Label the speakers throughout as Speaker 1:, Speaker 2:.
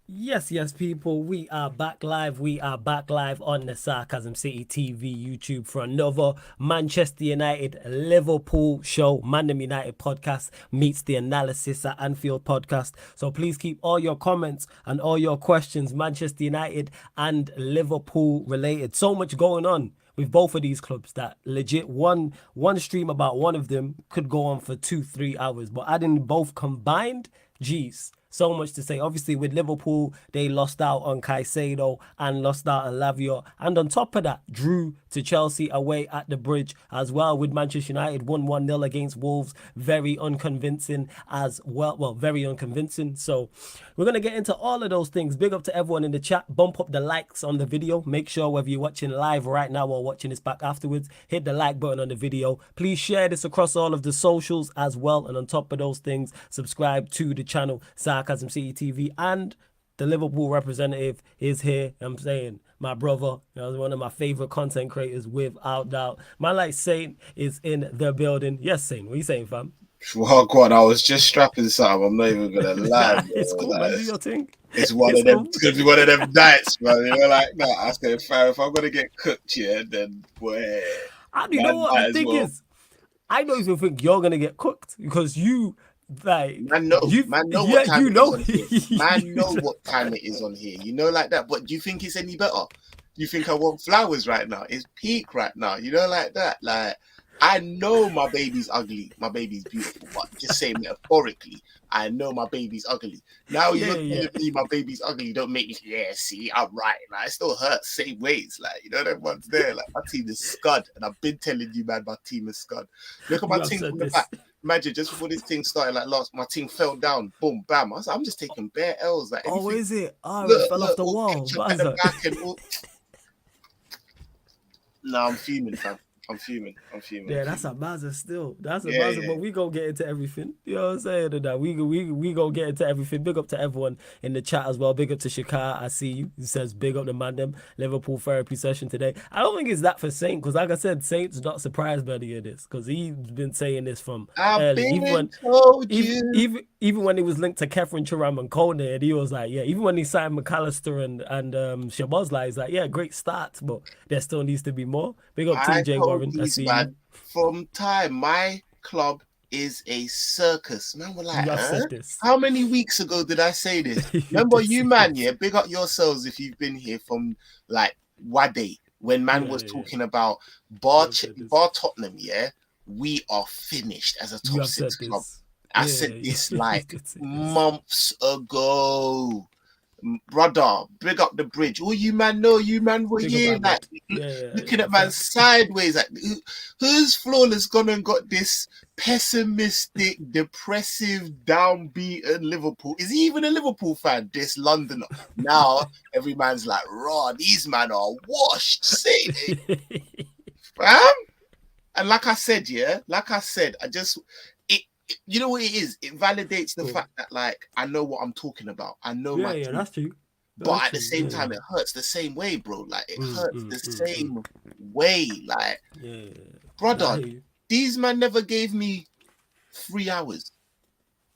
Speaker 1: Yes, people, we are back live. We are back live on the Sarcasm City TV YouTube for another Manchester United Liverpool show. Mandem United podcast meets the analysis at Anfield podcast. So please keep all your comments and all your questions Manchester United and Liverpool related. So much going on with both of these clubs that legit one stream about one of them could go on for 2-3 hours. But adding both combined, geez. So much to say. Obviously, with Liverpool, they lost out on Caicedo and lost out on Lavia. And on top of that, drew to Chelsea away at the Bridge as well. With Manchester United, won 1-0 against Wolves. Very unconvincing as well. Well, very unconvincing. So we're going to get into all of those things. Big up to everyone in the chat. Bump up the likes on the video. Make sure whether you're watching live right now or watching this back afterwards, hit the like button on the video. Please share this across all of the socials as well. And on top of those things, subscribe to the channel Sarcasm City TV, and the Liverpool representative is here. I'm saying my brother, one of my favorite content creators without doubt. My like Saint is in the building. Yes, Saint, what are you saying, fam?
Speaker 2: Well, God, I was just strapping something. I'm not even gonna lie, bro.
Speaker 1: It's cool, man. Do your thing.
Speaker 2: It's one of them. Cool. It's gonna be one of them nights, man. You're like, nah. I said, fam, if I'm gonna get cooked here, then boy.
Speaker 1: You know what the thing is? I don't even think you're gonna get cooked because you. Like
Speaker 2: man, know what time it is on here. Man, know what time it is on here. You know, like that. But do you think it's any better? You think I want flowers right now? It's peak right now. You know, like that. Like I know my baby's ugly. My baby's beautiful. But just saying metaphorically, I know my baby's ugly. Now you're telling me my baby's ugly. Don't make me. Yeah, see, I'm right. Like it still hurts same ways. Like you know, that one's there. Like my team is scud, and I've been telling you, man, my team is scud. Look at my team from the back. Imagine just before this thing started, like my team fell down, boom, bam. I was like, I'm just taking bare L's. Like,
Speaker 1: oh, is it? Oh, it fell off the wall.
Speaker 2: No, I'm fuming, fam. I'm fuming.
Speaker 1: Yeah, that's a mazza still. That's a mazza, but we gonna get into everything. You know what I'm saying? That we gonna get into everything. Big up to everyone in the chat as well. Big up to Shakar. I see you. He says big up to Mandem. Liverpool therapy session today. I don't think it's that for Saint because, like I said, Saint's not surprised by any of this because he's been saying this from early. Even when he was linked to Kefren Churam and Kone, and he was like, yeah. Even when he signed McAllister and Shabazla, he's like, yeah, great start, but there still needs to be more. Big up TJ Warren.
Speaker 2: Man, from time my club is a circus. Man, we're like, how many weeks ago did I say this? Remember you, man, yeah? Big up yourselves if you've been here from like Wade when man was talking about Bar Tottenham, yeah? We are finished as a top 6 club. I said this like months ago. Brother, big up the Bridge. Oh, you man know, you man were here, like looking at man sideways. Like, who's flawless gone and got this pessimistic, depressive, downbeaten Liverpool? Is he even a Liverpool fan? This Londoner. Now every man's like, raw, these men are washed. Say it. Fam? And like I said, you know what it is? It validates the fact that like I know what I'm talking about. I know my team.
Speaker 1: That's true.
Speaker 2: But at the same time, it hurts the same way, bro. Like it hurts the same way. Like, brother, these men never gave me 3 hours.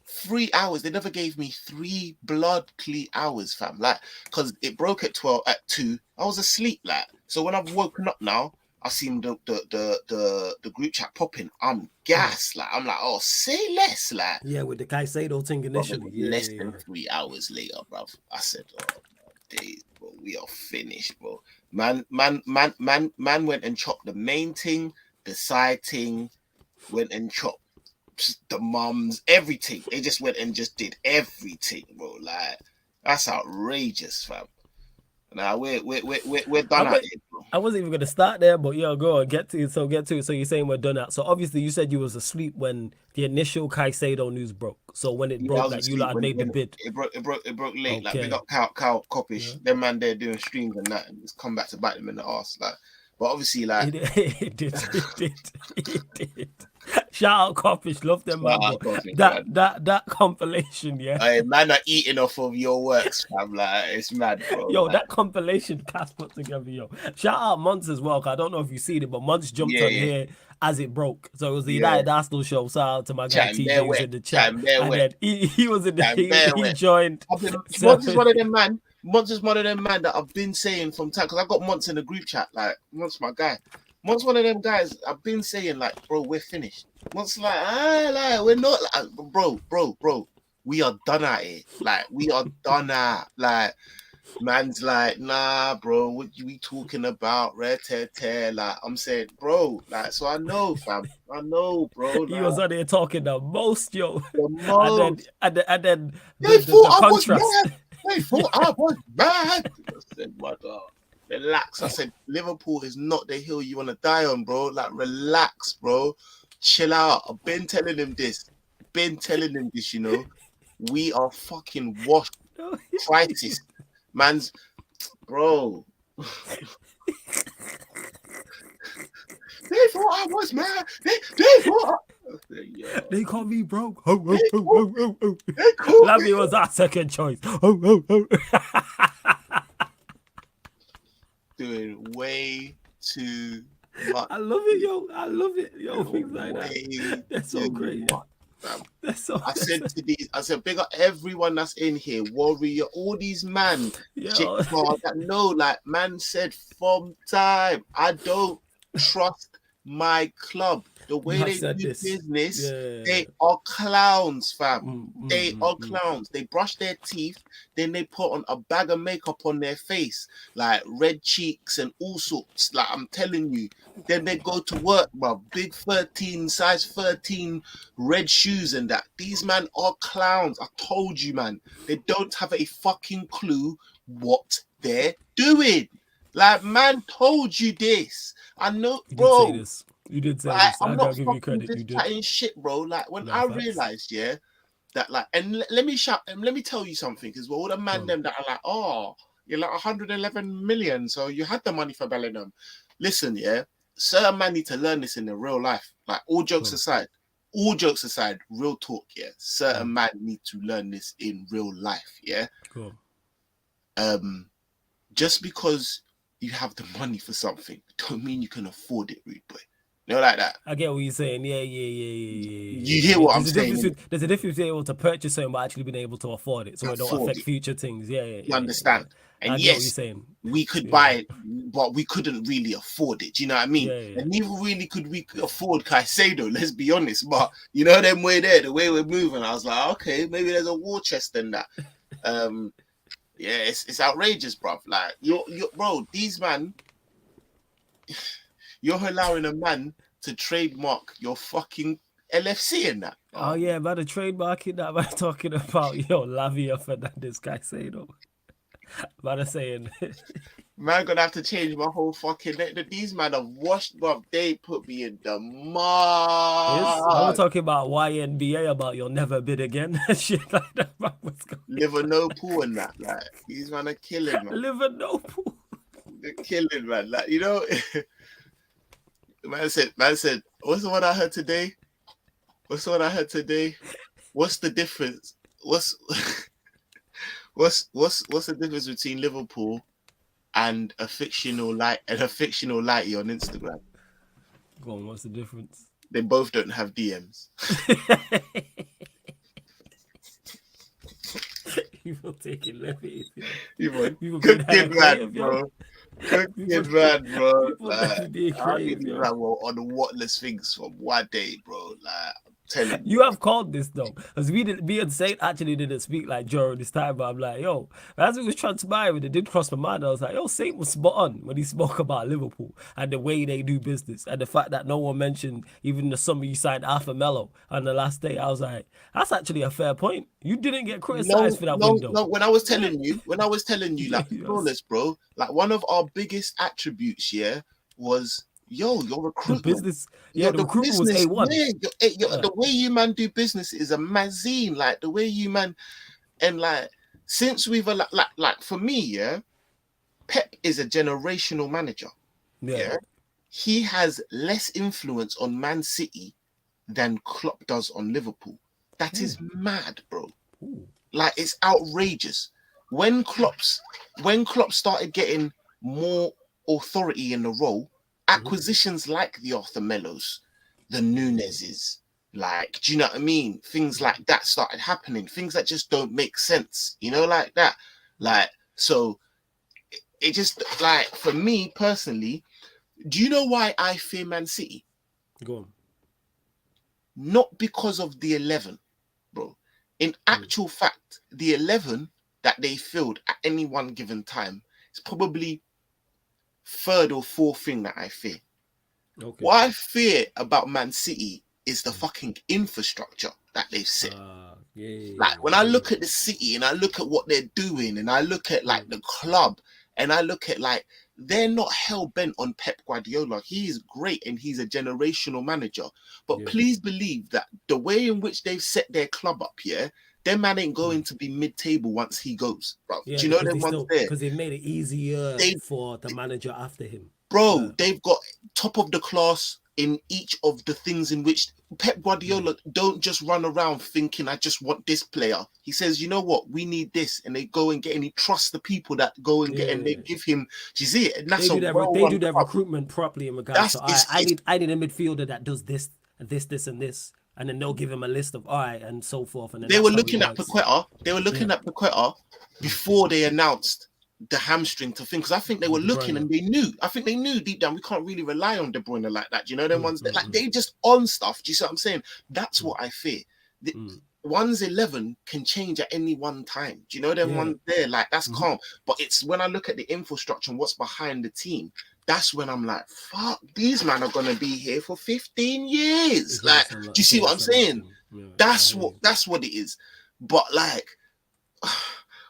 Speaker 2: 3 hours. They never gave me 3 blood-clean hours, fam. Like, because it broke at 2. I was asleep, like. So when I've woken up now, I seen the group chat popping. I'm gassed. Like I'm like, oh, say less. Like
Speaker 1: with the Caicedo thing initially.
Speaker 2: Less than 3 hours later, bro. I said, oh days, bro, we are finished, bro. Man went and chopped the main thing, the side thing, went and chopped the mums, everything. They just went and just did everything, bro. Like that's outrageous, fam. Now we're done at it, bro.
Speaker 1: I wasn't even gonna start there, but go on, get to it. So you're saying we're done at. So obviously you said you was asleep when the initial Caicedo news broke. So when it broke, like you had made the bid.
Speaker 2: It broke late. Okay. Like we got Cow Coppish. Them man there doing streams and that, and it's come back to bite them in the arse. Like But obviously, like,
Speaker 1: it did. Shout out Coppish, love them, man. That compilation, yeah.
Speaker 2: Hey, man are eating off of your works, fam. Like, it's mad, bro.
Speaker 1: Yo,
Speaker 2: like,
Speaker 1: that compilation Cass put together, yo. Shout out Monts as well, 'cause I don't know if you've seen it, but Monts jumped on here as it broke. So it was the United Arsenal show. Shout out to my guy TJ who's in the chat. And then he was in the he joined.
Speaker 2: Monts is one of them man. Monts is one of them man that I've been saying from time, because I got Monts in the group chat. Like, Monts my guy. Monts one of them guys I've been saying, like, bro, we're finished. Monts like, we're not, like, bro. We are done at it. Like, we are done at. Like, man's like, nah, bro, what we talking about? Like, I'm saying, bro, like, so I know, fam. I know, bro.
Speaker 1: He was on there talking the most, yo.
Speaker 2: The most.
Speaker 1: And then the contrast.
Speaker 2: They thought I was mad. I said, my God, relax. I said, Liverpool is not the hill you want to die on, bro. Like, relax, bro. Chill out. I've been telling him this. You know. We are fucking washed. Crisis. Man's, bro. They thought I was mad. They thought
Speaker 1: They call me broke. Lavia was our second choice.
Speaker 2: Doing way too much.
Speaker 1: I love it, yo. Things like that. That's so great.
Speaker 2: I said, big up everyone that's in here, Warrior, all these man, that know, like, man said from time, I don't trust my club. The way they do business, they are clowns, fam. They are clowns. They brush their teeth, then they put on a bag of makeup on their face, like red cheeks and all sorts. Like, I'm telling you. Then they go to work, bro. Big size 13 red shoes and that. These man are clowns. I told you, man. They don't have a fucking clue what they're doing. Like, man told you this. I know, bro.
Speaker 1: You did say this.
Speaker 2: I'm not give you credit. You did chatting shit, bro. Like, when I realized, that, like, and let me tell you something, because all the man them that are like, oh, you're like 111 million, so you had the money for Bellingham. Listen, certain man need to learn this in the real life. Like, all jokes aside, real talk, certain man need to learn this in real life,
Speaker 1: Cool.
Speaker 2: Just because you have the money for something don't mean you can afford it, rude boy. You know, like that.
Speaker 1: I get what you're saying. Yeah.
Speaker 2: You hear what I'm saying?
Speaker 1: There's a difference being able to purchase something but actually being able to afford it, so it don't affect future things. You
Speaker 2: understand? And
Speaker 1: I get what you're saying.
Speaker 2: We could buy it, but we couldn't really afford it. Do you know what I mean? And neither really could we afford Caicedo, let's be honest. But, you know, them way there, the way we're moving, I was like, okay, maybe there's a war chest in that. It's outrageous, bruv. Like, you're bro, these man, you're allowing a man to trademark your fucking LFC in that.
Speaker 1: Oh yeah, about the trademarking that I'm talking about, Lavia Fernandez Caicedo. About saying,
Speaker 2: man, gonna have to change my whole fucking. These man have washed, bruv. They put me in the mud.
Speaker 1: I'm talking about YNBA, about you'll never bid again. Shit like that.
Speaker 2: Liverpool and that. Like, these man are killing, man.
Speaker 1: Liverpool.
Speaker 2: They're killing, man. Like, you know. Man said, what's the one I heard today? What's the difference? What's the difference between Liverpool and a fictional lighty on Instagram?
Speaker 1: Go on, what's the difference?
Speaker 2: They both don't have DMs.
Speaker 1: People taking liberties.
Speaker 2: People cooking mad, bro. Cooking mad, bro. Like, I really on the whatless things from one day, bro. Like, I'm telling
Speaker 1: you. You have called this though, because me and Saint actually didn't speak like during this time, but I'm like, yo, as it was transpiring, it did cross my mind. I was like, yo, Saint was spot on when he spoke about Liverpool and the way they do business, and the fact that no one mentioned even the summer you signed Alpha Mello on the last day. I was like, that's actually a fair point. You didn't get criticized for that window.
Speaker 2: No, when I was telling you, like, flawless, bro, like, one of our biggest attributes, was, your recruitment.
Speaker 1: The business, the recruitment was A1.
Speaker 2: The way you man do business is amazing. Like, the way you man, and like, since we've like for me, Pep is a generational manager. yeah, he has less influence on Man City than Klopp does on Liverpool. That is mad, bro. Like, it's outrageous. When Klopp started getting more authority in the role, acquisitions like the Arthur Mellos, the Nunez's, like, do you know what I mean? Things like that started happening. Things that just don't make sense, you know, like that. Like, so it just, like, for me personally, do you know why I fear Man City?
Speaker 1: Go on.
Speaker 2: Not because of the 11, bro. In actual fact, the 11 that they filled at any one given time is probably third or fourth thing that I fear. Okay. What I fear about Man City is the fucking infrastructure that they've set. Like, when I look at the City and I look at what they're doing and I look at, like, the club and I look at, like, they're not hell-bent on Pep Guardiola. He is great and he's a generational manager. But please believe that the way in which they've set their club up, their man ain't going to be mid-table once he goes, bro. Do you know them ones there?
Speaker 1: Because they've made it easier for the manager after him.
Speaker 2: Bro, they've got top of the class in each of the things in which Pep Guardiola don't just run around thinking, I just want this player. He says, you know what, we need this. And they go and get, and he trusts the people that go and get, and they give him, do you see it? And that's
Speaker 1: they do their recruitment properly in regards to, I need a midfielder that does this, and this. And then they'll give him a list of, all right, and so forth. And then
Speaker 2: they were looking at Paqueta. Before they announced the hamstring to think, because I think they were looking and they knew deep down we can't really rely on De Bruyne like that. Do you know them ones that like they just on stuff? Do you see what I'm saying? That's what I fear. One's 11 can change at any one time. Do you know them ones there? Like, that's calm. But it's when I look at the infrastructure and what's behind the team, that's when I'm like, fuck, these men are gonna be here for 15 years. Like, do you see what I'm saying? That's what it is. But like,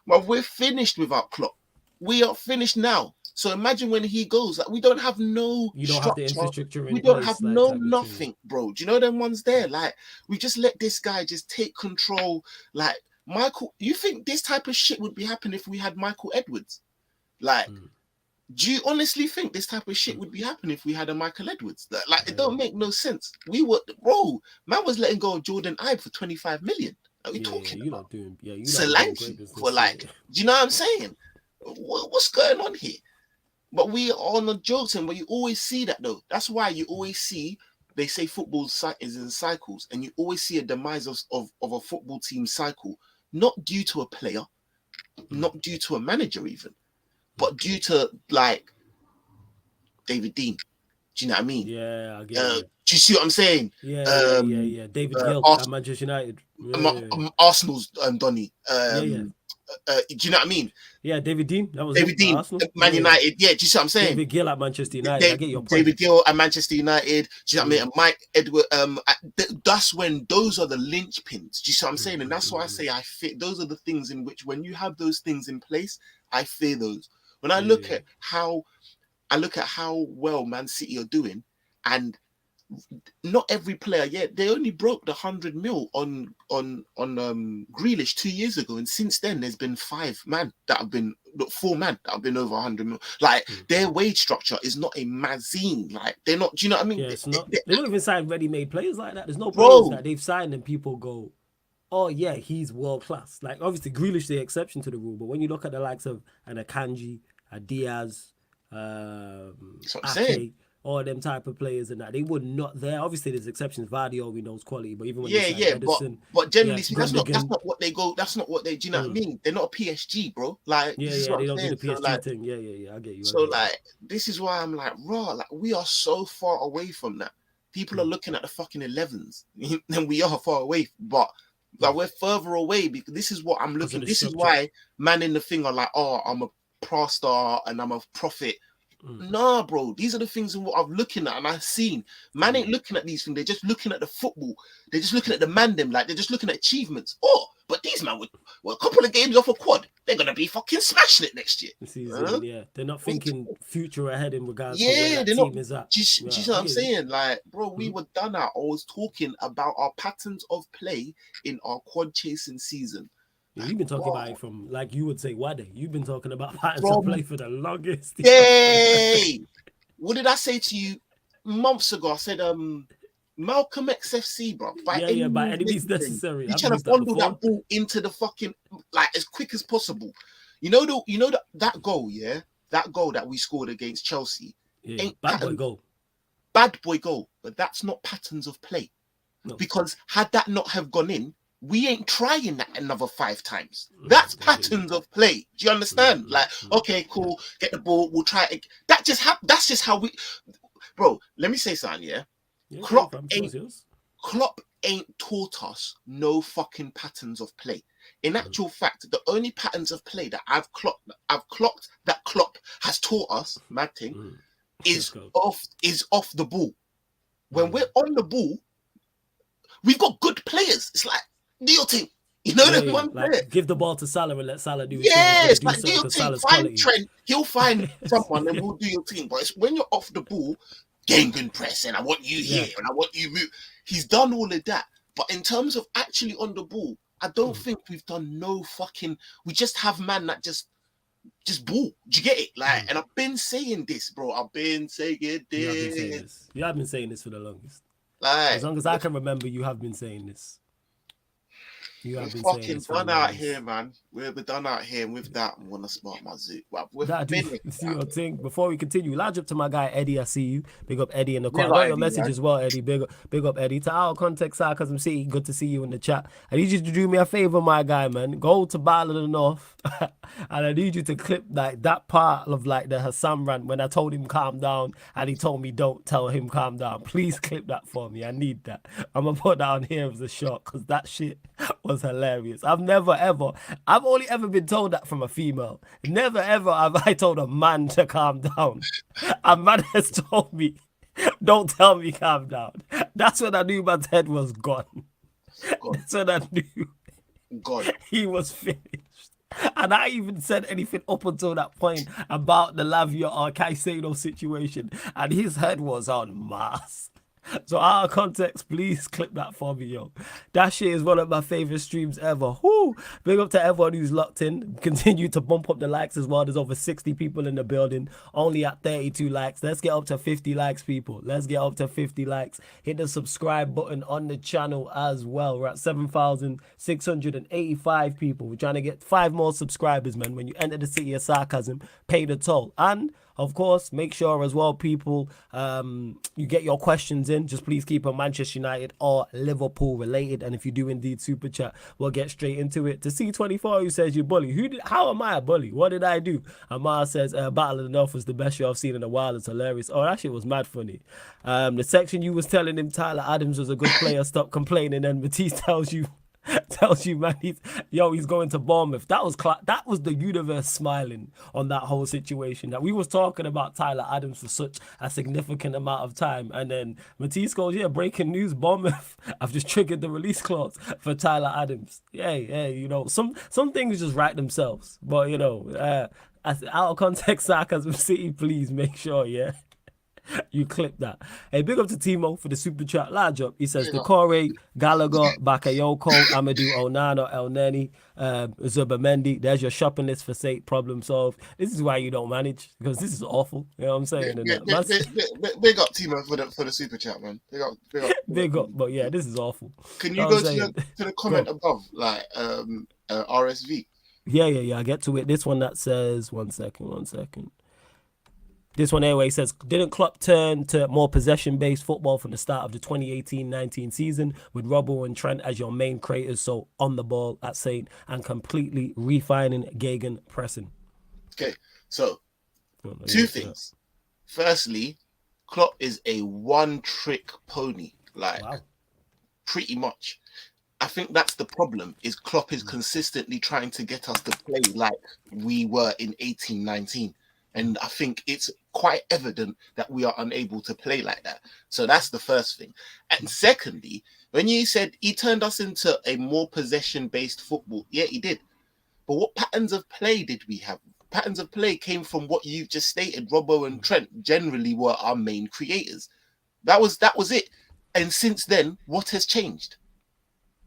Speaker 2: well, we're finished without Klopp. We are finished now. So imagine when he goes, like, we don't have no
Speaker 1: have the infrastructure
Speaker 2: we don't have no nothing, bro. Do you know them ones there? Like, we just let this guy just take control. Like, Michael, you think this type of shit would be happening if we had Michael Edwards? Like, do you honestly think this type of shit would be happening if we had a Michael Edwards? Like, it don't make no sense. We were, bro, man was letting go of Jordan Ibe for 25 million. Are we talking about? Solanke for, like, do you know what I'm saying? What's going on here? But we are on the jokes, and but you always see that though. That's why you always see, they say football is in cycles, and you always see a demise of a football team cycle, not due to a player, not due to a manager even, but due to, like, David Dean. Do you know what I mean?
Speaker 1: Yeah, I get it.
Speaker 2: Do you see what I'm saying?
Speaker 1: Yeah. David Gill at Manchester United.
Speaker 2: Arsenal's Donny. Do you know what I mean?
Speaker 1: Yeah, David Dean. That was
Speaker 2: David Dean, Man United. Yeah, do you see what I'm saying?
Speaker 1: David Gill at Manchester United. I get your point.
Speaker 2: David Gill at Manchester United. Do you know what I mean? And Mike Edward. That's when those are the linchpins. Do you see what I'm saying? And that's why I say I fear. Those are the things in which, when you have those things in place, I fear those. When I look at how well Man City are doing, and not every player, they only broke the 100 mil on Grealish 2 years ago, and since then there's been 4 men that have been over 100 mil. Like, their wage structure is not a mazine. Like, they're not. Do you know what I mean?
Speaker 1: Yeah, it's not. They don't even sign ready-made players like that. There's no players that they've signed and people go, oh yeah, he's world class. Like, obviously Grealish the exception to the rule, but when you look at the likes of an Akanji, a Diaz, Ake, all them type of players and that, they were not there. Obviously, there's exceptions. Vardy, we knows quality, but even when Edison,
Speaker 2: but generally, that's not what they go. That's not what they. Do you know what I mean? They're not a PSG, bro. Like,
Speaker 1: they don't do the PSG thing. Yeah, I get you.
Speaker 2: So like, this is why I'm like, raw. Like, we are so far away from that. People are looking at the fucking 11s, and we are far away, but. Like, we're further away because this is what I'm looking. This is why man in the thing are like, oh, I'm a pro star and I'm a prophet. Nah, bro, these are the things in what I'm looking at and I've seen. Man ain't looking at these things. They're just looking at the football. They're just looking at the man them. Like, they're just looking at achievements. Oh, but these man were a couple of games off a quad. They're gonna be fucking smashing it next year.
Speaker 1: Yeah, they're not thinking future ahead in regards
Speaker 2: to
Speaker 1: where that team is at.
Speaker 2: Do you know what I'm saying? Like, bro, we were done out. I was talking about our patterns of play in our quad chasing season.
Speaker 1: Yeah, you've been talking about it from, like you would say, Wade. You've been talking about patterns of play for the longest.
Speaker 2: Yay! what did I say to you months ago? I said, Malcolm XFC, bro. By any means necessary. He's trying to bundle that ball into the fucking like as quick as possible. You know that goal, yeah, that goal that we scored against Chelsea.
Speaker 1: Ain't bad boy goal.
Speaker 2: Bad boy goal, but that's not patterns of play. No. Because had that not have gone in, we ain't trying that another 5 times. That's patterns of play. Do you understand? Like, okay, cool, get the ball, we'll try it. That's just how we, bro. Let me say something, yeah. Klopp ain't taught us no fucking patterns of play. In actual fact, the only patterns of play that I've clocked that Klopp has taught us, mad thing, is off the ball. When we're on the ball, we've got good players. It's like do your thing. You know that one player.
Speaker 1: Give the ball to Salah and let Salah do his
Speaker 2: thing. Yes, like do your thing. Find Trent. He'll find someone and we'll do your thing. But it's when you're off the ball, game good press, and I want you here, and I want you move. He's done all of that. But in terms of actually on the ball, I don't think we've done no fucking. We just have man that just ball. Do you get it? Like, and I've been saying this, bro. I've been saying this.
Speaker 1: You have been saying this for the longest.
Speaker 2: Like,
Speaker 1: as long as I can remember, you have been saying this.
Speaker 2: We're fucking done out here, man. We're done out here. With that, I'm gonna smart my zoo.
Speaker 1: See your thing. Before we continue, large up to my guy Eddie. I see you. Big up Eddie in the car. I got your message as well, Eddie. Big up Eddie. To our context, Sarcasm City. Good to see you in the chat. I need you to do me a favor, my guy, man. Go to Battle of the North, and I need you to clip like that part of like the Hassan rant when I told him calm down, and he told me don't tell him calm down. Please clip that for me. I need that. I'm gonna put that on here as a shot because that shit was hilarious. I've only ever been told that from a female. Never ever have I told a man to calm down. A man has told me, don't tell me calm down. That's when I knew my head was gone. That's when I knew he was finished. And I even said anything up until that point about the Lavia or Caicedo situation, and his head was on Mars. So out of context, please clip that for me, yo. That shit is one of my favorite streams ever. Whoo! Big up to everyone who's locked in. Continue to bump up the likes as well. There's over 60 people in the building, only at 32 likes. Let's get up to 50 likes, people. Let's get up to 50 likes. Hit the subscribe button on the channel as well. We're at 7,685 people. We're trying to get 5 more subscribers, man. When you enter the city of Sarcasm, pay the toll. And of course, make sure as well, people, you get your questions in. Just please keep them Manchester United or Liverpool related. And if you do indeed super chat, we'll get straight into it. To C24, who says you bully. How am I a bully? What did I do? Amar says, Battle of the North was the best show I've seen in a while. It's hilarious. Oh, that shit was mad funny. The section you was telling him Tyler Adams was a good player. Stop complaining. And Matisse tells you, man, he's going to Bournemouth. That was the universe smiling on that whole situation. That we was talking about Tyler Adams for such a significant amount of time, and then Matisse goes, "Yeah, breaking news: Bournemouth. I've just triggered the release clause for Tyler Adams." Yeah, you know, some things just write themselves, but you know, out of context, Sarcasm City, please make sure, yeah. You clip that. Hey, big up to Timo for the super chat. Large up. He says, Decore, Gallagher, Bakayoko, Amadou Onana, El Neni, Zubamendi. There's your shopping list for sake. Problem solved. This is why you don't manage, because this is awful. You know what I'm saying?
Speaker 2: Big up Timo for the super chat, man. Big up.
Speaker 1: But yeah, this is awful.
Speaker 2: Can you go to the comment above, like RSV?
Speaker 1: Yeah. I get to it. This one that says, one second. This one anyway says, didn't Klopp turn to more possession-based football from the start of the 2018-19 season with Robbo and Trent as your main creators, so on the ball at Saint and completely refining Gegen pressing?
Speaker 2: Okay, so 2 things. Firstly, Klopp is a one-trick pony, pretty much. I think that's the problem, is Klopp is consistently trying to get us to play like we were in 18-19. And I think it's quite evident that we are unable to play like that. So that's the first thing. And secondly, when you said he turned us into a more possession-based football, yeah, he did. But what patterns of play did we have? Patterns of play came from what you've just stated. Robbo and Trent generally were our main creators. That was it. And since then, what has changed?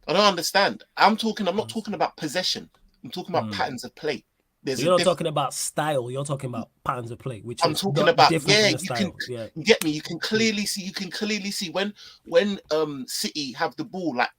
Speaker 2: I don't understand. I'm not talking about possession. I'm talking about patterns of play. There's
Speaker 1: You're not talking about style. You're talking about patterns of play, which
Speaker 2: I'm
Speaker 1: is
Speaker 2: talking about,
Speaker 1: different from the style. Yeah,
Speaker 2: you get me. You can clearly see when City have the ball, like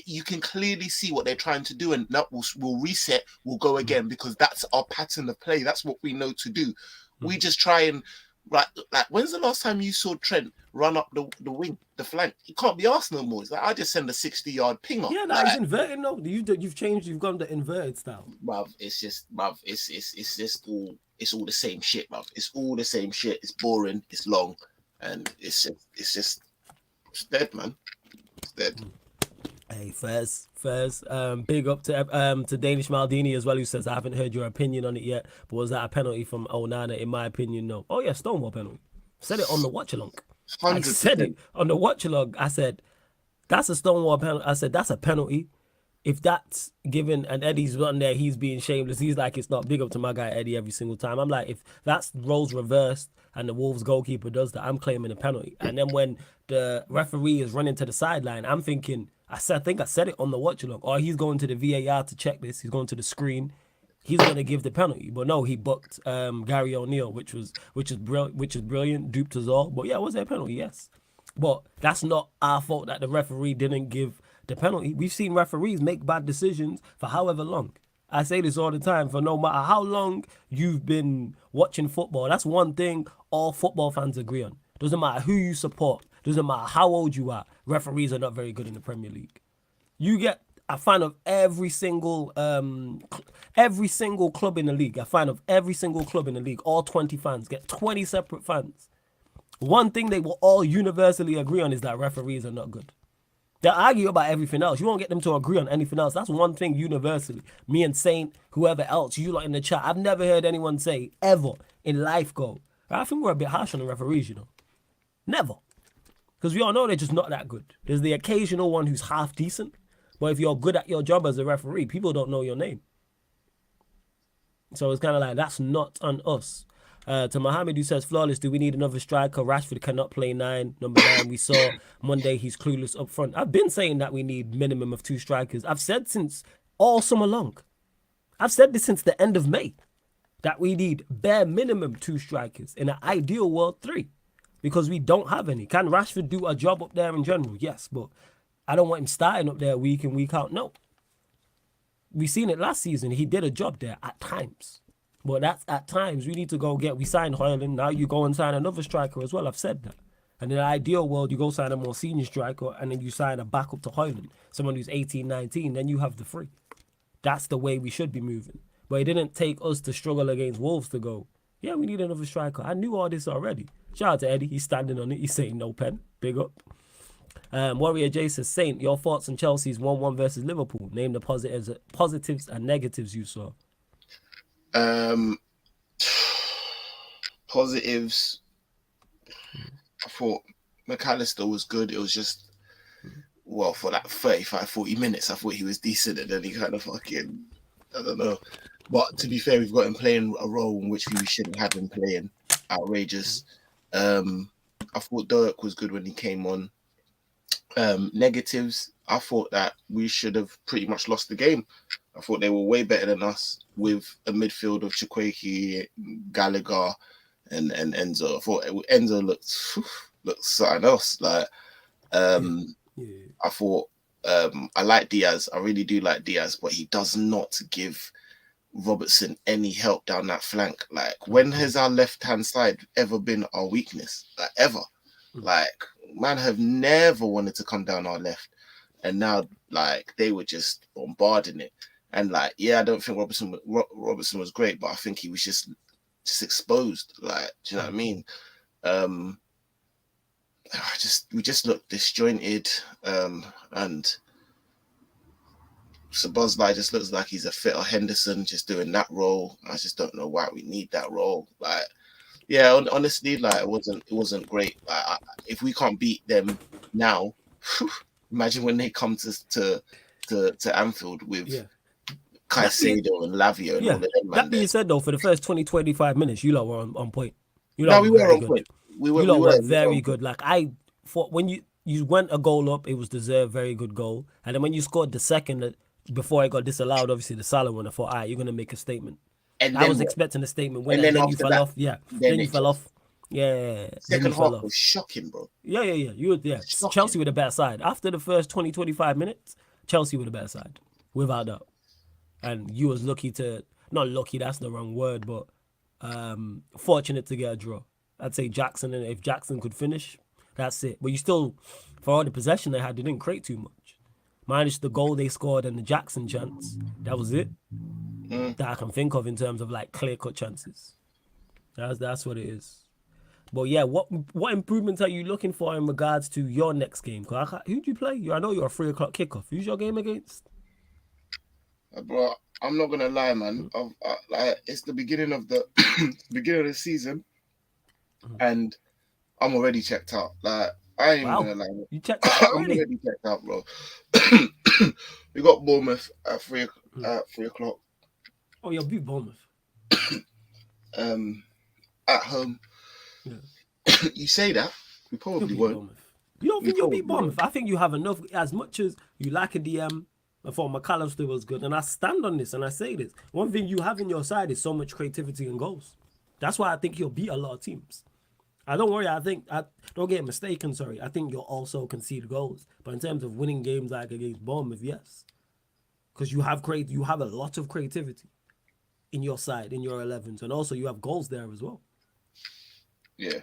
Speaker 2: you can clearly see what they're trying to do, and that will reset, we'll go again, because that's our pattern of play. That's what we know to do. We just try and like when's the last time you saw Trent run up the wing, the flank? It can't be Arsenal more. It's like I just send a 60-yard ping up.
Speaker 1: Yeah, no, he's inverted. No, you've changed. You've gone the inverted style.
Speaker 2: Bruv, it's just all the same shit, bruv. It's all the same shit. It's boring. It's long, and it's dead, man. It's dead.
Speaker 1: Hey, Fez. Big up to Danish Maldini as well, who says, I haven't heard your opinion on it yet, but was that a penalty from Onana? In my opinion, no. Oh yeah, Stonewall penalty. Said it on the watch along. I said it on the watch along. I said that's a Stonewall penalty. I said that's a penalty. If that's given and Eddie's run there, he's being shameless. He's like, it's not. Big up to my guy Eddie every single time. I'm like, if that's roles reversed and the Wolves goalkeeper does that, I'm claiming a penalty. And then when the referee is running to the sideline, I'm thinking, I think I said it on the watch along. Or he's going to the VAR to check this. He's going to the screen. He's going to give the penalty. But no, he booked Gary O'Neill, which is brilliant. Duped us all. But yeah, was there a penalty? Yes. But that's not our fault that the referee didn't give the penalty. We've seen referees make bad decisions for however long. I say this all the time, for no matter how long you've been watching football, that's one thing all football fans agree on. Doesn't matter who you support. Doesn't matter how old you are. Referees are not very good in the Premier League. You get a fan of every single club in the league. A fan of every single club in the league. All 20 fans. Get 20 separate fans. One thing they will all universally agree on is that referees are not good. They'll argue about everything else. You won't get them to agree on anything else. That's one thing universally. Me and Saint, whoever else, you lot in the chat, I've never heard anyone say ever in life I think we're a bit harsh on the referees, you know. Never. Because we all know they're just not that good. There's the occasional one who's half decent. But if you're good at your job as a referee, people don't know your name. So it's kind of like, that's not on us. To Mohammed, who says, flawless, do we need another striker? Rashford cannot play 9. Number 9, we saw Monday he's clueless up front. I've been saying that we need minimum of 2 strikers. I've said since all summer long. I've said this since the end of May. That we need bare minimum 2 strikers. In an ideal world, 3. Because we don't have any. Can Rashford do a job up there in general? Yes, but I don't want him starting up there week in, week out. No. We've seen it last season. He did a job there at times. But that's at times. We need to go we signed Højlund. Now you go and sign another striker as well. I've said that. And in an ideal world, you go sign a more senior striker and then you sign a backup to Højlund. Someone who's 18, 19. Then you have the 3. That's the way we should be moving. But it didn't take us to struggle against Wolves to go, yeah, we need another striker. I knew all this already. Shout out to Eddie. He's standing on it. He's saying no pen. Big up. Warrior J says, Saint, your thoughts on Chelsea's 1-1 versus Liverpool. Name the positives and negatives you saw.
Speaker 2: Positives. I thought McAllister was good. It was just, well, for like 35, 40 minutes, I thought he was decent, and then he kind of fucking, I don't know. But to be fair, we've got him playing a role in which we shouldn't have him playing. Outrageous. I thought Dirk was good when he came on. Negatives, I thought that we should have pretty much lost the game. I thought they were way better than us with a midfield of Chukwueze, Gallagher, and Enzo. I thought Enzo looked something else. Like, I thought I like Diaz. I really do like Diaz, but he does not give Robertson any help down that flank. Like, when has our left-hand side ever been our weakness? Like, ever. Like, man have never wanted to come down our left. And now, like, they were just bombarding it. And, like, yeah, I don't think Robertson was great, but I think he was just exposed. Like, do you know what I mean? We just looked disjointed. And Szoboszlai just looks like he's a fitter Henderson just doing that role. I just don't know why we need that role. Like, yeah, honestly, like, it wasn't great. Like, if we can't beat them now, imagine when they come to Anfield with Caicedo and Lavia and all of them.
Speaker 1: That being said, though, for the first 20, 25 minutes, you lot were on point.
Speaker 2: We were on point. We were
Speaker 1: very good. Like, I thought when you went a goal up, it was deserved, very good goal. And then when you scored the second, before it got disallowed, obviously the Salah one, I thought, all right, you're going to make a statement.
Speaker 2: And
Speaker 1: I
Speaker 2: then
Speaker 1: was
Speaker 2: what?
Speaker 1: expecting a statement win,
Speaker 2: And
Speaker 1: and
Speaker 2: then
Speaker 1: then you
Speaker 2: after
Speaker 1: fell
Speaker 2: that,
Speaker 1: off. Yeah,
Speaker 2: then
Speaker 1: then you
Speaker 2: it
Speaker 1: fell
Speaker 2: just
Speaker 1: off. Yeah, then you
Speaker 2: second
Speaker 1: fell
Speaker 2: half
Speaker 1: off.
Speaker 2: was shocking, bro.
Speaker 1: Yeah. You were, yeah.
Speaker 2: Shocking.
Speaker 1: Chelsea were the better side. After the first 20, 25 minutes, Chelsea were the better side, without doubt. And you was lucky to, not lucky, that's the wrong word, but fortunate to get a draw. I'd say Jackson, and if Jackson could finish, that's it. But you still, for all the possession they had, they didn't create too much. Minus the goal they scored and the Jackson chance. That was it. That I can think of in terms of like clear-cut chances. That's what it is. But yeah, what improvements are you looking for in regards to your next game? Who do you play? I know you're a 3:00 kickoff. Who's your game against?
Speaker 2: Bro, I'm not gonna lie, man. It's the beginning of the beginning of the season, and I'm already checked out. Like, I ain't even
Speaker 1: Wow,
Speaker 2: gonna lie.
Speaker 1: you checked out
Speaker 2: I'm
Speaker 1: already?
Speaker 2: already checked out, bro. We got Bournemouth at 3:00.
Speaker 1: Oh, you'll beat Bournemouth.
Speaker 2: At home.
Speaker 1: Yeah.
Speaker 2: You say that, we probably won't.
Speaker 1: Bournemouth. You don't think you'll beat Bournemouth? I think you have enough. As much as you like a DM, I thought McAllister was good, and I stand on this and I say this. One thing you have in your side is so much creativity and goals. That's why I think you'll beat a lot of teams. Don't worry. Don't get mistaken. Sorry, I think you'll also concede goals. But in terms of winning games like against Bournemouth, yes, because you have a lot of creativity in your side, in your 11s, and also you have goals there as well.
Speaker 2: Yeah.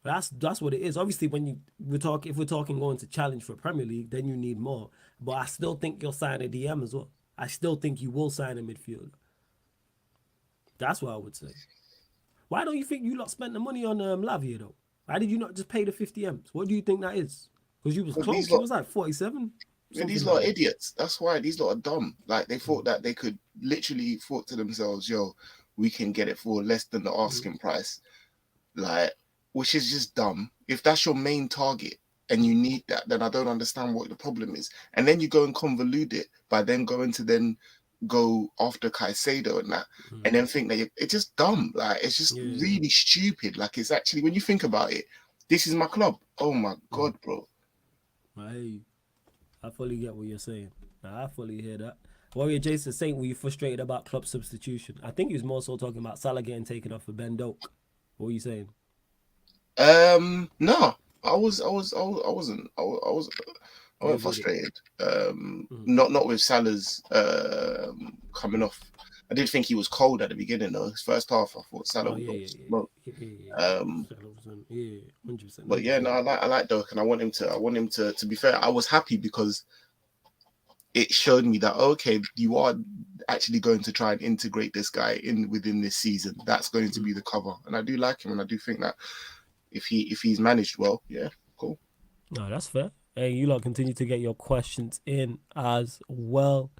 Speaker 1: That's what it is. Obviously, if we're talking going to challenge for Premier League, then you need more. But I still think you'll sign a DM as well. I still think you will sign a midfielder. That's what I would say. Why don't you think you lot spent the money on Lavia though? Why did you not just pay the 50 M's? What do you think that is? Because you was close. It was like 47.
Speaker 2: Yeah, these lot are idiots. That's why these lot are dumb. Like, they thought that they could literally thought to themselves, yo, we can get it for less than the asking price. Like, which is just dumb. If that's your main target and you need that, then I don't understand what the problem is. And then you go and convolute it by then going to then go after Caicedo and that, and then think that it's just dumb. Like, it's just really stupid. Like, it's actually, when you think about it, this is my club. Oh my God, bro.
Speaker 1: I fully get what you're saying. I fully hear that. Warrior Jason saying, were you frustrated about club substitution? I think he was more so talking about Salah getting taken off for Ben Doak. What were you saying?
Speaker 2: No, I wasn't frustrated. Not with Salah's coming off. I did think he was cold at the beginning though. His first half, I thought Salah was smoke. 100%. But yeah, no, I like Doak, and I want him to. To be fair, I was happy because it showed me that okay, you are actually going to try and integrate this guy within this season. That's going to be the cover, and I do like him, and I do think that if he's managed well, yeah, cool.
Speaker 1: No, that's fair. Hey, you lot continue to get your questions in as well.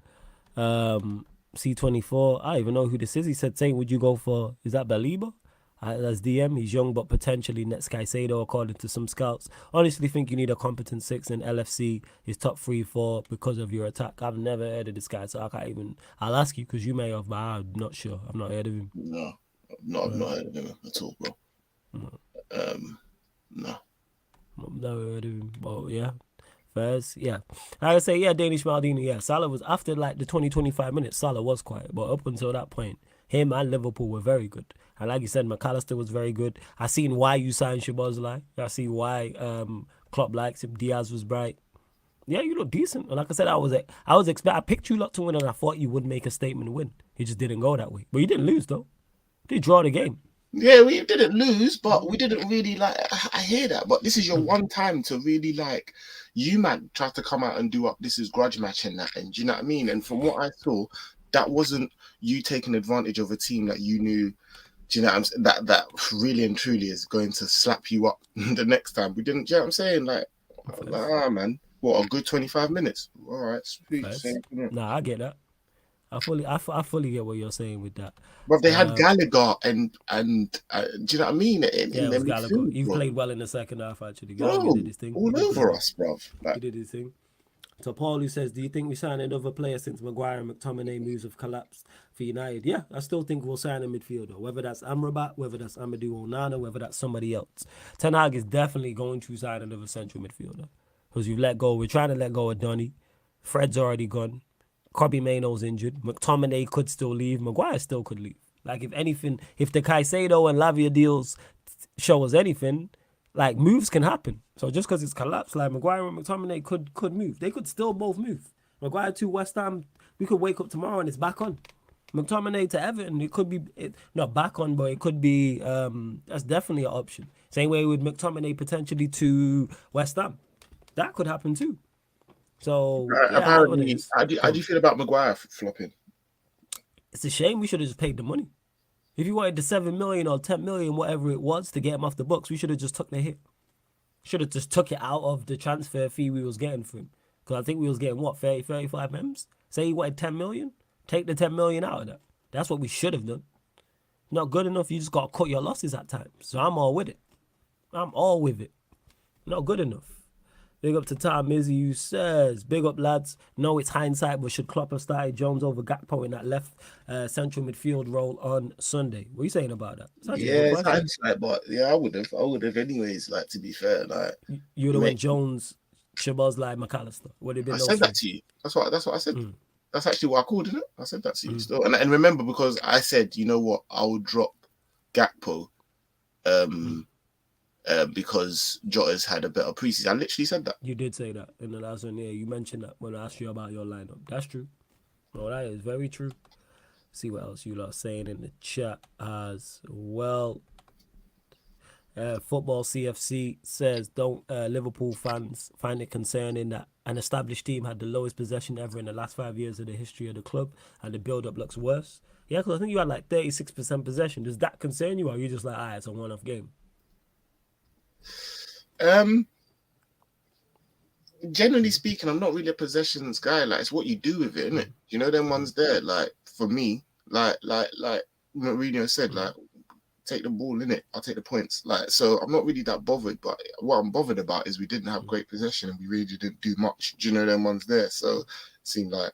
Speaker 1: C24, I don't even know who this is. He said, saying, would you go for, is that Baliba? That's DM. He's young, but potentially next Caicedo, according to some scouts. Honestly, think you need a competent 6 in LFC. His top 3-4 because of your attack. I've never heard of this guy, so I can't even. I'll ask you because you may have, but I'm not sure. I've not heard of him.
Speaker 2: No, I've not heard of him at all, bro. No.
Speaker 1: I've never heard of him. But yeah. First, yeah. Like I say, yeah, Danish Maldini, yeah. Salah was, after like the 20-25 minutes, Salah was quiet. But up until that point, him and Liverpool were very good. And like you said, McAllister was very good. I seen why you signed Szoboszlai. I see why Klopp likes him. Diaz was bright. Yeah, you look decent. And like I said, I picked you lot to win, and I thought you would make a statement win. It just didn't go that way. But you didn't lose, though. You did draw the game.
Speaker 2: Yeah, we didn't lose, but we didn't really I hear that, but this is your one time to really you man try to come out and do up. This is grudge match and that, and do you know what I mean? And from what I saw, that wasn't you taking advantage of a team that you knew. Do you know what I'm saying? That really and truly is going to slap you up the next time. We didn't. Do you know what I'm saying? Man, what a good 25 minets. All right, sweet.
Speaker 1: Nah, I get that. I fully get what you're saying with that.
Speaker 2: But they had Gallagher and do you know what I mean?
Speaker 1: Yeah, it was Gallagher. He played well in the second half, actually. Gallagher did his thing.
Speaker 2: All over us, bro.
Speaker 1: He did his thing. So Paul, who says, do you think we sign another player since Maguire and McTominay moves have collapsed for United? Yeah, I still think we'll sign a midfielder. Whether that's Amrabat, whether that's Amadou Onana, whether that's somebody else. Ten Hag is definitely going to sign another central midfielder. Because we're trying to let go of Donny. Fred's already gone. Kobbie Mainoo's injured. McTominay could still leave. Maguire still could leave. Like, if anything, if the Caicedo and Lavia deals show us anything, like, moves can happen. So just because it's collapsed, like, Maguire and McTominay could move. They could still both move. Maguire to West Ham, we could wake up tomorrow and it's back on. McTominay to Everton, it could be not back on, but it could be. That's definitely an option. Same way with McTominay potentially to West Ham, that could happen too. So
Speaker 2: apparently, how do you feel about Maguire flopping?
Speaker 1: It's a shame. We should have just paid the money. If you wanted the 7 million or 10 million, whatever it was, to get him off the books, we should have just took the hit. Should have just took it out of the transfer fee we was getting for him. Because I think we was getting, what, 30, 35 M's? Say he wanted 10 million? Take the 10 million out of that. That's what we should have done. Not good enough, you just got to cut your losses at times. So I'm all with it. I'm all with it. Not good enough. Big up to Tom Izzy, who says, big up, lads. No, it's hindsight, but should Klopp have started Jones over Gakpo in that left central midfield role on Sunday? What are you saying about that?
Speaker 2: Yeah, it's hindsight, but yeah, I would have anyways, like, to be fair. Like,
Speaker 1: you would have went Jones, Szoboszlai, McAllister. Would have been
Speaker 2: I said that to you. That's what I said. That's actually what I called, isn't it? I said that to you still. And remember, because I said, you know what, I will drop Gakpo because Jota's had a better preseason. I literally said that.
Speaker 1: You did say that in the last one. Yeah, you mentioned that when I asked you about your lineup. That's true. No, that is very true. See what else you lot are saying in the chat as well. Football CFC says, don't Liverpool fans find it concerning that an established team had the lowest possession ever in the last 5 years of the history of the club and the build-up looks worse? Yeah, because I think you had like 36% possession. Does that concern you, or are you just like, it's a one-off game?
Speaker 2: Generally speaking, I'm not really a possessions guy. Like, it's what you do with it, isn't it? You know, them ones there. Like, for me, like Mourinho said, like, take the ball, innit? I'll take the points. Like, so I'm not really that bothered. But what I'm bothered about is we didn't have great possession and we really didn't do much. Do you know them ones there? So it seemed like.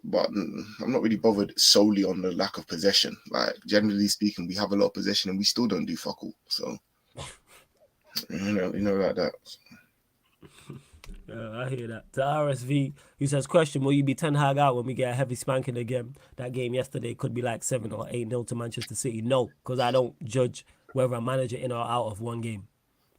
Speaker 2: But I'm not really bothered solely on the lack of possession. Like, generally speaking, we have a lot of possession and we still don't do fuck all. So. You know like that.
Speaker 1: I hear that. To RSV, who says, question, will you be Ten Hag out when we get a heavy spanking again? That game yesterday could be like 7 or 8-0 to Manchester City. No, because I don't judge whether a manager in or out of one game.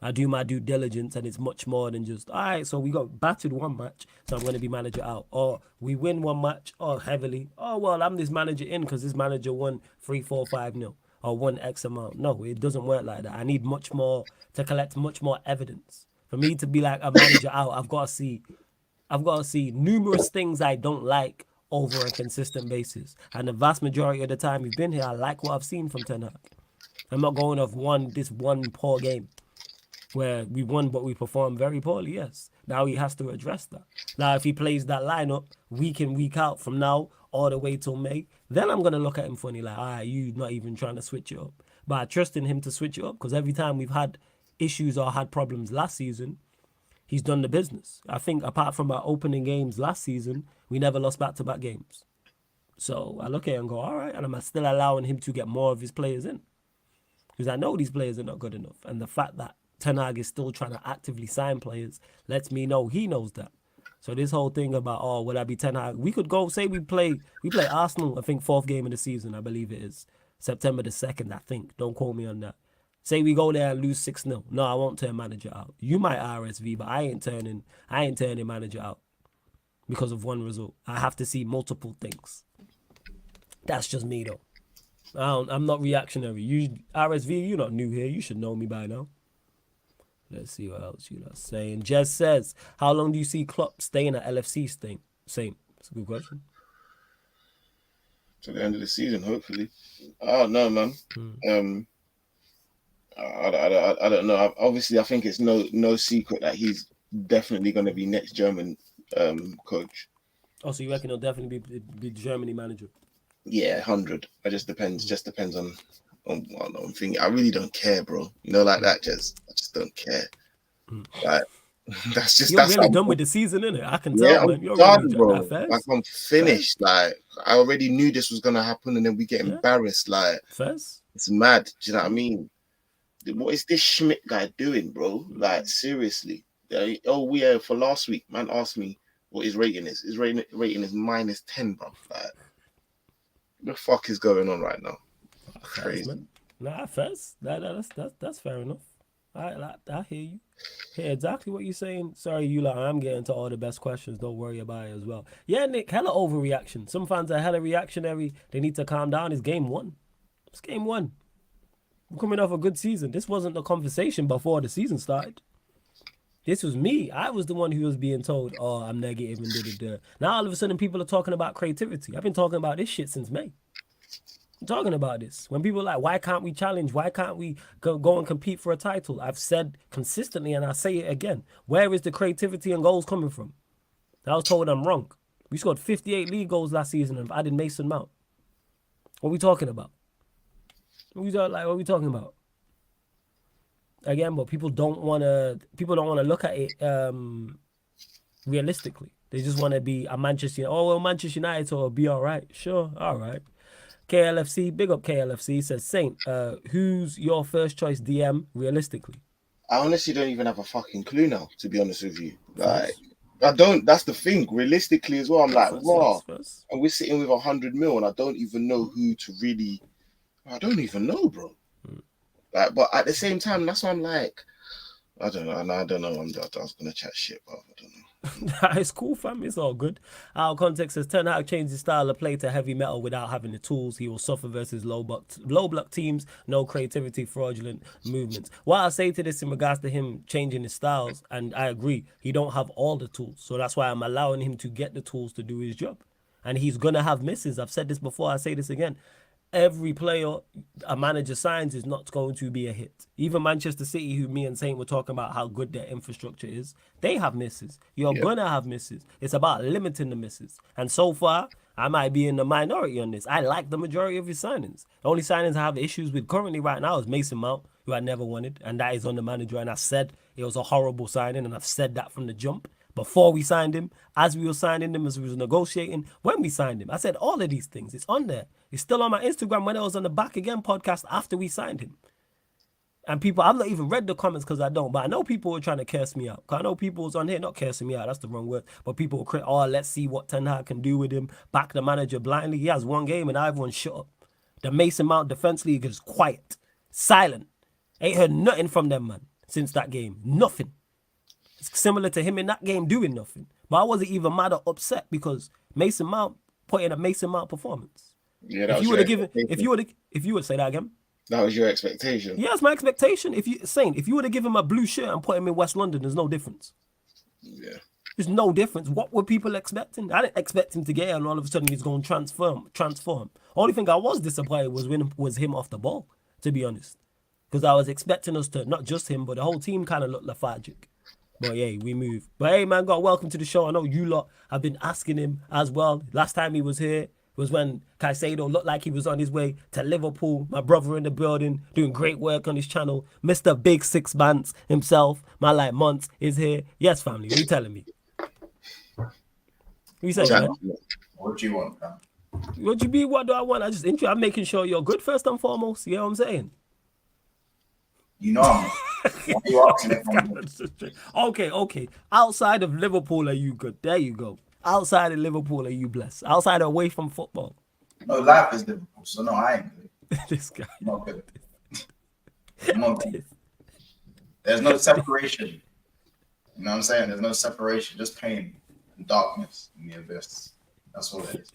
Speaker 1: I do my due diligence, and it's much more than just, all right, so we got battered one match, so I'm going to be manager out. Or we win one match, heavily. Oh, well, I'm this manager in because this manager won 3-4-5-0. Or won X amount. No, it doesn't work like that. I need much more to collect much more evidence. For me to be like a manager out, I've got to see numerous things I don't like over a consistent basis. And the vast majority of the time we've been here, I like what I've seen from Ten Hag. I'm not going off this one poor game where we won but we performed very poorly, yes. Now he has to address that. Now if he plays that lineup week in, week out from now all the way till May, then I'm going to look at him funny like, all right, you not even trying to switch it up. But I trust in him to switch it up because every time we've had issues or had problems last season, he's done the business. I think apart from our opening games last season, we never lost back-to-back games. So I look at it and go, all right, and I'm still allowing him to get more of his players in. Because I know these players are not good enough. And the fact that Ten Hag is still trying to actively sign players lets me know he knows that. So this whole thing about, will I be Ten Hag? We could go, say we play Arsenal, I think 4th game of the season, I believe it is. September the 2nd, I think. Don't quote me on that. Say we go there and lose 6-0. No, I won't turn manager out. You might RSV, but I ain't turning manager out because of one result. I have to see multiple things. That's just me though. I'm not reactionary. You RSV, you're not new here. You should know me by now. Let's see what else you're saying. Jez says, how long do you see Klopp staying at LFC Same. That's a good question.
Speaker 2: To the end of the season, hopefully. Oh, no, man. I don't know. Obviously, I think it's no secret that he's definitely going to be next German coach.
Speaker 1: Oh, so you reckon he'll definitely be Germany manager?
Speaker 2: Yeah, 100. It just depends. Just depends on what I'm thinking. I really don't care, bro. You know, like that. I just don't care. Like that's just
Speaker 1: you're really done with the season, innit? I can tell, man. You're
Speaker 2: done,
Speaker 1: really
Speaker 2: bro. Like I'm finished. Like I already knew this was gonna happen, and then we get embarrassed. Like it's mad. Do you know what I mean? What is this Schmidt guy doing, bro? Like seriously. For last week, man asked me what his rating is. His rating is -10, bro. Like The fuck is going on right now?
Speaker 1: Crazy. Man. Nah, first. That's fair enough. I hear you. Hear exactly what you're saying. Sorry, you lot. I'm getting to all the best questions. Don't worry about it as well. Yeah, Nick, hella overreaction. Some fans are hella reactionary. They need to calm down. It's game 1. It's game 1. We're coming off a good season. This wasn't the conversation before the season started. This was me. I was the one who was being told, oh, I'm negative and da-da-da. Now all of a sudden people are talking about creativity. I've been talking about this shit since May. I'm talking about this. When people are like, why can't we challenge? Why can't we go and compete for a title? I've said consistently, and I say it again, where is the creativity and goals coming from? I was told I'm wrong. We scored 58 league goals last season and I've added Mason Mount. What are we talking about? What are we talking about? Again, but people don't want to look at it realistically. They just want to be a Manchester United. Oh, well, Manchester United will be all right. Sure, all right. KLFC, big up KLFC, says, Saint, who's your first choice DM realistically?
Speaker 2: I honestly don't even have a fucking clue now, to be honest with you. Like, I don't, that's the thing. Realistically as well, I'm like, wow. And we're sitting with 100 mil and I don't even know who to really, I don't even know, bro. Like, but at the same time, that's why I'm like, I don't know. I was gonna chat shit, but I don't know.
Speaker 1: It's cool, fam. It's all good. Our context says Ten Hag changed his style of play to heavy metal without having the tools. He will suffer versus low block teams. No creativity, fraudulent movements. What I say to this in regards to him changing his styles, and I agree, he don't have all the tools. So that's why I'm allowing him to get the tools to do his job. And he's gonna have misses. I've said this before. I say this again. Every player a manager signs is not going to be a hit. Even Manchester City, who me and Saint were talking about how good their infrastructure is, they have misses. You're going to have misses. It's about limiting the misses. And so far, I might be in the minority on this. I like the majority of his signings. The only signings I have issues with currently right now is Mason Mount, who I never wanted, and that is on the manager. And I said it was a horrible signing, and I've said that from the jump. Before we signed him, as we were signing him, as we was negotiating, when we signed him. I said all of these things. It's on there. It's still on my Instagram when it was on the Back Again podcast after we signed him. And people, I've not even read the comments because I don't, but I know people were trying to curse me out. I know people was on here, not cursing me out, that's the wrong word, but people were let's see what Ten Hag can do with him. Back the manager blindly. He has one game and everyone shut up. The Mason Mount Defense League is quiet, silent. Ain't heard nothing from them, man, since that game. Nothing. It's similar to him in that game doing nothing. But I wasn't even mad or upset because Mason Mount put in a Mason Mount performance.
Speaker 2: Yeah, that was your expectation.
Speaker 1: If you would say that again.
Speaker 2: That was your expectation.
Speaker 1: Yeah, it's my expectation. If you were to give him a blue shirt and put him in West London, there's no difference.
Speaker 2: Yeah.
Speaker 1: There's no difference. What were people expecting? I didn't expect him to get it and all of a sudden he's going to transform. Only thing I was disappointed was him off the ball, to be honest. Because I was expecting us to, not just him, but the whole team kind of looked lethargic. But yeah, we move. But hey, man, welcome to the show. I know you lot have been asking him as well. Last time he was here was when Caicedo looked like he was on his way to Liverpool. My brother in the building, doing great work on his channel. Mr. Big Six Months himself, my like Months, is here. Yes, family, what are you telling me? What you saying, man?
Speaker 3: What do you want, man?
Speaker 1: What you be? What do I want? I'm making sure you're good first and foremost. You know what I'm saying?
Speaker 3: You know, why are you asking it from me?
Speaker 1: Okay. Outside of Liverpool, are you good? There you go. Outside of Liverpool, are you blessed? Outside away from football.
Speaker 3: No, life is Liverpool, so no, I ain't good.
Speaker 1: This guy.
Speaker 3: I'm not good. I'm not good. There's no separation. You know what I'm saying? There's no separation, just pain and darkness in the abyss. That's all it is.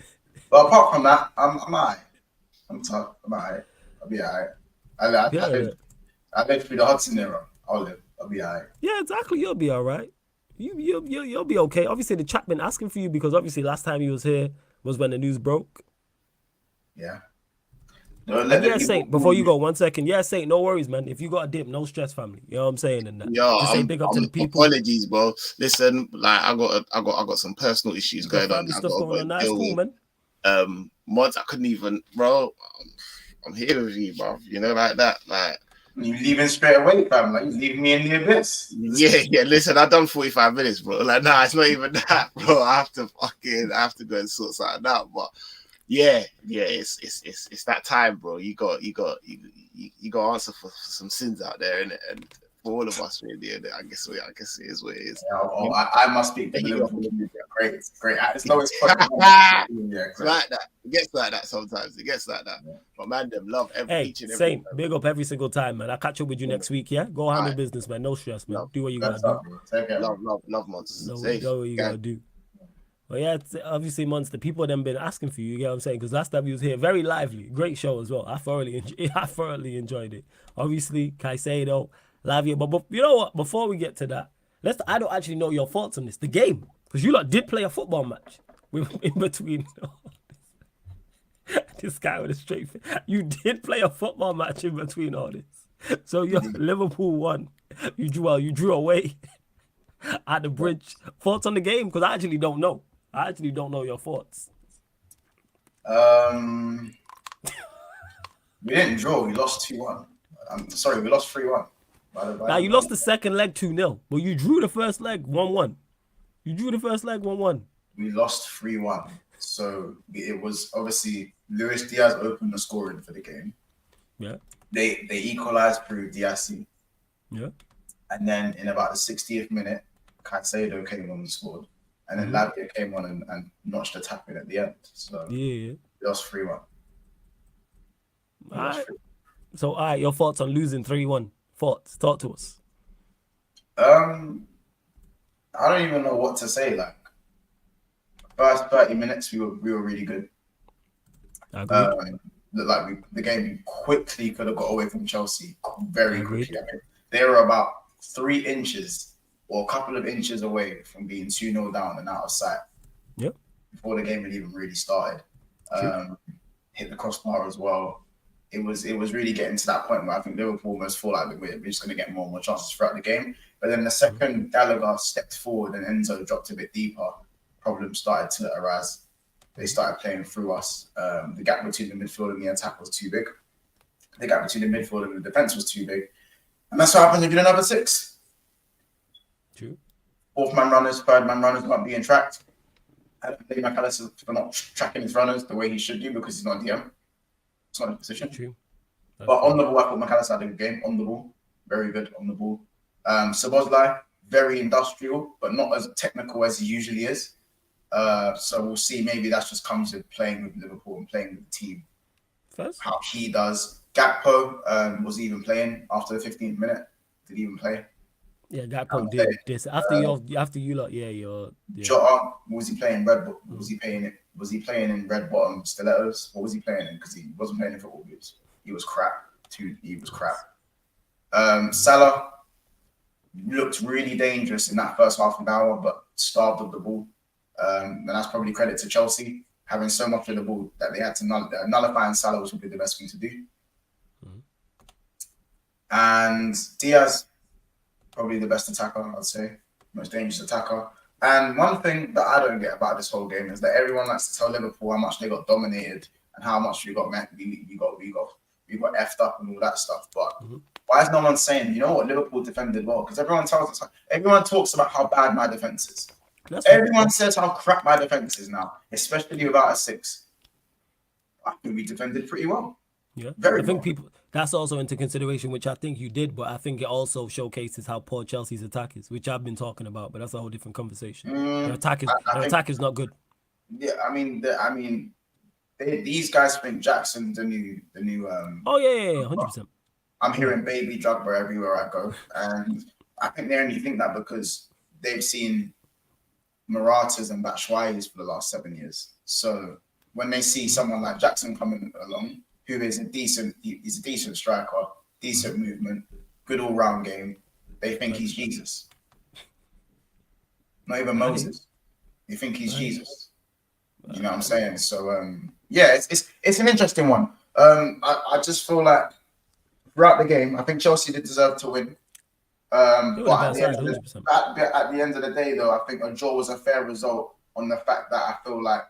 Speaker 3: But apart from that, I'm alright. I'm tough. I'm alright. I'll be alright. I live through the Hudson era. I'll be alright.
Speaker 1: Yeah, exactly. You'll be alright. You'll be okay. Obviously, the chat been asking for you because obviously last time he was here was when the news broke.
Speaker 3: Yeah.
Speaker 1: Saint, before you go, 1 second. Yeah, Saint, no worries, man. If you got a dip, no stress, family. You know what I'm saying? And that.
Speaker 2: Yo,
Speaker 1: just say big up to the people.
Speaker 2: Apologies, bro. Listen, like I got some personal issues going on.
Speaker 1: Stuff going on. That's cool, man.
Speaker 2: Mods, I couldn't even, bro. I'm here with you, bro. You know, like that, like.
Speaker 3: You leaving straight away, fam. Like you leave me in the abyss.
Speaker 2: Yeah. Listen, I've done 45 minutes, bro. Like, nah, it's not even that, bro. I have to go and sort something out. But yeah, it's that time, bro. You got to answer for some sins out there, innit? And for all of us, really, I guess it is what it is.
Speaker 3: Yeah, I must speak. great. It's always fun.
Speaker 2: Yeah, it's like that. It gets like that sometimes. It gets like that. Yeah. But man, them love each and every
Speaker 1: same. Big up every single time, man. I'll catch up with you next week, yeah? Go handle business, man. No stress, man. Do what you gotta do.
Speaker 2: Love, Monsters.
Speaker 1: No, do what you gotta do. But yeah, obviously, Monster, people have been asking for you, you get what I'm saying? Because last time you was here, very lively. Great show as well. I thoroughly enjoyed it. Obviously, Caicedo, Lavia. But you know what? Before we get to that, I don't actually know your thoughts on this. The game. Because you lot did play a football match in between. This guy with a straight face. You did play a football match in between all this. So Liverpool won. You drew away at the bridge. Thoughts on the game? Because I actually don't know. I actually don't know your thoughts.
Speaker 3: We didn't draw. We lost 2-1. I'm sorry, we lost 3-1.
Speaker 1: Now, you lost the second leg 2-0, but you drew the first leg 1-1. You drew the first leg 1-1.
Speaker 3: We lost 3-1. So it was obviously Luis Diaz opened the scoring for the game.
Speaker 1: Yeah.
Speaker 3: They equalized through Diaz.
Speaker 1: Yeah.
Speaker 3: And then in about the 60th minute, Caicedo came on and scored. And then Lavia came on and notched a tap in at the end. So we lost 3-1.
Speaker 1: All right. So, all right, your thoughts on losing 3-1? Thoughts? Talk to us.
Speaker 3: I don't even know what to say. Like, first 30 minutes, we were really good.
Speaker 1: I agree.
Speaker 3: The game quickly could have got away from Chelsea very quickly. I mean, they were about 3 inches or a couple of inches away from being 2-0 down and out of sight.
Speaker 1: Yep.
Speaker 3: Before the game had even really started. Hit the crossbar as well. It was really getting to that point where I think Liverpool almost feel like we're just going to get more and more chances throughout the game. But then the second Gallagher stepped forward and Enzo dropped a bit deeper, problems started to arise. They started playing through us. The gap between the midfield and the attack was too big. The gap between the midfield and the defence was too big. And that's what happens if you don't have a 6.
Speaker 1: True.
Speaker 3: 4th man runners, 3rd man runners not being tracked. I don't blame McAllister for not tracking his runners the way he should do because he's not DM. It's not his position.
Speaker 1: True.
Speaker 3: But on the ball, I thought McAllister had a good game. On the ball, very good on the ball. Szoboszlai, very industrial, but not as technical as he usually is. So we'll see. Maybe that just comes with playing with Liverpool and playing with the team.
Speaker 1: First?
Speaker 3: How he does. Gakpo was even playing after the 15th minute. Did he even play?
Speaker 1: Yeah, Gakpo did this after you lot. Yeah,
Speaker 3: Jota, was he playing red? Was he playing it? Was he playing in red bottom stilettos? What was he playing in? Because he wasn't playing in football boots. He was crap. He was crap. Salah looked really dangerous in that first half an hour, but starved of the ball. And that's probably credit to Chelsea having so much of the ball that they had to nullify and Salah, which would be the best thing to do. And Diaz, probably the best attacker, I'd say, most dangerous attacker. And one thing that I don't get about this whole game is that everyone likes to tell Liverpool how much they got dominated and how much we got effed up and all that stuff. But why is no one saying, you know what, Liverpool defended well? Because everyone talks about how bad my defense is. Everyone says how crap my defense is now, especially without a 6. I think we defended pretty well.
Speaker 1: Yeah, I think that's also into consideration, which I think you did, but I think it also showcases how poor Chelsea's attack is, which I've been talking about, but that's a whole different conversation. Their attack is not good.
Speaker 3: Yeah, I mean, these guys think Jackson's the new.
Speaker 1: 100%.
Speaker 3: I'm hearing Baby Drogba everywhere I go, and I think they only think that because they've seen Maratas and Batshuayis for the last 7 years. So when they see someone like Jackson coming along, who is he's a decent striker, decent movement, good all-round game, they think he's Jesus. Not even Moses. They think he's Jesus. You know what I'm saying? So it's an interesting one. I just feel like throughout the game, I think Chelsea did deserve to win. But at the end of the day, though, I think a draw was a fair result on the fact that I feel like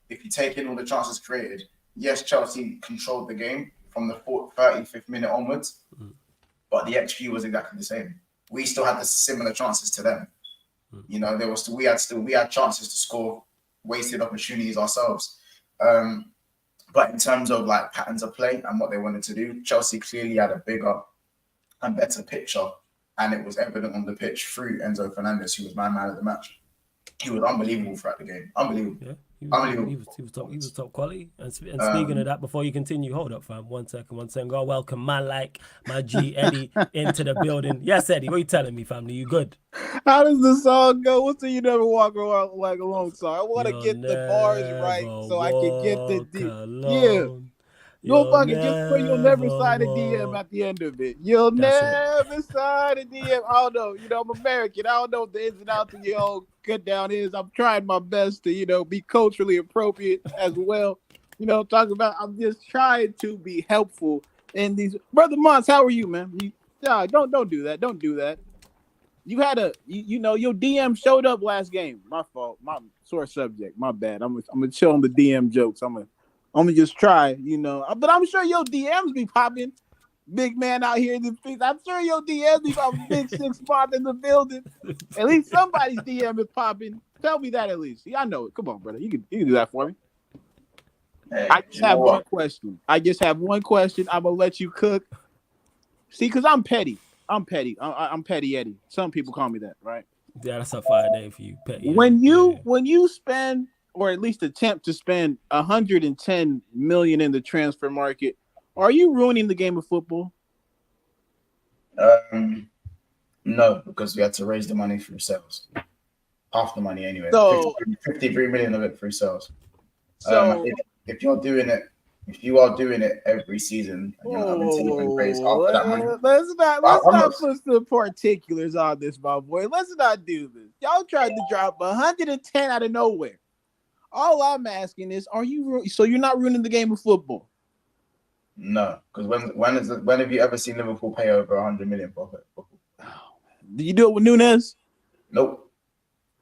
Speaker 3: if you take in all the chances created, yes, Chelsea controlled the game from the 35th minute onwards, but the XG was exactly the same. We still had the similar chances to them. You know, we had chances to score, wasted opportunities ourselves. But in terms of like patterns of play and what they wanted to do, Chelsea clearly had a bigger and better picture, and it was evident on the pitch through Enzo Fernandez, who was my man of the match. He was unbelievable throughout the game. Unbelievable.
Speaker 1: Yeah,
Speaker 3: Unbelievable.
Speaker 1: He was top quality. And speaking of that, before you continue, hold up, fam. One second. Go welcome man like my G Eddie into the building. Yes, Eddie, what you telling me, family? You good?
Speaker 4: How does the song go? What's the You Never Walk Alone song? I want to get the bars right so I can get the yeah. You'll never sign a DM at the end of it. You'll never sign a DM. I don't know. I'm American. I don't know what the ins and outs of your own cut down is. I'm trying my best to, be culturally appropriate as well. Talking about, I'm just trying to be helpful in these. Brother Mons, how are you, man? Don't do that. Don't do that. You had your DM showed up last game. My fault. My sore subject. My bad. I'm gonna chill on the DM jokes. I'm gonna just try, but I'm sure your DMs be popping. Big man out here in the streets. I'm sure your DMs be popping. Big 6 spot in the building. At least somebody's DM is popping. Tell me that at least. Yeah, I know it. Come on, brother. You can do that for me.
Speaker 3: Hey,
Speaker 4: I just have one question. I'm gonna let you cook. See, because I'm petty. I'm petty Eddie. Some people call me that, right?
Speaker 1: Yeah, that's a fire name for you, petty.
Speaker 4: When you spend, or at least attempt to spend, 110 million in the transfer market, are you ruining the game of football?
Speaker 3: No, because we had to raise the money through sales. Half the money anyway.
Speaker 4: So
Speaker 3: 53 million of it through sales.
Speaker 4: So
Speaker 3: if you are doing it every season, and you're not having to even raise half of that money.
Speaker 4: Let's not put some particulars on this, my boy. Let's not do this. Y'all tried to drop 110 out of nowhere. All I'm asking is, so you're not ruining the game of football?
Speaker 3: No, because when have you ever seen Liverpool pay over 100 million for football?
Speaker 4: Did you do it with Nunes?
Speaker 3: Nope.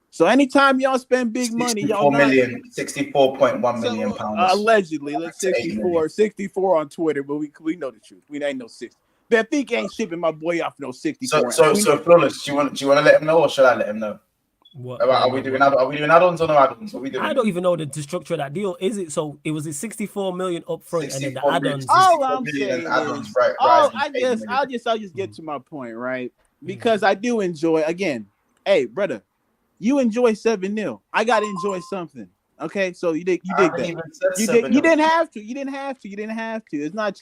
Speaker 4: So anytime y'all spend big money, y'all
Speaker 3: 64.1 million pounds.
Speaker 4: Allegedly, let's 64 on Twitter, but we know the truth. We ain't no 60. Benfica ain't shipping my boy off no 64.
Speaker 3: So Flawless, do you want to let him know, or should I let him know?
Speaker 1: What
Speaker 3: are we doing add-ons or no add-ons? What are we doing?
Speaker 1: I don't even know the structure of that deal. Is it so? It was 64 million up front, and then the add-ons.
Speaker 4: All I'm saying is, I'll just get to my point, right? Because I do enjoy. Again, hey, brother, you enjoy 7-0. I gotta enjoy something. Okay, so you did that. You didn't have to. You didn't have to. It's not.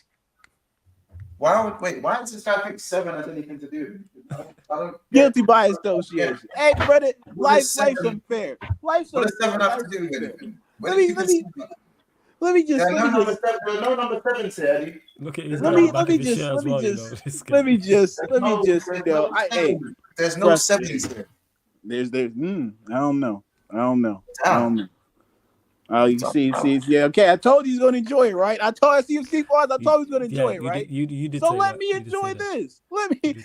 Speaker 3: Why does this guy pick 7 has anything to do? I don't
Speaker 4: Guilty by association. Hey, brother, life's unfair. Life's
Speaker 3: what does 7 have to do with anything? Let me just. No number 7 to Eddie.
Speaker 1: Look at his
Speaker 4: let me just.
Speaker 3: There's no 7s here.
Speaker 4: There's I don't know. Oh, you see, yeah, okay. I told you he's gonna enjoy it, right? I told you he's gonna enjoy it, right?
Speaker 1: You did.
Speaker 4: So let me enjoy this.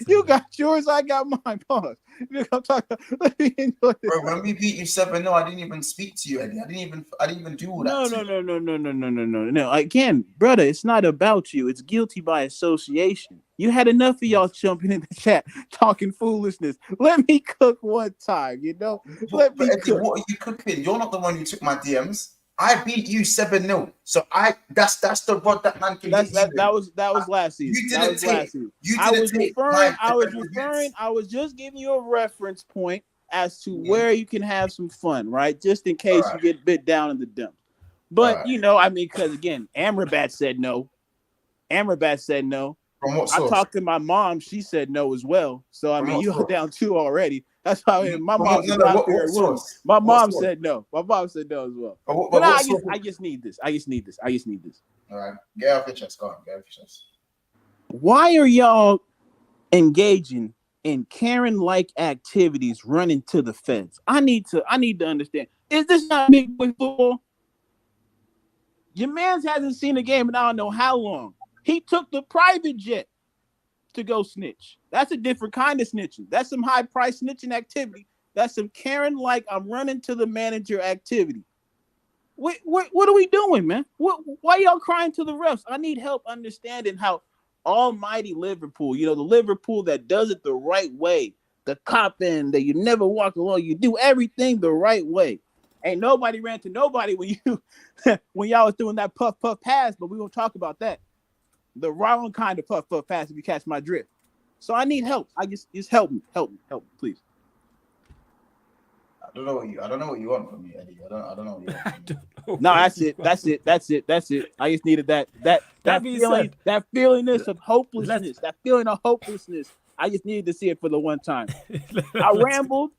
Speaker 4: You got yours, I got mine. Pause. Let me enjoy this.
Speaker 3: Bro, when we beat you 7-0, I didn't even speak to you, Eddie. I didn't even do all that.
Speaker 4: No. Again, brother, it's not about you. It's guilty by association. You had enough of y'all jumping in the chat talking foolishness. Let me cook one time, Let me
Speaker 3: Eddie, what are you cooking? You're not the one who took my DMs. I beat you 7-0. So that's the rod that man can get.
Speaker 4: That was last season. I was just giving you a reference point as to where you can have some fun, right? Just in case you get bit down in the dump. But because again, Amrabat said no.
Speaker 3: From what source?
Speaker 4: I talked to my mom. She said no as well. So you were down 2 already. That's how my mom. My mom said no. My mom said no as well. But I just need this. I just need this.
Speaker 3: All right, get off your chest. Go on, get off your chest.
Speaker 4: Why are y'all engaging in Karen-like activities, running to the feds? I need to understand. Is this not big boy football? Your man's hasn't seen a game in I don't know how long. He took the private jet to go snitch. That's a different kind of snitching. That's some high price snitching activity. That's some Karen-like I'm running to the manager activity. What are we doing, man? Why y'all crying to the refs? I need help understanding how almighty Liverpool, the Liverpool that does it the right way, the cop in that you never walk alone, you do everything the right way. Ain't nobody ran to nobody when y'all was doing that puff pass, but we won't talk about that. The wrong kind of puff pass, if you catch my drift. So I need help. I just help me, please.
Speaker 3: don't know what you want from me, Eddie. I don't know what you want from me.
Speaker 4: No, that's it. I just needed that
Speaker 1: being
Speaker 4: feeling,
Speaker 1: said,
Speaker 4: that feelingness of hopelessness, that feeling of hopelessness. I just needed to see it for the one time. I rambled.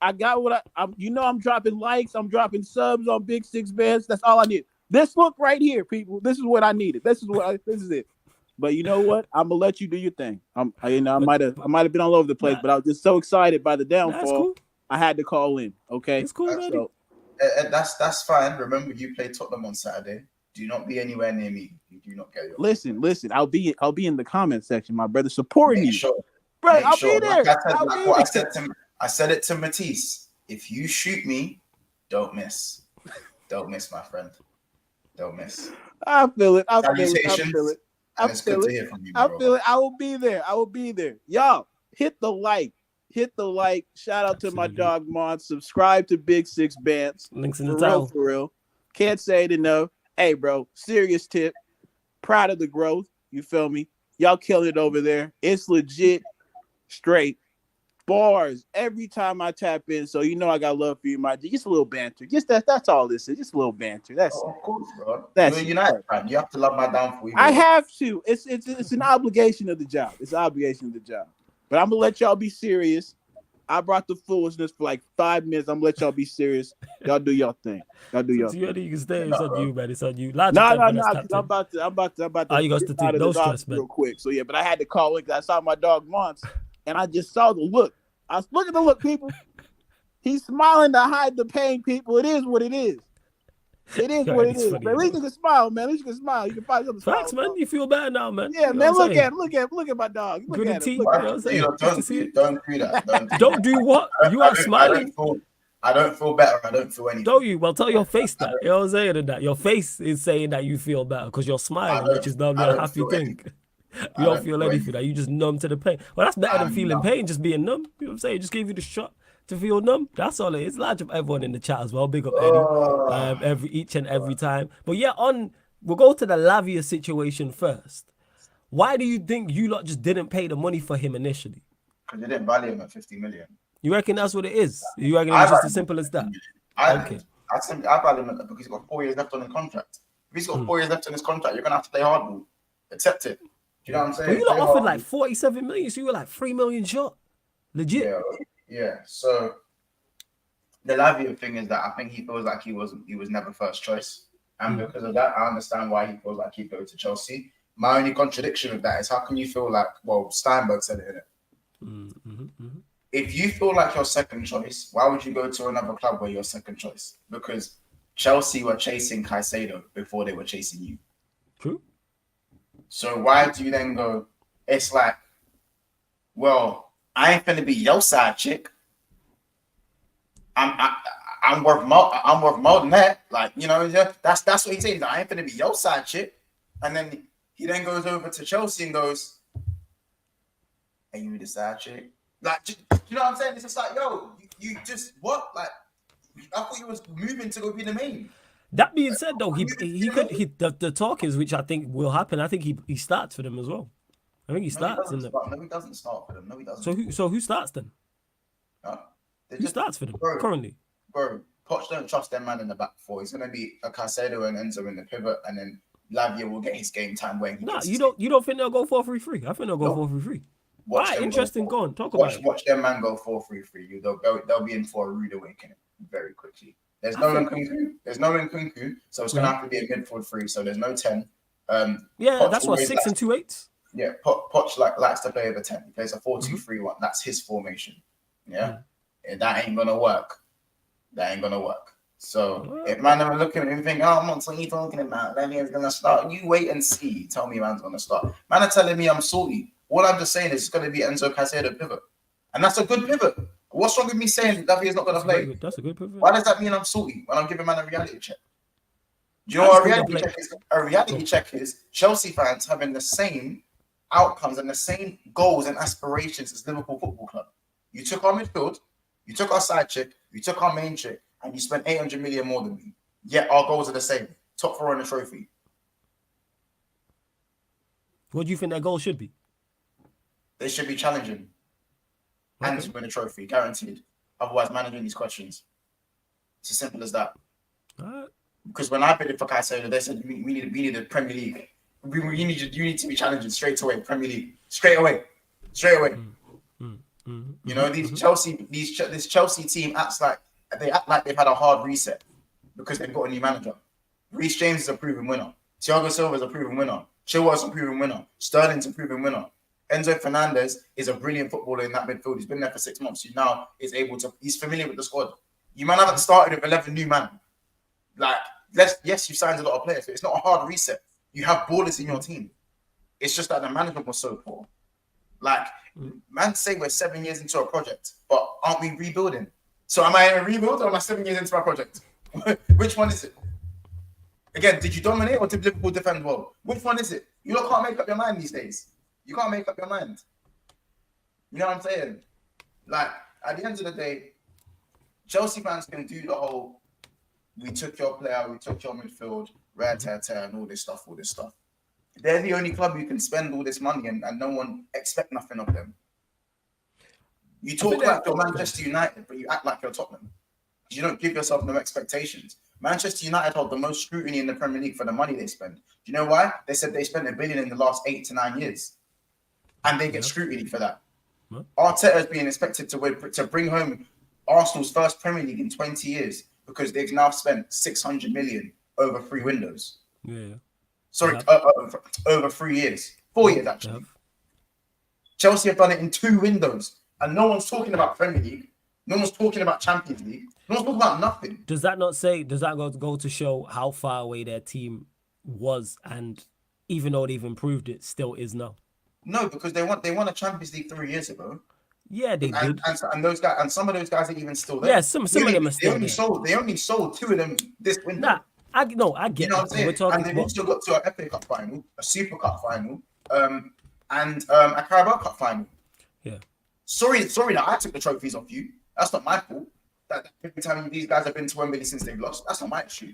Speaker 4: I got what I'm dropping likes. I'm dropping subs on Big Six Bands. That's all I need. This look right here, people. This is what I needed. This is it. But you know what? I'm gonna let you do your thing. I might have been all over the place, but I was just so excited by the downfall.
Speaker 1: Cool.
Speaker 4: I had to call in. Okay,
Speaker 1: it's cool.
Speaker 3: So, that's fine. Remember, you play Tottenham on Saturday. Do not be anywhere near me. You do not get your.
Speaker 4: Listen. I'll be in the comment section, my brother, supporting you.
Speaker 3: Sure.
Speaker 4: Bro, I'll be there.
Speaker 3: I said it to Matisse. If you shoot me, don't miss. Don't miss, my friend. Don't miss.
Speaker 4: I feel it. I feel it.
Speaker 3: It's good to hear from you,
Speaker 4: I feel it. I will be there. Y'all, hit the like. Shout out to my dog Mon. Subscribe to Big Six Bands.
Speaker 1: Links in the title.
Speaker 4: For real. Can't say it enough. Hey, bro, serious tip. Proud of the growth. You feel me? Y'all killing it over there. It's legit. Straight. Bars every time I tap in, so you know I got love for you, my G. Just a little banter. Just that's all this is. Just a little banter. That's
Speaker 3: of course, bro.
Speaker 4: That's
Speaker 3: You're United, man. You have to love my downfall.
Speaker 4: I have to. It's an obligation of the job. It's an obligation of the job. But I'm gonna let y'all be serious. I brought the foolishness for like 5 minutes. I'm gonna let y'all be serious. Y'all do y'all thing. You
Speaker 1: can stay. It's on you, man. It's on you.
Speaker 4: No. I'm about to.
Speaker 1: Oh, you got to take no stress, man.
Speaker 4: Real quick. So yeah, but I had to call in because I saw my dog once, and I just saw the look. I was looking at the look, people. He's smiling to hide the pain, people. It is what it is. It is what it is. Funny, at least you can smile, man. At least you can smile. You can find something.
Speaker 1: Facts, man. You feel better now, man.
Speaker 4: Yeah, man. Look at my dog. Look at him.
Speaker 3: Don't do that.
Speaker 1: Don't do what? You are smiling.
Speaker 3: I don't feel better. I don't feel anything.
Speaker 1: Don't you? Well, tell your face that. You know what I'm saying? That your face is saying that you feel better because you're smiling, which is normally a happy thing. You don't feel anything. That you just numb to the pain. Well, that's better than feeling pain. Just being numb. You know what I'm saying? Just gave you the shot to feel numb. That's all it is. Large up everyone in the chat as well. Big up Eddie. Each and every time. But yeah, we'll go to the Lavia situation first. Why do you think you lot just didn't pay the money for him initially?
Speaker 3: Because they didn't value him at 50 million.
Speaker 1: You reckon that's what it is? You reckon it's just as simple as that?
Speaker 3: I value him because he's got 4 years left on his contract. If he's got 4 years left on his contract, you're gonna have to play hardball. Accept it. Do you know what I'm saying?
Speaker 1: But you lot offered like 47 million, so you were like 3 million short. Legit.
Speaker 3: Yeah. So the Lavia thing is that I think he feels like he was never first choice. And because of that, I understand why he feels like he'd go to Chelsea. My only contradiction with that is how can you feel like, well, Steinberg said it, innit? If you feel like you're second choice, why would you go to another club where you're second choice? Because Chelsea were chasing Caicedo before they were chasing you.
Speaker 1: True.
Speaker 3: So why do you then go, it's like, well, I ain't finna be your side chick. I'm worth more than that. Like, you know, that's what he's saying. I ain't finna be your side chick. And then he then goes over to Chelsea and goes, "Are you the side chick?" Like, you know what I'm saying? It's just like, yo, you just what? Like, I thought you was moving to go be the main.
Speaker 1: That being said, though, the talk is, which I think will happen. I think he starts for them as well. I think he starts.
Speaker 3: No, he doesn't start for them. No, he doesn't.
Speaker 1: So who starts then? Who starts for them currently?
Speaker 3: Bro, Poch don't trust their man in the back four. He's gonna be a Caicedo and Enzo in the pivot, and then Lavia will get his game time when he gets
Speaker 1: you don't think they'll go 4-3-3? I think they'll go 4-3-3. Right, interesting. Go on, talk about it.
Speaker 3: Watch their man go 4-3-3. They'll be in for a rude awakening very quickly. There's no Nkunku, so it's gonna have to be a midfield three. So there's no 10.
Speaker 1: Yeah, that's what 6 and 2 8s.
Speaker 3: Yeah, Poch likes to play over 10. He plays a 4-2-3-1. That's his formation. Yeah, and that ain't gonna work. So if man are looking at him thinking, oh, what are you talking about? Lavia's gonna start. You wait and see. Tell me man's gonna start. Man are telling me I'm salty. All I'm just saying is it's gonna be Enzo Caicedo pivot, and that's a good pivot. What's wrong with me saying Lavia's not gonna play?
Speaker 1: That's a good pivot.
Speaker 3: Why does that mean I'm salty when I'm giving man a reality check? Do you know what a reality check is? A reality check is Chelsea fans having the same outcomes and the same goals and aspirations as Liverpool Football Club. You took our midfield, you took our side chick, you took our main chick, and you spent 800 million more than me. Yet our goals are the same. Top 4 on the trophy.
Speaker 1: What do you think their goal should be?
Speaker 3: They should be challenging and win a trophy, guaranteed. Otherwise, managing these questions. It's as simple as that.
Speaker 1: Right.
Speaker 3: Because when I bidded for Caicedo, they said we need a Premier League. You need to be challenging straight away. Premier League, straight away. You know, this Chelsea team acts like they've had a hard reset because they've got a new manager. Reece James is a proven winner. Thiago Silva is a proven winner. Chilwell is a proven winner. Sterling's a proven winner. Enzo Fernandez is a brilliant footballer in that midfield. He's been there for 6 months. He now is able to. He's familiar with the squad. You might haven't started with 11 new man. Like, yes, you signed a lot of players, but it's not a hard reset. You have ballers in your team. It's just that the management was so poor. Like, man, say we're 7 years into a project, but aren't we rebuilding? So am I in a rebuild or am I 7 years into my project? Which one is it? Again, did you dominate or did Liverpool defend well? Which one is it? You lot can't make up your mind these days. You can't make up your mind. You know what I'm saying? Like, at the end of the day, Chelsea fans can do the whole, we took your player, we took your midfield, and all this stuff. They're the only club who can spend all this money and no one expect nothing of them. You talk like you're Manchester United, but you act like you're Tottenham. You don't give yourself no expectations. Manchester United hold the most scrutiny in the Premier League for the money they spend. Do you know why? They said they spent $1 billion in the last 8 to 9 years. And they get scrutiny for that. Arteta is being expected to bring home Arsenal's first Premier League in 20 years because they've now spent 600 million over 3 windows.
Speaker 1: Yeah.
Speaker 3: Sorry, over 3 years. 4 years, actually. Chelsea have done it in 2 windows. And no one's talking about Premier League. No one's talking about Champions League. No one's talking about nothing.
Speaker 1: Does that go to show how far away their team was, and even though they've improved, it still is now?
Speaker 3: No, because they won a Champions League 3 years ago.
Speaker 1: Yeah, they did.
Speaker 3: And those guys, and some of those guys are even still there.
Speaker 1: Yeah, some of them are still there.
Speaker 3: They only sold 2 of them this window.
Speaker 1: Nah, I get
Speaker 3: you know what I'm saying?
Speaker 1: We're talking
Speaker 3: and they've also got to an FA Cup final, a Super Cup final, and a Carabao Cup final.
Speaker 1: Yeah.
Speaker 3: Sorry that I took the trophies off you. That's not my fault. That every time these guys have been to Wembley since they've lost, that's not my issue.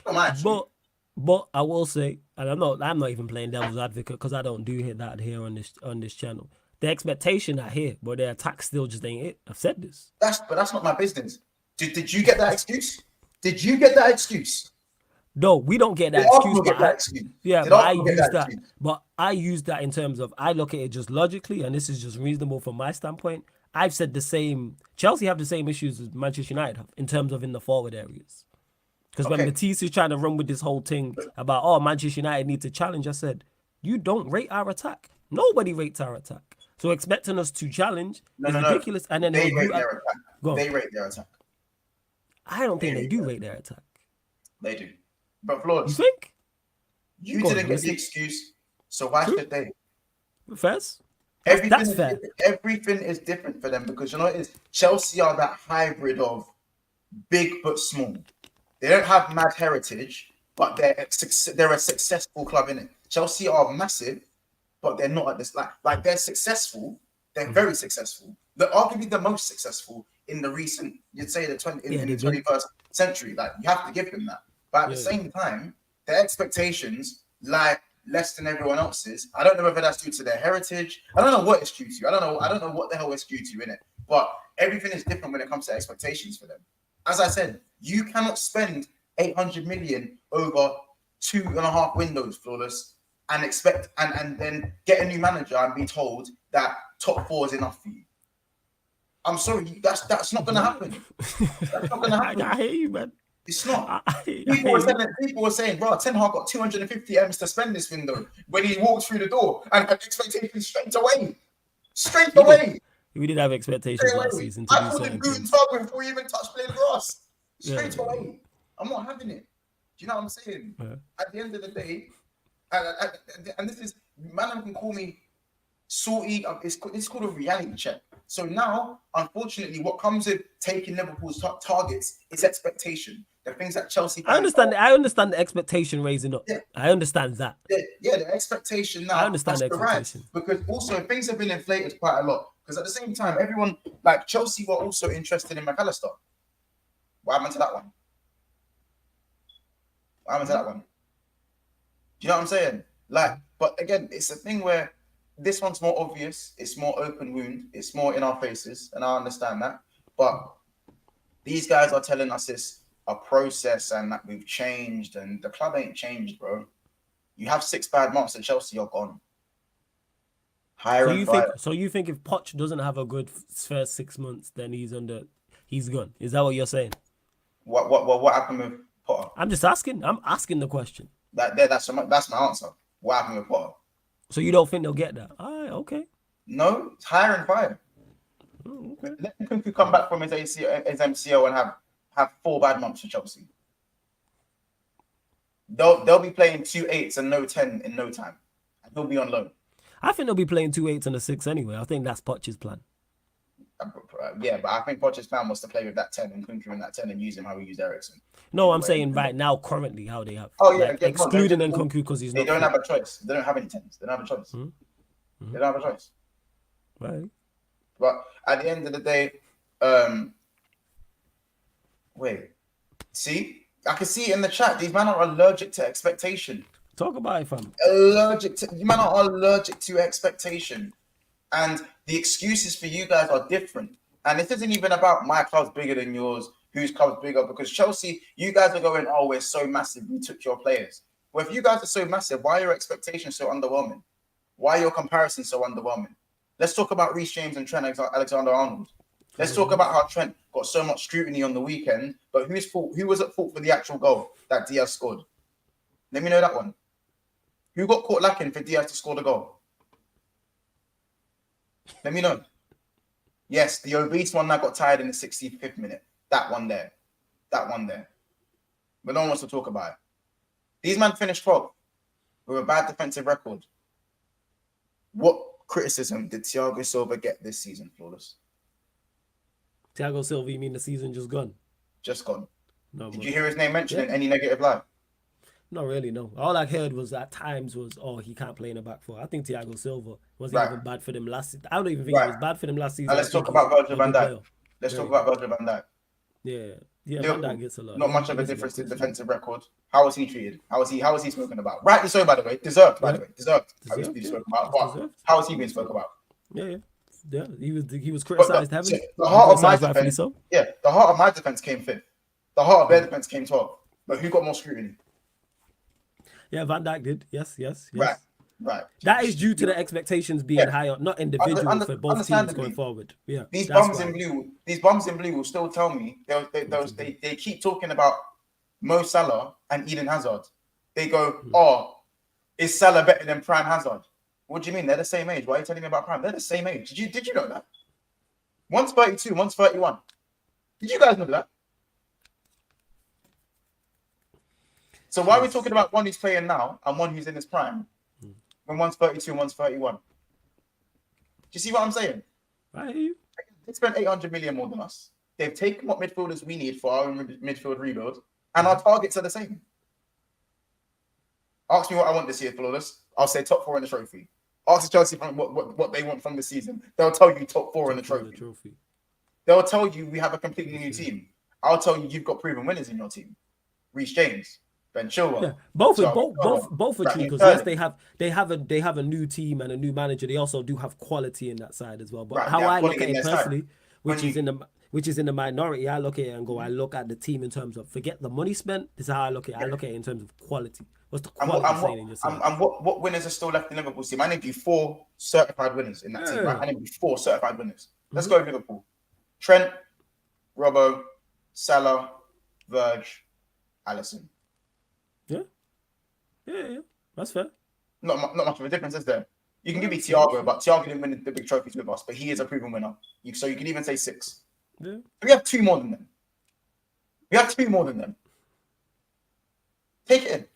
Speaker 1: But I will say, and I'm not even playing devil's advocate because I don't do that here on this channel. The expectation I hear, but their attack still just ain't it. I've said this.
Speaker 3: That's not my business. Did you get that excuse? Did you get that excuse?
Speaker 1: No, we don't get that excuse. But I use that in terms of, I look at it just logically, and this is just reasonable from my standpoint. I've said the same. Chelsea have the same issues as Manchester United have in terms of in the forward areas. Because when Matisse is trying to run with this whole thing about, Manchester United need to challenge, I said, you don't rate our attack. Nobody rates our attack. So expecting us to challenge is ridiculous. And then
Speaker 3: they rate their attack. They rate their attack.
Speaker 1: I don't think they do rate their attack.
Speaker 3: They do. But Flores,
Speaker 1: you think?
Speaker 3: You didn't get the excuse, so why should they?
Speaker 1: First?
Speaker 3: That's fair. Everything is different for them because you know what it is? Chelsea are that hybrid of big but small. They don't have mad heritage, but they're a successful club in it. Chelsea are massive, but they're not at this like they're successful. They're very successful. They're arguably the most successful in the recent, you'd say, the 21st century. Like, you have to give them that. But at the same time, their expectations lie less than everyone else's. I don't know whether that's due to their heritage. I don't know what it's due to. I don't know what the hell it's due to in it. But everything is different when it comes to expectations for them. As I said, you cannot spend 800 million over 2.5 windows, Flawless, and expect and then get a new manager and be told that top 4 is enough for you. I'm sorry, that's not going to happen. That's not going to happen.
Speaker 1: I hear you, man.
Speaker 3: It's not. People were saying, bro, Ten Hag got 250 M's to spend this window when he walked through the door and expectations straight away. Straight away.
Speaker 1: We did have expectations last season.
Speaker 3: I called him Guten Tag before he even touched playing grass. Straight away. I'm not having it. Do you know what I'm saying? Yeah. At the end of the day, and this is, man can call me salty. It's called a reality check. So now, unfortunately, what comes with taking Liverpool's targets is expectation. The things that Chelsea.
Speaker 1: I understand the expectation raising up. Yeah. I understand that.
Speaker 3: Yeah, the expectation now.
Speaker 1: I understand the expectation
Speaker 3: because also things have been inflated quite a lot. Because at the same time, everyone like Chelsea were also interested in McAllister. What happened to that one? Do you know what I'm saying? Like, but again, it's a thing where this one's more obvious. It's more open wound. It's more in our faces, and I understand that. But these guys are telling us it's a process and that we've changed, and the club ain't changed, bro. You have 6 bad months at Chelsea, you're gone.
Speaker 1: So you think if Poch doesn't have a good first 6 months, then he's gone? Is that what you're saying?
Speaker 3: What happened with Potter?
Speaker 1: I'm just asking. I'm asking the question.
Speaker 3: That's my answer. What happened with Potter?
Speaker 1: So you don't think they'll get that? All right, okay.
Speaker 3: No, it's hire and fire.
Speaker 1: Oh, okay.
Speaker 3: Let Nkunku come back from his MCO and have 4 bad months for Chelsea. They'll be playing 2 8s and no 10 in no time. And he'll be on loan.
Speaker 1: I think they'll be playing 2 8s and a 6 anyway. I think that's Poch's plan.
Speaker 3: Yeah, but I think Poch's plan was to play with that 10 and Nkunku in that 10 and use him how we use Eriksen.
Speaker 1: No, I'm saying right now, currently, how they have.
Speaker 3: Oh, yeah.
Speaker 1: Excluding Nkunku because he's not.
Speaker 3: They don't have a choice. They don't have any 10s. They don't have a choice.
Speaker 1: Mm-hmm.
Speaker 3: They don't have a choice.
Speaker 1: Right.
Speaker 3: But at the end of the day, wait. See? I can see it in the chat. These men are allergic to expectation.
Speaker 1: Talk about it, fam.
Speaker 3: You men are allergic to expectation. And the excuses for you guys are different. And this isn't even about my club's bigger than yours, whose club's bigger. Because Chelsea, you guys are going, oh, we're so massive, we took your players. Well, if you guys are so massive, why are your expectations so underwhelming? Why are your comparisons so underwhelming? Let's talk about Reece James and Trent Alexander-Arnold. Let's talk about how Trent got so much scrutiny on the weekend, but who was at fault for the actual goal that Diaz scored? Let me know that one. Who got caught lacking for Diaz to score the goal? Let me know. Yes, the obese one that got tired in the 65th minute. That one there. But no one wants to talk about it. These men finished 12th with a bad defensive record. What criticism did Thiago Silva get this season, Flawless?
Speaker 1: Thiago Silva, you mean the season just gone?
Speaker 3: Just gone.
Speaker 1: No.
Speaker 3: Did you hear his name mentioned in any negative light?
Speaker 1: Not really, no. All I heard was at times he can't play in the back four. I think Thiago Silva wasn't even bad for them last season. I don't even think it was bad for them last season.
Speaker 3: Now let's talk about Virgil van Dijk.
Speaker 1: Yeah, Van Dijk gets a lot.
Speaker 3: Not much of a difference in defensive record. How was he treated? How was he spoken about? Rightly so, by the way. Deserved. How was he spoken about? But how was he being spoken about?
Speaker 1: Yeah. He was criticized heavily.
Speaker 3: The heart of my defense. Yeah, the heart of my defense came 5th. The heart of their defense came 12th. But who got more scrutiny?
Speaker 1: Yeah, Van Dijk did. Yes.
Speaker 3: Right.
Speaker 1: That is due to the expectations being higher, not individual for both teams going forward. Yeah.
Speaker 3: These bums in blue will still tell me they keep talking about Mo Salah and Eden Hazard. They go, oh, is Salah better than Prime Hazard? What do you mean? They're the same age. Why are you telling me about Prime? They're the same age. Did you know that? One's 32, one's 31. Did you guys know that? So why are we talking about one who's playing now and one who's in his prime when one's 32 and one's 31? Do you see what I'm saying?
Speaker 1: I hear you.
Speaker 3: They spent 800 million more than us. They've taken what midfielders we need for our midfield rebuild, and our targets are the same. Ask me what I want this year, Flawless. I'll say top 4 in the trophy. Ask Chelsea what they want from the season. They'll tell you top 4 in the trophy. They'll tell you we have a completely new team. I'll tell you you've got proven winners in your team. Reece James. Ben Chilwell.
Speaker 1: Yeah, both are true because yes, they have a new team and a new manager. They also do have quality in that side as well. But how I look at it personally, which is in the minority, I look at it and go, I look at the team in terms of forget the money spent. This is how I look at it. I look at it in terms of quality. What's the quality saying in your side?
Speaker 3: And what winners are still left in Liverpool's team? I need you 4 certified winners in that team. Right? I need you 4 certified winners. Let's go with Liverpool. Trent, Robbo, Salah, Verge, Alisson.
Speaker 1: Yeah, that's fair.
Speaker 3: Not much of a difference, is there? You can give me Thiago, but Thiago didn't win the big trophies with us, but he is a proven winner. So you can even say 6.
Speaker 1: Yeah.
Speaker 3: We have 2 more than them. Take it in.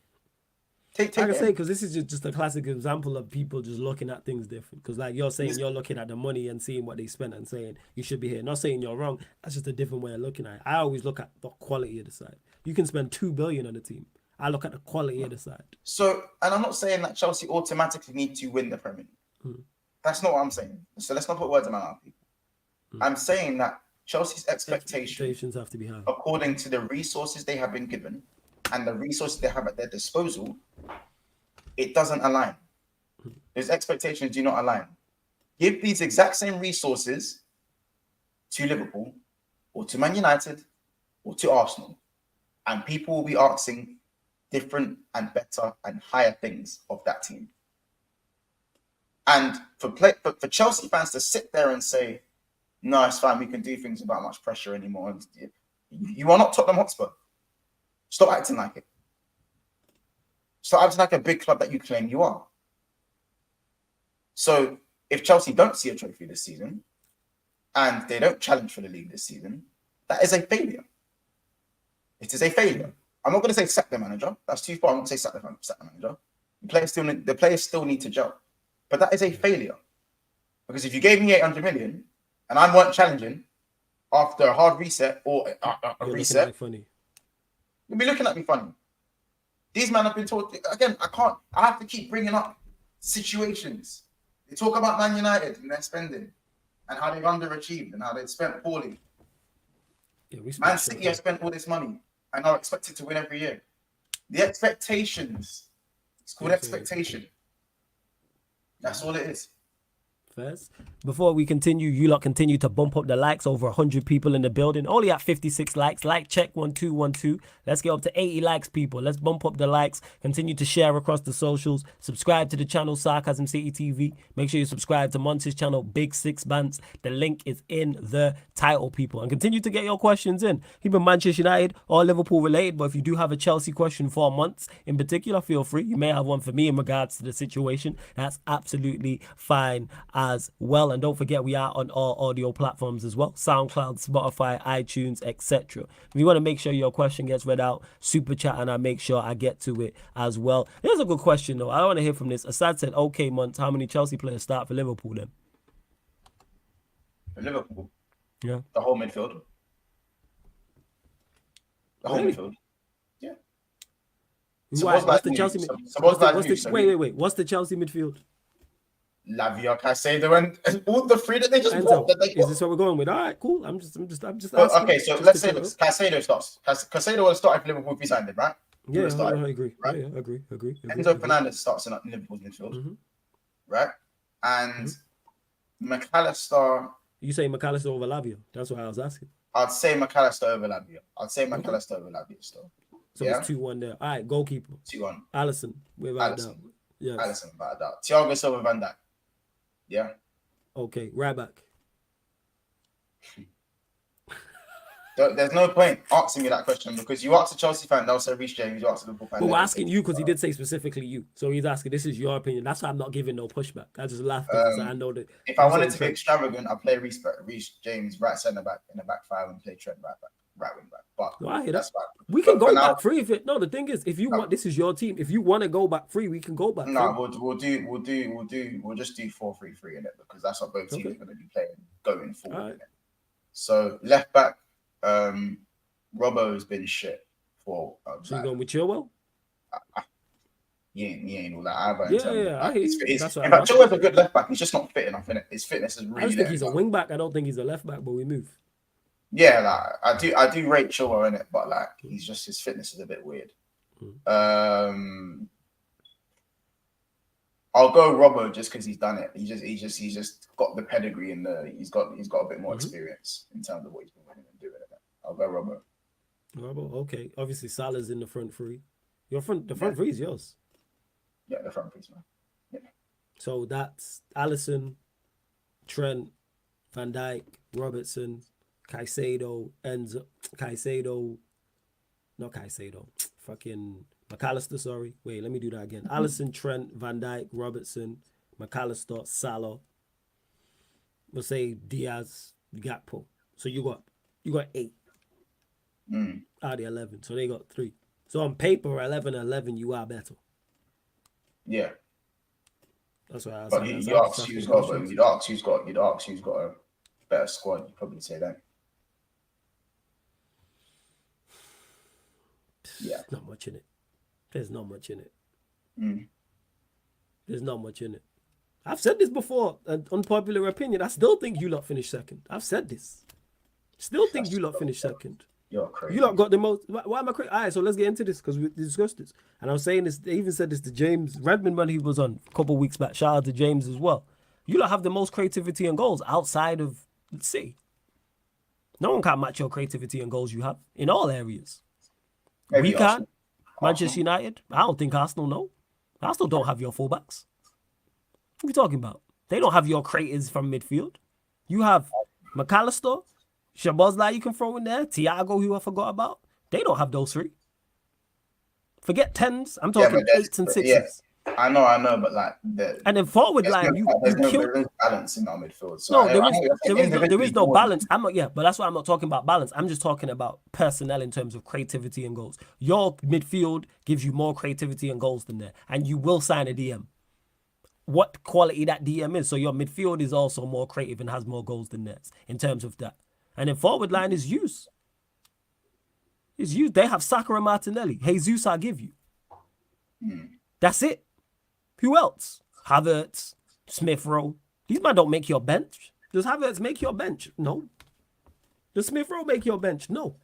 Speaker 3: Take
Speaker 1: I can say because this is just a classic example of people just looking at things different. Because like you're saying, you're looking at the money and seeing what they spent and saying you should be here. Not saying you're wrong. That's just a different way of looking at it. I always look at the quality of the side. You can spend $2 billion on a team. I look at the quality of the side.
Speaker 3: So, and I'm not saying that Chelsea automatically need to win the Premier League. That's not what I'm saying. So let's not put words in my mouth, people. I'm saying that Chelsea's expectations
Speaker 1: have to be high.
Speaker 3: According to the resources they have been given and the resources they have at their disposal, it doesn't align. Those expectations do not align. Give these exact same resources to Liverpool or to Man United or to Arsenal, and people will be asking different and better and higher things of that team. And for Chelsea fans to sit there and say, no, it's fine, we can do things without much pressure anymore. You are not Tottenham Hotspur. Stop acting like it. Stop acting like a big club that you claim you are. So if Chelsea don't see a trophy this season and they don't challenge for the league this season, that is a failure. It is a failure. I'm not going to say sack the manager. That's too far. I'm not going to say sack the manager. The players still need to gel. But that is a failure. Because if you gave me 800 million and I weren't challenging after a hard reset or a reset, you'll be looking at me funny. These men have been taught, again, I have to keep bringing up situations. They talk about Man United and their spending and how they've underachieved and how they've spent poorly. Man City have spent all this money and are expected to win every year. The expectations. It's called expectation. That's all it is.
Speaker 1: First, before we continue, you lot continue to bump up the likes. Over 100 people in the building, only at 56 likes. Like check 1212. Let's get up to 80 likes, people. Let's bump up the likes. Continue to share across the socials. Subscribe to the channel Sarcasm City TV. Make sure you subscribe to Moises' channel Big Six Bands. The link is in the title, people. And continue to get your questions in. Even Manchester United or Liverpool related, but if you do have a Chelsea question for months in particular, feel free. You may have one for me in regards to the situation. That's absolutely fine as well. And don't forget, we are on all audio platforms as well: SoundCloud, Spotify, iTunes, etc. If you want to make sure your question gets read out, super chat and I make sure I get to it as well. Here's a good question though. I want to hear from this. Asad said, okay, months, how many Chelsea players start for Liverpool then?
Speaker 3: For Liverpool?
Speaker 1: Yeah.
Speaker 3: The whole midfield. The whole midfield. Yeah.
Speaker 1: So what's the Chelsea midfield? Wait. What's the Chelsea midfield?
Speaker 3: Lavia, Caicedo, and all the three that they just bought.
Speaker 1: Is this what we're going with? All right, cool. I'm just asking.
Speaker 3: Okay, so let's say Caicedo starts. Caicedo will start for Liverpool if he signed it, right?
Speaker 1: Yeah, I agree. Right? Yeah, agree.
Speaker 3: Enzo Fernandez starts in Liverpool's midfield, right? And McAllister.
Speaker 1: You say McAllister over Lavia? That's what I was asking.
Speaker 3: I'd say McAllister over Lavia. Still.
Speaker 1: So it's 2-1 there. All right, goalkeeper.
Speaker 3: 2-1.
Speaker 1: Alisson, without doubt. Yes.
Speaker 3: Alisson, without doubt. Thiago Silva, Van Dijk. Yeah.
Speaker 1: Okay, right back.
Speaker 3: There's no point asking me that question because you asked a Chelsea fan, they'll say Reece James. You asked a Liverpool fan.
Speaker 1: But we're asking you because he did say specifically you. So he's asking, this is your opinion. That's why I'm not giving no pushback. I just laugh because I know that.
Speaker 3: If I wanted to be extravagant, I'd play Reece James right centre back in the back five and play Trent right wing back. But
Speaker 1: no, I hear that. We can go back free if it. No, the thing is, if you want, this is your team. If you want to go back free, we can go back.
Speaker 3: No, we'll just do 4-3-3 in it because that's what both teams are going to be playing going forward. Right. So left back, Robbo's been shit for.
Speaker 1: So you going with Chilwell?
Speaker 3: He ain't all that either.
Speaker 1: Yeah, I hear you.
Speaker 3: In fact, Chilwell's a good left back. He's just not fit enough in it. His fitness is really.
Speaker 1: I just think he's a wing back. I don't think he's a left back, but we move.
Speaker 3: Yeah, like I do rate Chilwell in it, but like he's just his fitness is a bit weird. I'll go Robbo just because he's done it. He's just got the pedigree and he's got a bit more experience in terms of what he's been winning and doing. I'll go Robbo.
Speaker 1: Robbo, okay. Obviously Salah's in the front three. The front three is yours.
Speaker 3: Yeah, the front three's mine. Yeah.
Speaker 1: So that's Alisson, Trent, Van Dijk, Robertson, Caicedo, fucking McAllister, sorry. Wait, let me do that again. Alisson, Trent, Van Dijk, Robertson, McAllister, Salah. We'll say Diaz, Gakpo. So you got 8 out of the 11. So they got 3. So on paper, 11-11, you are better.
Speaker 3: Yeah.
Speaker 1: That's what I was
Speaker 3: saying. But you'd ask who's got a better squad. You'd probably say that. Yeah.
Speaker 1: Not much in it. There's not much in it. There's not much in it. I've said this before, an unpopular opinion. I still think you lot finished second. I've said this. Still think you lot finished second.
Speaker 3: You're crazy.
Speaker 1: You lot got the most. Why am I crazy? All right, so let's get into this because we discussed this. And I was saying this, they even said this to James Redmond when he was on a couple of weeks back. Shout out to James as well. You lot have the most creativity and goals outside of City. No one can match your creativity and goals you have in all areas.
Speaker 3: Maybe
Speaker 1: We can.
Speaker 3: Arsenal.
Speaker 1: Manchester United. I don't think Arsenal know. Arsenal don't have your fullbacks. What are you talking about? They don't have your creators from midfield. You have McAllister, Szoboszlai you can throw in there, Thiago, who I forgot about. They don't have those three. Forget 10s. I'm talking 8s and 6s.
Speaker 3: Yeah. I know, but like
Speaker 1: and then forward line,
Speaker 3: there's no balance in our midfield. So
Speaker 1: no, there is no balance. But that's why I'm not talking about balance. I'm just talking about personnel in terms of creativity and goals. Your midfield gives you more creativity and goals than there, and you will sign a DM. What quality that DM is. So your midfield is also more creative and has more goals than theirs in terms of that. And then forward line is use. It's use. They have Saka and Martinelli. Jesus, I'll give you. That's it. Who else? Havertz, Smith Rowe. These men don't make your bench. Does Havertz make your bench? No. Does Smith Rowe make your bench? No.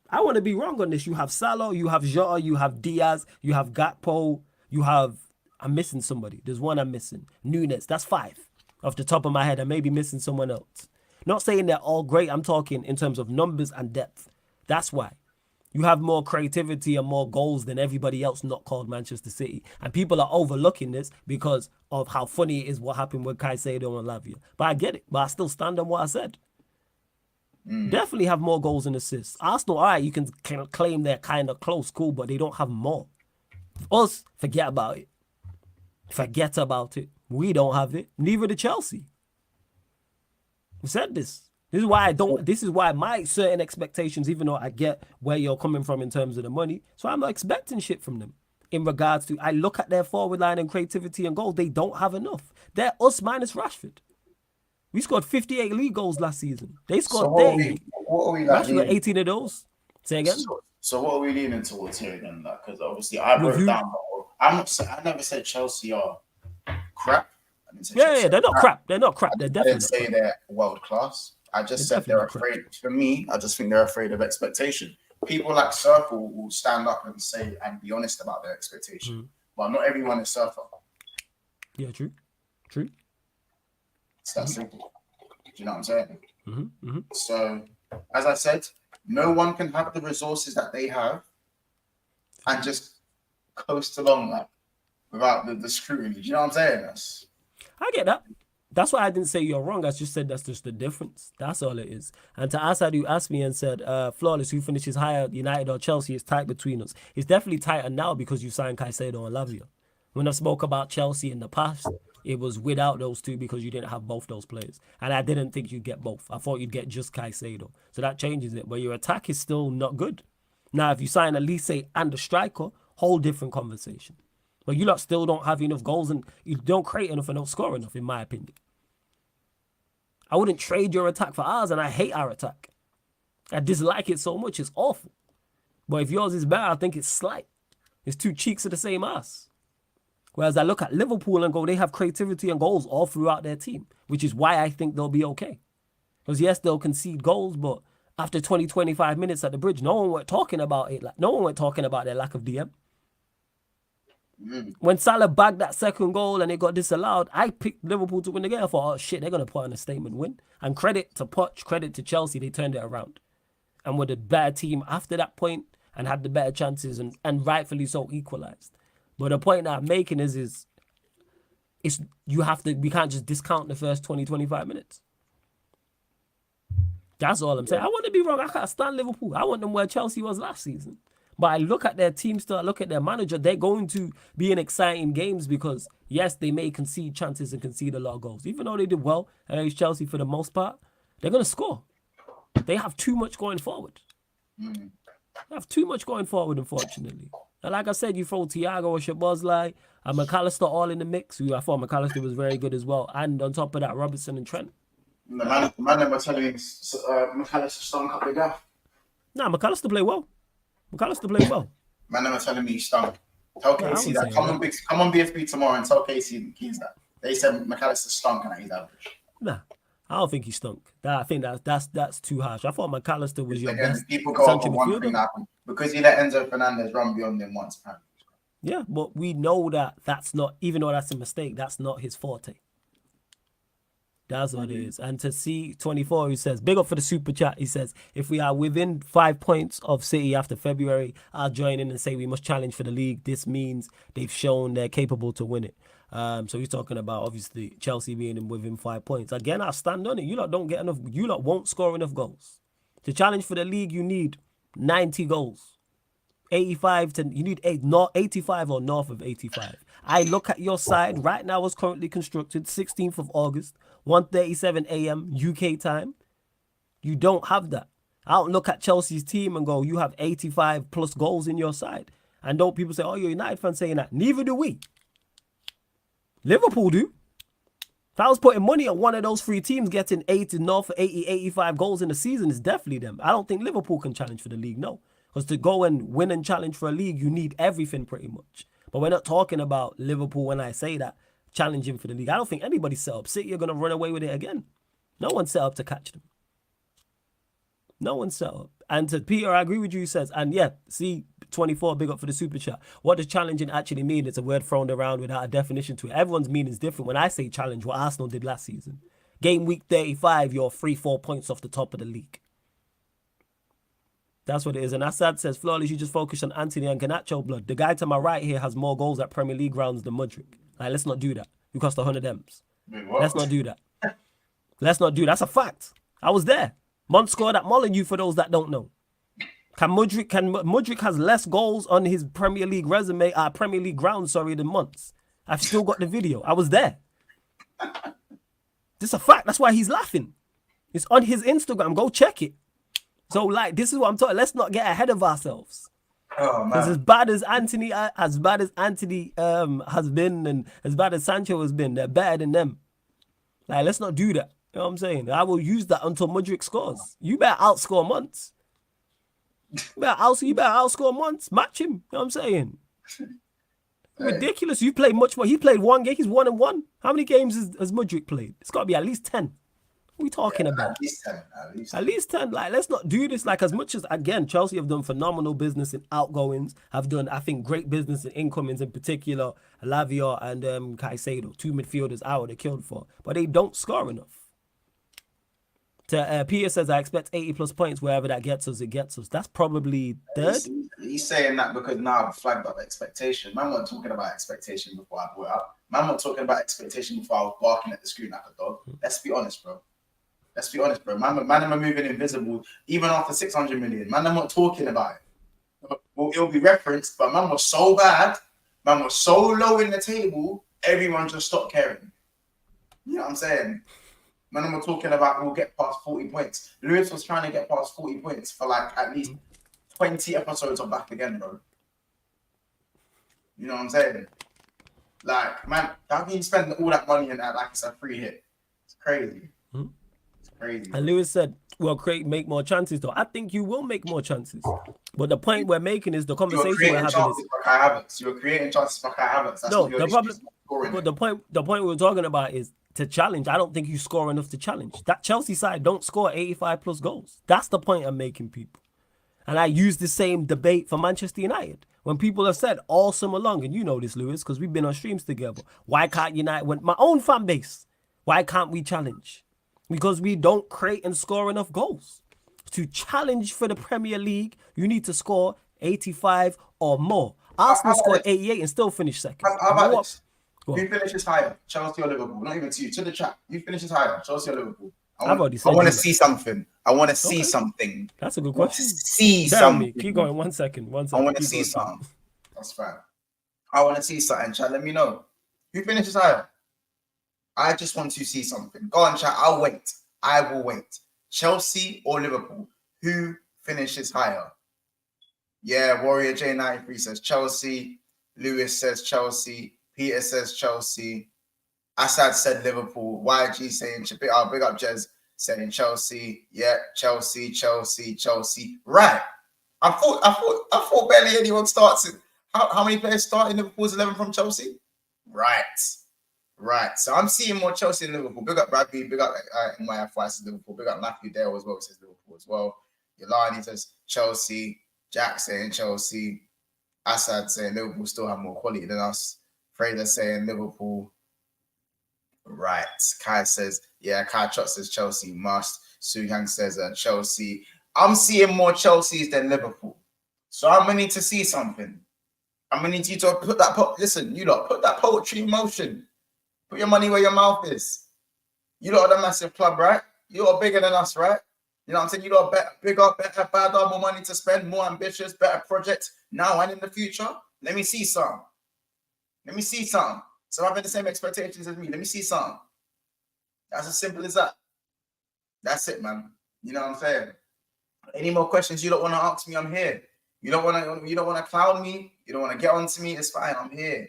Speaker 1: I want to be wrong on this. You have Salah, you have Jota, you have Diaz, you have Gakpo, you have... I'm missing somebody. There's one I'm missing. Nunes. That's 5 off the top of my head. I may be missing someone else. Not saying they're all great. I'm talking in terms of numbers and depth. That's why. You have more creativity and more goals than everybody else not called Manchester City. And people are overlooking this because of how funny it is what happened with Caicedo and Lavia. But I get it. But I still stand on what I said. Definitely have more goals and assists. Arsenal, all right, you can claim they're kind of close, cool, but they don't have more. Us, forget about it. Forget about it. We don't have it. Neither do Chelsea. We said this. This is why my certain expectations, even though I get where you're coming from in terms of the money, so I'm not expecting shit from them. In regards to, I look at their forward line and creativity and goals, they don't have enough. They're us minus Rashford. We scored 58 league goals last season. They scored
Speaker 3: what are we like?
Speaker 1: Rashford got 18 of those. Say again?
Speaker 3: So what are we leaning towards here again? Because obviously I wrote it down. I never said Chelsea are crap.
Speaker 1: Yeah, they're not crap. They're not crap. They're definitely.
Speaker 3: I didn't say they're world class. I just said they're afraid. For me, I just think they're afraid of expectation. People like Circle will stand up and say and be honest about their expectation, but not everyone is Surfer.
Speaker 1: Yeah, true.
Speaker 3: It's that simple. Do you know what I'm saying? So, as I said, no one can have the resources that they have and just coast along like without the scrutiny. Do you know what I'm saying?
Speaker 1: I get that. That's why I didn't say you're wrong. I just said that's just the difference. That's all it is. And to Asad, who asked me and said, Flawless, who finishes higher, United or Chelsea, it's tight between us. It's definitely tighter now because you signed Caicedo and Lavia. When I spoke about Chelsea in the past, it was without those two because you didn't have both those players. And I didn't think you'd get both. I thought you'd get just Caicedo. So that changes it. But your attack is still not good. Now, if you sign Elise and a striker, whole different conversation. But you lot still don't have enough goals and you don't create enough and don't score enough, in my opinion. I wouldn't trade your attack for ours, and I hate our attack. I dislike it so much, it's awful. But if yours is better, I think it's slight. It's two cheeks of the same ass. Whereas I look at Liverpool and go, they have creativity and goals all throughout their team, which is why I think they'll be okay. Because yes, they'll concede goals, but after 20, 25 minutes at the bridge, no one went talking about it. No one went talking about their lack of DM. When Salah bagged that second goal and it got disallowed, I picked Liverpool to win the game. I thought, oh shit, they're going to put on a statement win. And credit to Poch, credit to Chelsea, they turned it around. And were the better team after that point and had the better chances and rightfully so equalised. But the point that I'm making is we can't just discount the first 20, 25 minutes. That's all I'm saying. I want to be wrong. I can't stand Liverpool. I want them where Chelsea was last season. But I look at their team still, I look at their manager, they're going to be in exciting games because, yes, they may concede chances and concede a lot of goals. Even though they did well against Chelsea for the most part, they're going to score. They have too much going forward. They have too much going forward, unfortunately. And like I said, you throw Thiago or Szoboszlai and McAllister all in the mix. I thought McAllister was very good as well. And on top of that, Robertson and Trent.
Speaker 3: The man never telling me McAllister stunk up the gaff.
Speaker 1: Nah, McAllister played well. Man
Speaker 3: never telling me he stunk. Tell Casey that. Come on BFB tomorrow and tell Casey and Keys that. They said McAllister stunk and that he's average.
Speaker 1: Nah, I don't think he stunk. I think that's too harsh. I thought McAllister was your best.
Speaker 3: People go over one thing happened because he let Enzo Fernandez run beyond him once.
Speaker 1: Yeah, but we know that's not, even though that's a mistake, that's not his forte. That's what it is. And to C24, who says, big up for the super chat. He says, if we are within 5 points of City after February, I'll join in and say we must challenge for the league. This means they've shown they're capable to win it. So he's talking about, obviously, Chelsea being within 5 points. Again, I'll stand on it. You lot don't get enough. You lot won't score enough goals. To challenge for the league, you need 90 goals. 85 to, you need 85 or north of 85. I look at your side right now as currently constructed, 16th of August, 1:37 a.m. UK time. You don't have that. I don't look at Chelsea's team and go, you have 85 plus goals in your side. And don't people say, oh, you're a United fan saying that. Neither do we. Liverpool do. If I was putting money on one of those three teams getting 80 north of 80, 85 goals in the season, it's definitely them. I don't think Liverpool can challenge for the league, no. Because to go and win and challenge for a league, you need everything pretty much. But we're not talking about Liverpool when I say that, challenging for the league. I don't think anybody's set up. City are going to run away with it again. No one's set up to catch them. No one's set up. And to Peter, I agree with you, he says, and yeah, see, 24, big up for the super chat. What does challenging actually mean? It's a word thrown around without a definition to it. Everyone's meaning is different. When I say challenge, what Arsenal did last season. Game week 35, you're 3-4 points off the top of the league. That's what it is. And Assad says, Flawless, you just focus on Anthony and Garnacho blood. The guy to my right here has more goals at Premier League grounds than Mudryk. Like, let's not do that. You cost 100 M's. Let's not do that. Let's not do that. That's a fact. I was there. Mont scored at Molyneux for those that don't know. Mudryk has less goals on his Premier League resume, Premier League ground, than Mont's. I've still got the video. I was there. This is a fact. That's why he's laughing. It's on his Instagram. Go check it. So, like, this is what I'm talking. Let's not get ahead of ourselves. Because as bad as Anthony has been, and as bad as Sancho has been, they're better than them. Like, let's not do that. You know what I'm saying? I will use that until Mudryk scores. You better outscore Monts. You better outscore Monts. Match him. You know what I'm saying? Ridiculous. You played much more. He played one game. He's 1-1. How many games has Mudryk played? It's got to be at least 10. What are we talking about?
Speaker 3: At least 10.
Speaker 1: At least 10. Like, let's not do this. Like, as much as, again, Chelsea have done phenomenal business in outgoings, have done, I think, great business in incomings, in particular, Lavia and Caicedo, two midfielders out they killed for. But they don't score enough. Peter says, I expect 80 plus points wherever that gets us, it gets us. That's probably third.
Speaker 3: He's saying that because now I've flagged up expectation. Man, weren't talking about expectation before I brought it up. Man, weren't talking about expectation before I was barking at the screen like a dog. Let's be honest, bro. Man, I'm moving invisible even after 600 million. Man, I'm not talking about it. Well, it'll be referenced, but man was so bad. Man was so low in the table, everyone just stopped caring. You know what I'm saying? Man, I'm talking about we'll get past 40 points. Lewis was trying to get past 40 points for like at least 20 episodes of Back Again, bro. You know what I'm saying? Like, man, how can you spend all that money in that like it's a free hit? It's crazy. It's crazy.
Speaker 1: And Lewis said, well, make more chances, though. I think you will make more chances. But the point we're making is the conversation we're having is...
Speaker 3: You're creating chances for Kai Havertz. That's
Speaker 1: no, the problem... But the point we're talking about is to challenge. I don't think you score enough to challenge. That Chelsea side don't score 85 plus goals. That's the point I'm making, people. And I use the same debate for Manchester United. When people have said all summer long, and you know this, Lewis, because we've been on streams together, why can't United win? My own fan base, why can't we challenge? Because we don't create and score enough goals. To challenge for the Premier League, you need to score 85 or more. Arsenal scored 88 and still finished second.
Speaker 3: How about this? Who finishes higher, Chelsea or Liverpool? Not even to you, to the chat. Who finishes higher, Chelsea or Liverpool? I want to see something. I want to see something.
Speaker 1: That's a good question.
Speaker 3: See something.
Speaker 1: Keep going. One second.
Speaker 3: I want to see something. That's fine. I want to see something, chat. Let me know. Who finishes higher? I just want to see something. Go on, chat. I'll wait. I will wait. Chelsea or Liverpool? Who finishes higher? Yeah, Warrior J93 says Chelsea. Lewis says Chelsea. Peter says Chelsea. Assad said Liverpool. YG saying big up Jez saying Chelsea. Yeah, Chelsea. Right. I thought barely anyone starts it. How many players start in Liverpool's 11 from Chelsea? Right. So I'm seeing more Chelsea than Liverpool. Big up Bradley. Big up NYFY says Liverpool. Big up Matthew Dale as well. Says Liverpool as well. Yolani says Chelsea. Jack saying Chelsea. Assad saying Liverpool still have more quality than us. Fraser saying Liverpool. Right. Kai says, Yeah, Kai Trot says Chelsea must. Su Yang says Chelsea. I'm seeing more Chelseas than Liverpool. So I'm going to need to see something. I'm going to need you to put that... Listen, you lot, put that poetry in motion. Put your money where your mouth is. You lot are the massive club, right? You lot are bigger than us, right? You know what I'm saying? You lot are bigger, better, badder, more money to spend, more ambitious, better projects now and in the future. Let me see some. Let me see some. So having the same expectations as me. Let me see some. That's as simple as that. That's it, man. You know what I'm saying? Any more questions you don't want to ask me, I'm here. You don't want to clown me. You don't want to get onto me. It's fine. I'm here.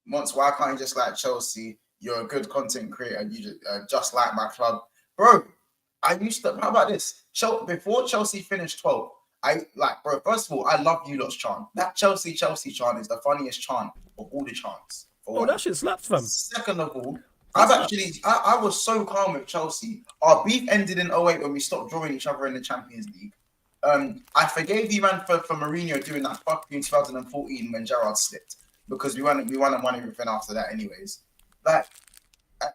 Speaker 3: Once, why can't you just like Chelsea? You're a good content creator. You just like my club, bro. I used to. How about this? Before Chelsea finished 12th, bro. First of all, I love you lot's chant. That Chelsea chant is the funniest chant of all the chants.
Speaker 1: Oh, that shit slaps, fam.
Speaker 3: Second of all, I was so calm with Chelsea. Our beef ended in 08 when we stopped drawing each other in the Champions League. I forgave you, man, for Mourinho doing that fuck in 2014 when Gerrard slipped because we won and won everything after that, anyways.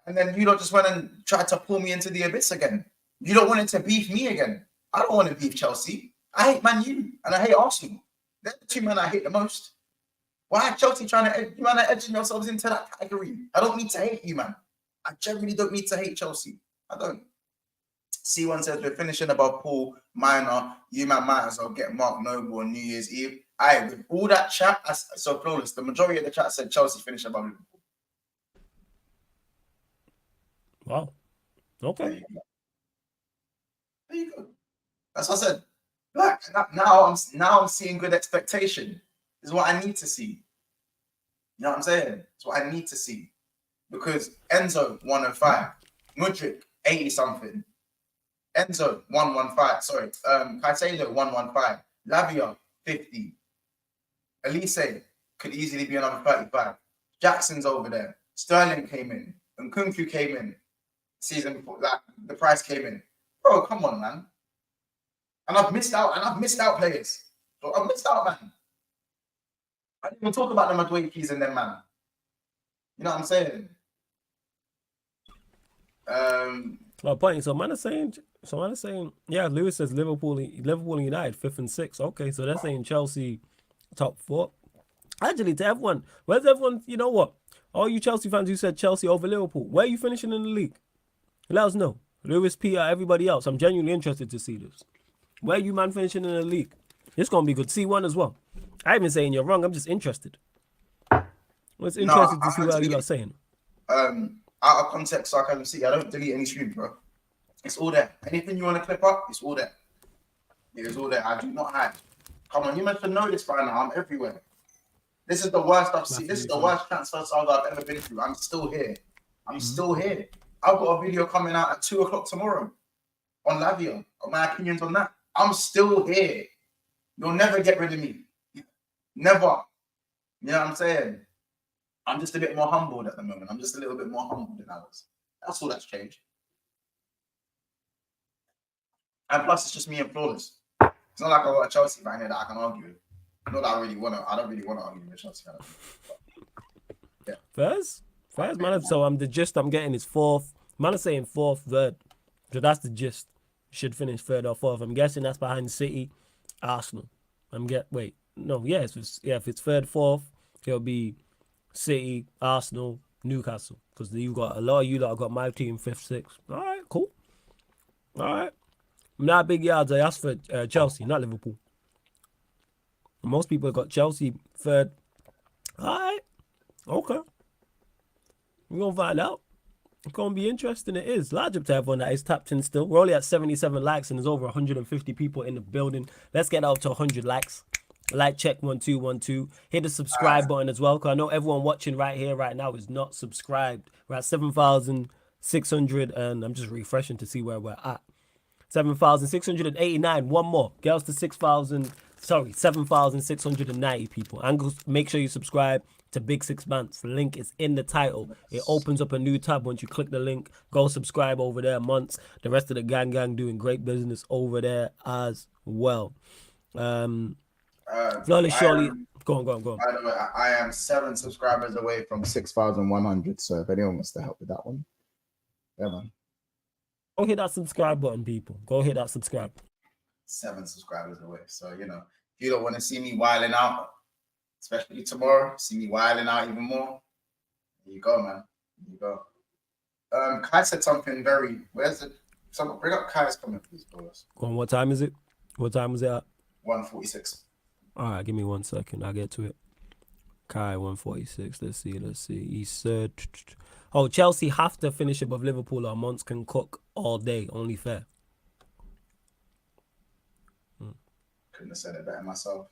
Speaker 3: And then you lot just went and tried to pull me into the abyss again. You don't want it to beef me again. I don't want to beef Chelsea. I hate Man U and I hate Arsenal. They're the two men I hate the most. Why are Chelsea trying to edging yourselves into that category? I don't need to hate you, man. I generally don't need to hate Chelsea. I don't. C1 says we're finishing above Paul Minor. You man might as well get Mark Noble on New Year's Eve. With all that chat, so flawless. The majority of the chat said Chelsea finished above Liverpool.
Speaker 1: Wow. Okay.
Speaker 3: There you go. That's what I said. Now I'm seeing good expectation. This is what I need to see. You know what I'm saying? It's what I need to see. Because Enzo 105, Mudryk 80 something, Enzo 115. Sorry, Caicedo 115, Lavia 50, Elise could easily be another 35. Jackson's over there. Sterling came in, and Kunku came in. Season before, the price came in. Bro, come on, man. And I've missed out players. So I've missed out, man. I didn't even talk about the Maguire and them, man. You know what I'm saying?
Speaker 1: Well, point. So man is saying, yeah. Lewis says Liverpool and United 5th and 6th. Okay, so they're saying Chelsea top 4. Actually, to everyone, where's everyone? You know what? All you Chelsea fans who said Chelsea over Liverpool, where are you finishing in the league? Let us know. Lewis, Peter, everybody else. I'm genuinely interested to see this. Where you man finishing in the league? It's gonna be good. C1 as well. I ain't even saying you're wrong. I'm just interested. It's interesting to see what you are saying.
Speaker 3: Out of context, Sarcasm City. I don't delete any streams, bro. It's all there. Anything you want to clip up, it's all there. It's all there. I do not hide. Come on, you meant to know this by now. I'm everywhere. This is the worst I've seen. This is the worst transfer saga I've ever been through. I'm still here. Still here. I've got a video coming out at 2 o'clock tomorrow on Lavia, on my opinions on that. I'm still here. You'll never get rid of me. Never. You know what I'm saying? I'm just a bit more humbled at the moment. I'm just a little bit more humbled than I was. That's all that's changed. And plus, it's just me and Flawless. It's not like I got a Chelsea fan here that I can argue with. Not that I don't really want to argue with Chelsea fan. Yeah.
Speaker 1: First, man. So the gist I'm getting is 4th. Man is saying 4th, 3rd. So that's the gist. Should finish 3rd or 4th. I'm guessing that's behind City, Arsenal. If it's 3rd, 4th, it'll be City, Arsenal, Newcastle. Because you got a lot of you that got my team 5th, 6th. All right, cool. All right. Not big yards. I asked for Chelsea, not Liverpool. Most people got Chelsea 3rd. All right. Okay. We're going to find out. It's going to be interesting. It is. Large up to everyone that is tapped in still. We're only at 77 likes and there's over 150 people in the building. Let's get up to 100 likes. Like check 1 2 1 2. Hit the subscribe button as well, because I know everyone watching right here right now is not subscribed. We're at 7,600 and I'm just refreshing to see where we're at. 7,689. One more. Girls to 7,690 people. And make sure you subscribe to Big Six Months. The link is in the title. It opens up a new tab once you click the link. Go subscribe over there. Months. The rest of the gang doing great business over there as well. Surely. Go on.
Speaker 3: By the way, I am 7 subscribers away from 6,100. So if anyone wants to help with that one, Yeah, man.
Speaker 1: Go hit that subscribe button, people. Go hit that subscribe.
Speaker 3: 7 subscribers away. So, if you don't want to see me wilding out, especially tomorrow, see me wilding out even more, there you go, man. There you go. Kai said something very, where's it? So bring up Kai's comment, please, boys.
Speaker 1: Go on, what time is it? What time was it at?
Speaker 3: 1:46.
Speaker 1: All right, give me 1 second. I'll get to it. Kai, 146. Let's see. He said, oh, Chelsea have to finish above Liverpool or Mons can cook all day. Only fair.
Speaker 3: Couldn't have said it better myself.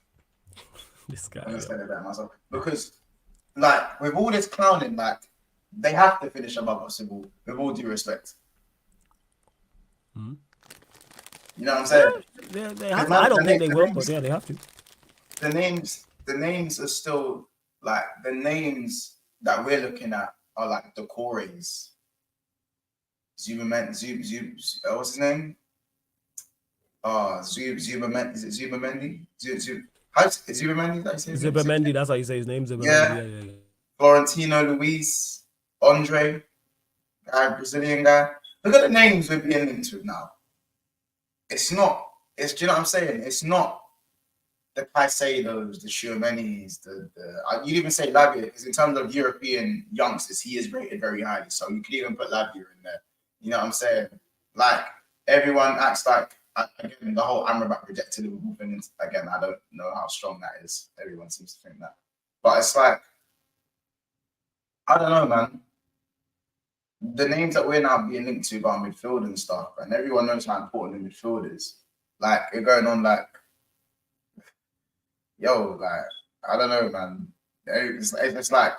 Speaker 1: This guy.
Speaker 3: Couldn't have said it better myself. Because, with all this clowning, they have to finish above us with all due respect.
Speaker 1: Hmm?
Speaker 3: You know what I'm saying?
Speaker 1: Yeah, they have to. I don't think they will, but yeah, they have to.
Speaker 3: The names are still the names that we're looking at are like the Cores. What's his name? Zubamendi. Is it Zubamendi? Zubamendi?
Speaker 1: Zubamendi, that's how you say his name. Zubamendi. Yeah.
Speaker 3: Florentino Luis, Andre, Brazilian guy. Look at the names we're being linked to now. Do you know what I'm saying? It's not the Caicedos, the Schumannis, you'd even say Lavia, because in terms of European youngsters, he is rated very highly. So you could even put Lavia in there. You know what I'm saying? Everyone acts like, again, the whole Amrabat rejected Liverpool thing. Again, I don't know how strong that is. Everyone seems to think that. But it's I don't know, man. The names that we're now being linked to about midfield and stuff, and everyone knows how important the midfield is. You're going on I don't know, man. It's with our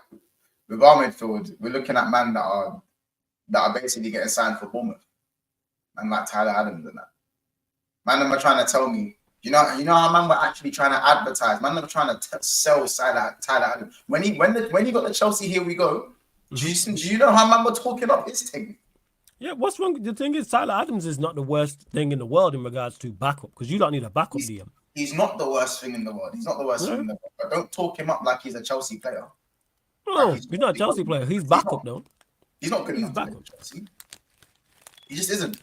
Speaker 3: midfield, we're looking at men that are basically getting signed for Bournemouth, and Tyler Adams and that. Man, them are trying to tell me, you know how man we're actually trying to advertise. Man, them are trying to sell Tyler Adams. When he got the Chelsea, here we go. Do you know how man we're talking up his thing?
Speaker 1: Yeah, what's wrong? The thing is, Tyler Adams is not the worst thing in the world in regards to backup, because you don't need a backup DM.
Speaker 3: He's not the worst thing in the world. He's not the worst thing in the world. But don't talk him up like he's a Chelsea player.
Speaker 1: No, he's not a Chelsea player. He's backup, though.
Speaker 3: He's not good enough to play for Chelsea. He just isn't.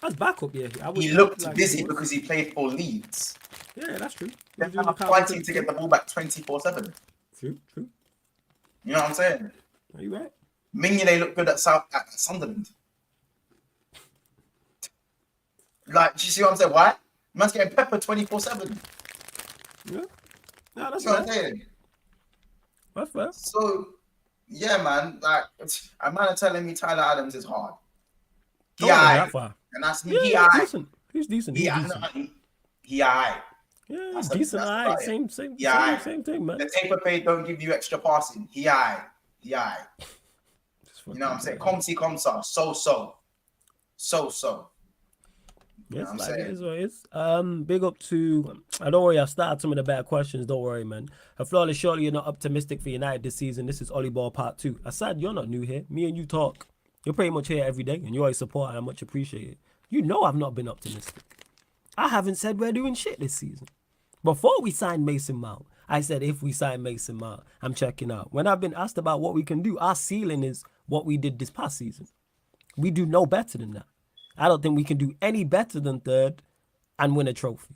Speaker 1: That's backup, yeah.
Speaker 3: He looked busy because he played for Leeds.
Speaker 1: Yeah, that's true.
Speaker 3: They're fighting to get the ball back 24/7.
Speaker 1: True.
Speaker 3: You know what I'm saying?
Speaker 1: Are you right?
Speaker 3: Mignolet looked good at Sunderland. Do you see what I'm saying? Why? Man's getting peppered 24/7.
Speaker 1: Yeah. No, that's
Speaker 3: what I'm saying.
Speaker 1: That's fair.
Speaker 3: So, yeah, man. A man are telling me Tyler Adams is hard. And that's me.
Speaker 1: Yeah, he's decent.
Speaker 3: He
Speaker 1: Yeah, he's decent. Alright, same thing, man.
Speaker 3: The taper pay don't give you extra passing. He alright. You know what I'm saying? Comsa. So.
Speaker 1: Yes, it is what it is. Big up to, don't worry, I've started some of the better questions. Don't worry, man. Flawless, surely you're not optimistic for United this season. This is Ollie Ball Part 2. Asad, you're not new here. Me and you talk. You're pretty much here every day, and you always support, and I much appreciate it. You know I've not been optimistic. I haven't said we're doing shit this season. Before we signed Mason Mount, I said if we sign Mason Mount, I'm checking out. When I've been asked about what we can do, our ceiling is what we did this past season. We do no better than that. I don't think we can do any better than third and win a trophy.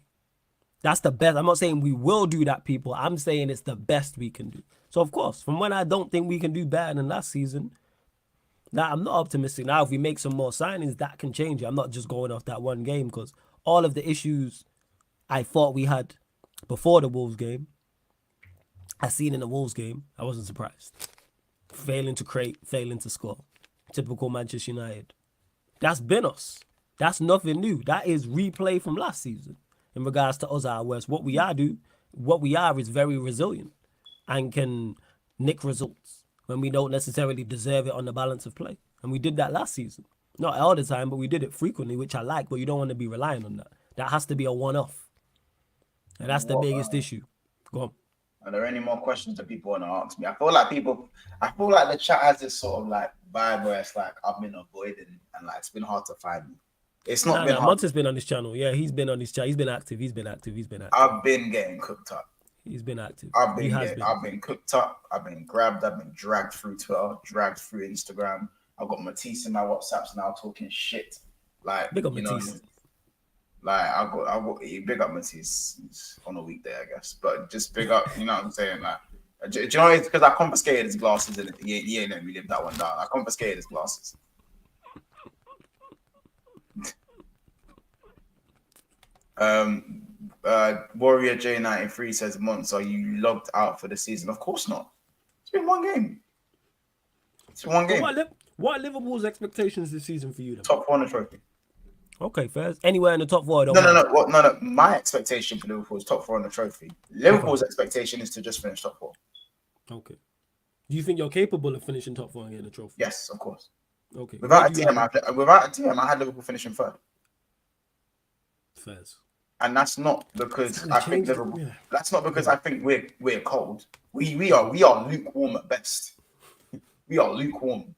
Speaker 1: That's the best. I'm not saying we will do that, people. I'm saying it's the best we can do. So, of course, from when I don't think we can do better than last season, now I'm not optimistic. Now, if we make some more signings, that can change it. I'm not just going off that one game, because all of the issues I thought we had before the Wolves game, I seen in the Wolves game, I wasn't surprised. Failing to create, failing to score. Typical Manchester United. That's been us. That's nothing new. That is replay from last season in regards to us, our worst. What we are is very resilient and can nick results when we don't necessarily deserve it on the balance of play. And we did that last season. Not all the time, but we did it frequently, which I like, but you don't want to be relying on that. That has to be a one-off. And that's the biggest issue. Go on.
Speaker 3: Are there any more questions that people want to ask me? I feel like the chat has this sort of vibe where it's I've been avoiding and it's been hard to find me. It's not been hard.
Speaker 1: Monts has been on this channel. Yeah, he's been on this chat. He's been active.
Speaker 3: I've been getting cooked up.
Speaker 1: He's been active.
Speaker 3: I've been cooked up. I've been grabbed. I've been dragged through Twitter, dragged through Instagram. I've got Matisse in my WhatsApps now talking shit. Like,
Speaker 1: big up
Speaker 3: you
Speaker 1: Matisse.
Speaker 3: know, like I got big up Matisse on a weekday, I guess. But just big up, you know what I'm saying? Like, do you know it's because I confiscated his glasses and he ain't let me live that one down. I confiscated his glasses. Warrior J93 says, Monts, are you logged out for the season? Of course not. It's been one game. It's been one game.
Speaker 1: What are Liverpool's expectations this season for you then?
Speaker 3: Top 4 on the trophy.
Speaker 1: Okay, first. Anywhere in the top 4?
Speaker 3: No. My expectation for Liverpool is top 4 on the trophy. Liverpool's expectation is to just finish top 4.
Speaker 1: Okay. Do you think you're capable of finishing top 4 and getting a trophy?
Speaker 3: Yes, of course.
Speaker 1: Okay.
Speaker 3: Without a DM, I had Liverpool finishing 3rd.
Speaker 1: First.
Speaker 3: And that's not because I think Liverpool. Yeah. That's not because I think we're cold. We are lukewarm at best. We are lukewarm.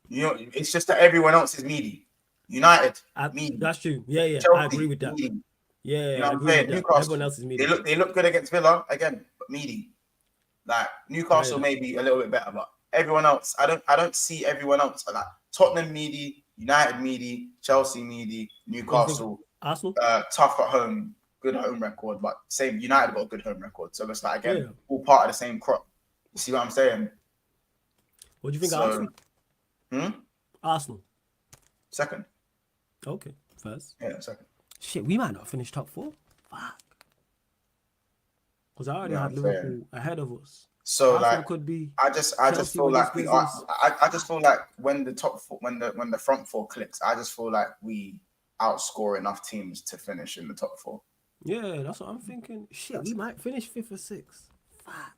Speaker 3: You know, it's just that everyone else is meaty. United, meaty.
Speaker 1: That's true. Yeah. Chelsea, I agree with that.
Speaker 3: Meaty.
Speaker 1: Yeah,
Speaker 3: you know
Speaker 1: I agree with that.
Speaker 3: Newcastle,
Speaker 1: everyone else is meaty.
Speaker 3: They look good against Villa again, but meaty. Like Newcastle may be a little bit better, but everyone else, I don't see everyone else like Tottenham meaty, United meaty, Chelsea meaty, Newcastle.
Speaker 1: Arsenal,
Speaker 3: tough at home, good home record, but same United got a good home record, so it's like again all part of the same crop. You see what I'm saying?
Speaker 1: What do you think of Arsenal? Arsenal,
Speaker 3: 2nd.
Speaker 1: Okay, first.
Speaker 3: Yeah, 2nd.
Speaker 1: Shit, we might not finish top 4. Fuck. Because I already had Liverpool ahead of us.
Speaker 3: So
Speaker 1: Arsenal
Speaker 3: like,
Speaker 1: could be.
Speaker 3: I just feel like we are. I just feel like when the top 4, when the front 4 clicks, I just feel like we outscore enough teams to finish in the top 4.
Speaker 1: Yeah, that's what I'm thinking. Shit, we might finish 5th or 6th. Fuck.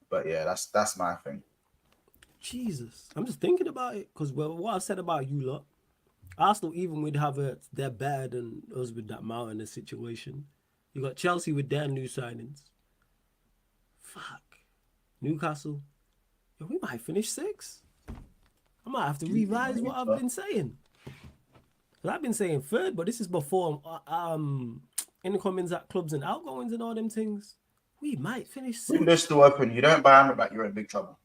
Speaker 3: But yeah, that's my thing.
Speaker 1: Jesus, I'm just thinking about it because what I said about you lot, Arsenal even would have they're better than us with that Mountain situation. You got Chelsea with their new signings. Fuck. Newcastle. Yo, we might finish 6th. I might have to revise what I've been saying. I've been saying 3rd, but this is before incomings at clubs and outgoings and all them things. We might finish 6th.
Speaker 3: Window's still open. You don't buy Amrabat, you're in big trouble.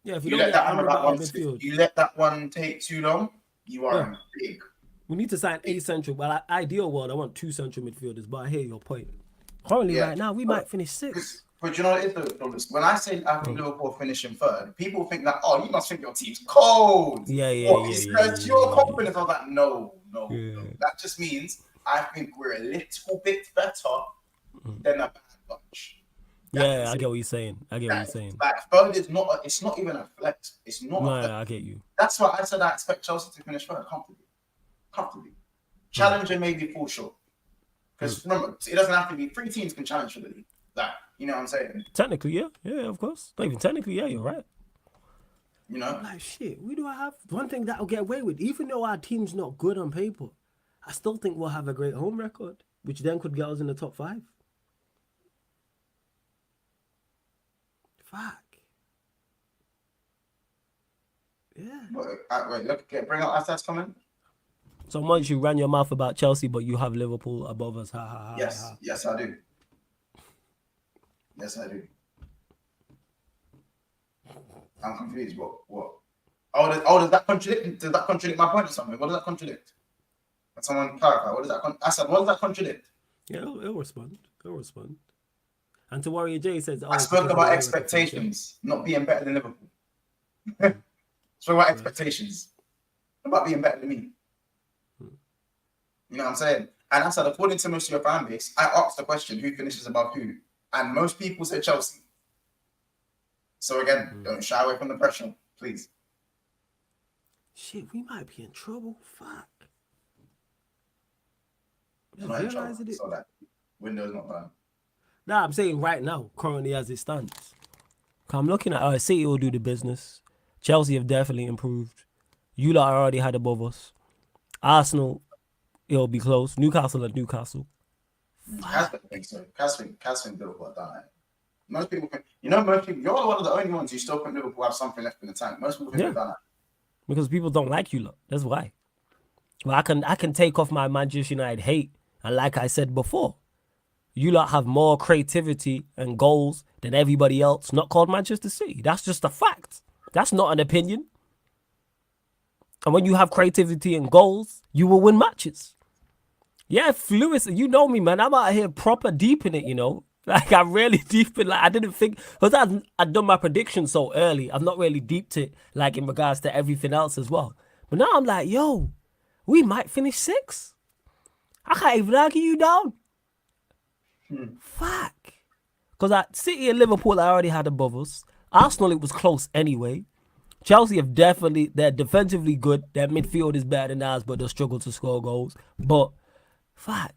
Speaker 1: Yeah, if you don't let Amrabat on midfield,
Speaker 3: you let that one take too long, you are in big.
Speaker 1: We need to sign a central. Well, ideal world, I want 2 central midfielders, but I hear your point. Currently, right now, we might finish 6th.
Speaker 3: But you know what it is, though? When I say I think Liverpool finishing 3rd, people think that, oh, you must think your team's cold.
Speaker 1: Yeah.
Speaker 3: You're confident. I'm like, no. That just means I think we're a little bit better than a bad bunch.
Speaker 1: Yeah, I get what you're saying.
Speaker 3: Like 3rd is not. It's not even a flex. It's not.
Speaker 1: No, I get you.
Speaker 3: That's why I said I expect Chelsea to finish 3rd comfortably. Challenge and maybe fall short. Because remember, it doesn't have to be 3 teams can challenge for the league. Like, you know what I'm saying?
Speaker 1: Technically, yeah, of course. Not even technically, yeah, you're right.
Speaker 3: You know,
Speaker 1: like shit. We do have one thing that I'll get away with, even though our team's not good on paper. I still think we'll have a great home record, which then could get us in the top 5. Fuck. Yeah.
Speaker 3: Wait, look, bring up Assas's comment.
Speaker 1: So once you ran your mouth about Chelsea, but you have Liverpool above us.
Speaker 3: Yes, I do. Yes, I do. I'm confused. What? Oh, does that contradict? Does that contradict my point or something? What does that contradict? Can someone clarify? What does that? I said, what does that contradict?
Speaker 1: Yeah, it'll respond. And to Warrior J says,
Speaker 3: I spoke about expectations, not being better than Liverpool. Spoke about expectations, about being better than me. You know what I'm saying? And I said, according to most of your fan base, I asked the question, who finishes above who? And most people said Chelsea. So again, don't shy away from the pressure, please.
Speaker 1: Shit, we might be in trouble. Fuck.
Speaker 3: We're not in trouble, so that window's not done.
Speaker 1: Nah, I'm saying right now, currently as it stands. I'm looking at City will do the business. Chelsea have definitely improved. You lot already had above us. Arsenal, it'll be close. Newcastle at Newcastle.
Speaker 3: Cass think so. Cass think Liverpool have done it. Most people think, you're one of the only ones who still think Liverpool have something left in the tank. Most people think they've done it.
Speaker 1: Because people don't like you lot. That's why. Well, I can take off my Manchester United hate. And like I said before, you lot have more creativity and goals than everybody else not called Manchester City. That's just a fact. That's not an opinion. And when you have creativity and goals, you will win matches. Yeah, Lewis, you know me, man. I'm out here proper deep in it, you know. Like, I'm really deep in, like, I didn't think, because I'd done my prediction so early, I've not really deeped it, like, in regards to everything else as well. But now I'm like, yo, we might finish 6th. I can't even argue you down. Fuck. Because City and Liverpool, I already had above us. Arsenal, it was close anyway. Chelsea they're defensively good. Their midfield is better than ours, but they'll struggle to score goals. But, fuck.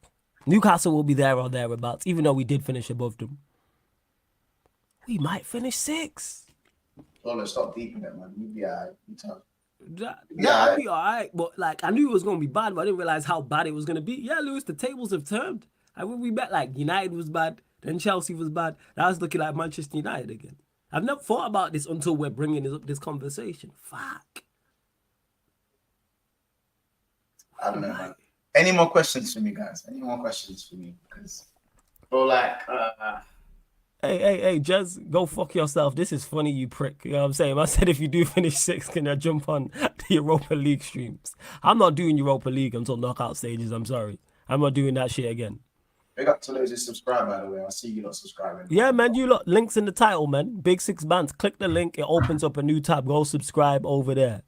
Speaker 1: Newcastle will be there or thereabouts, even though we did finish above them. We might finish 6th.
Speaker 3: Well, let's stop deep in it, man. You'll be alright. You tough.
Speaker 1: I'll be alright. But, like, I knew it was going to be bad, but I didn't realize how bad it was going to be. Yeah, Lewis, the tables have turned. And when we met, like, United was bad, then Chelsea was bad. Now it's looking like Manchester United again. I've never thought about this until we're bringing this conversation. Fuck.
Speaker 3: I don't know, man. Any more questions for me, guys? Any more questions for me? Because, bro, like,
Speaker 1: Hey, just go fuck yourself. This is funny, you prick. You know what I'm saying? I said if you do finish 6th, can I jump on the Europa League streams? I'm not doing Europa League until knockout stages. I'm sorry. I'm not doing that shit again.
Speaker 3: Big up to those who subscribe, by the way. I see you lot subscribing.
Speaker 1: Yeah, man, you lot, links in the title, man. Big 6 bands. Click the link. It opens up a new tab. Go subscribe over there.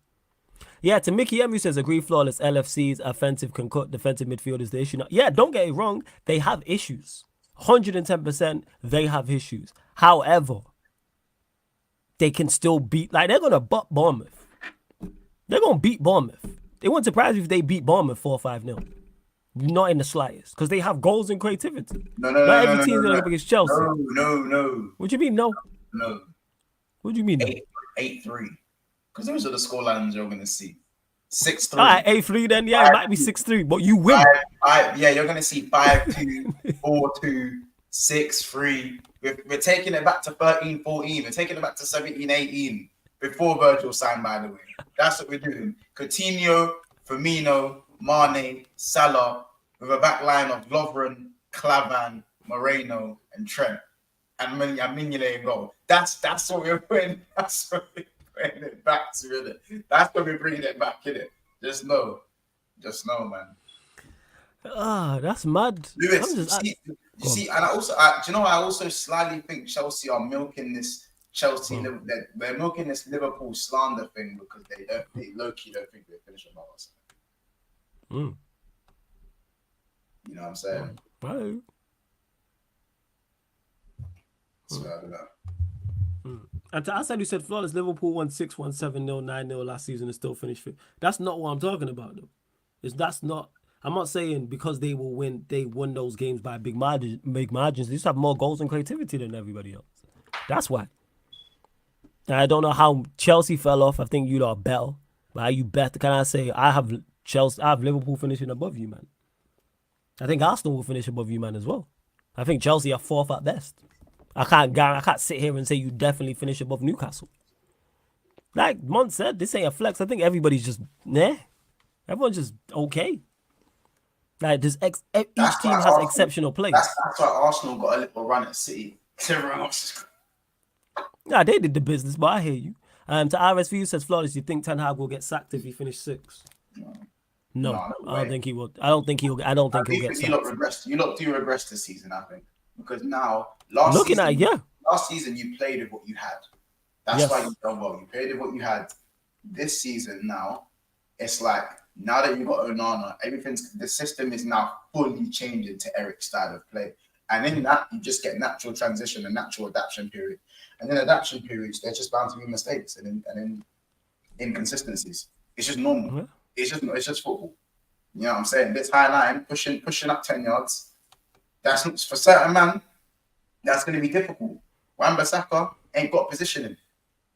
Speaker 1: Yeah, to Mickey M, who says, agree flawless. LFC's offensive can cut. Defensive midfield is the issue. Now, yeah, don't get it wrong. They have issues. 110%, they have issues. However, they can still beat, like, they're going to butt Bournemouth. They're going to beat Bournemouth. It wouldn't surprise me if they beat Bournemouth 4-5-0. Not in the slightest, because they have goals and creativity.
Speaker 3: No.
Speaker 1: Not every team's going to against Chelsea.
Speaker 3: No.
Speaker 1: What do you mean, no?
Speaker 3: No.
Speaker 1: What do you mean, no?
Speaker 3: 8-3. Because those are the scorelines you're going to see. 6-3.
Speaker 1: All right, 8-3 then. Yeah, it might be 6-3, but you win.
Speaker 3: Yeah, you're going to see 5-2, 4-2, 6-3. We're taking it back to 13-14. We're taking it back to 17-18 before Virgil signed, by the way. That's what we're doing. Coutinho, Firmino, Mane, Salah, with a back line of Lovren, Clavan, Moreno, and Trent, and Mignolet in goal. That's what we're putting. That's what we're putting it back to, innit? That's what we're bringing it back, innit? Just know, man.
Speaker 1: That's mad.
Speaker 3: Lewis, you see, and I also, do you know? I also slightly think Chelsea are milking this they're milking this Liverpool slander thing because they low-key don't think they finish above us. You know what I'm saying?
Speaker 1: Right.
Speaker 3: So I don't know.
Speaker 1: And to Asad, who said flawless, Liverpool won 6-1, 7-0, 9-0 last season and still finished fifth. That's not what I'm talking about, though. I'm not saying because they won those games by big margins. They just have more goals and creativity than everybody else. That's why. And I don't know how Chelsea fell off. I think you lot are better. But are you better? Can I say I have Liverpool finishing above you, man. I think Arsenal will finish above you, man, as well. I think Chelsea are 4th at best. I can't sit here and say you definitely finish above Newcastle. Like Mont said, this ain't a flex. I think everybody's just everyone's just okay. Like each team has exceptional players.
Speaker 3: That's why Arsenal got a little run at City.
Speaker 1: Yeah, they did the business, but I hear you. To RSV says flawless, you think Ten Hag will get sacked if he finished 6th? No, I don't think he will. I don't think he'll get sacked.
Speaker 3: You lot do regress this season, I think, because now last season you played with what you had. That's why you done well. You played with what you had. This season now, it's like now that you've got Onana, the system is now fully changing to Eric's style of play, and in that you just get natural transition and natural adaptation period. And in adaptation periods, there's just bound to be mistakes and inconsistencies. It's just normal. Mm-hmm. It's just football. You know what I'm saying? This high line, pushing up 10 yards. That's not, for certain man, that's going to be difficult. Wan-Bissaka ain't got positioning.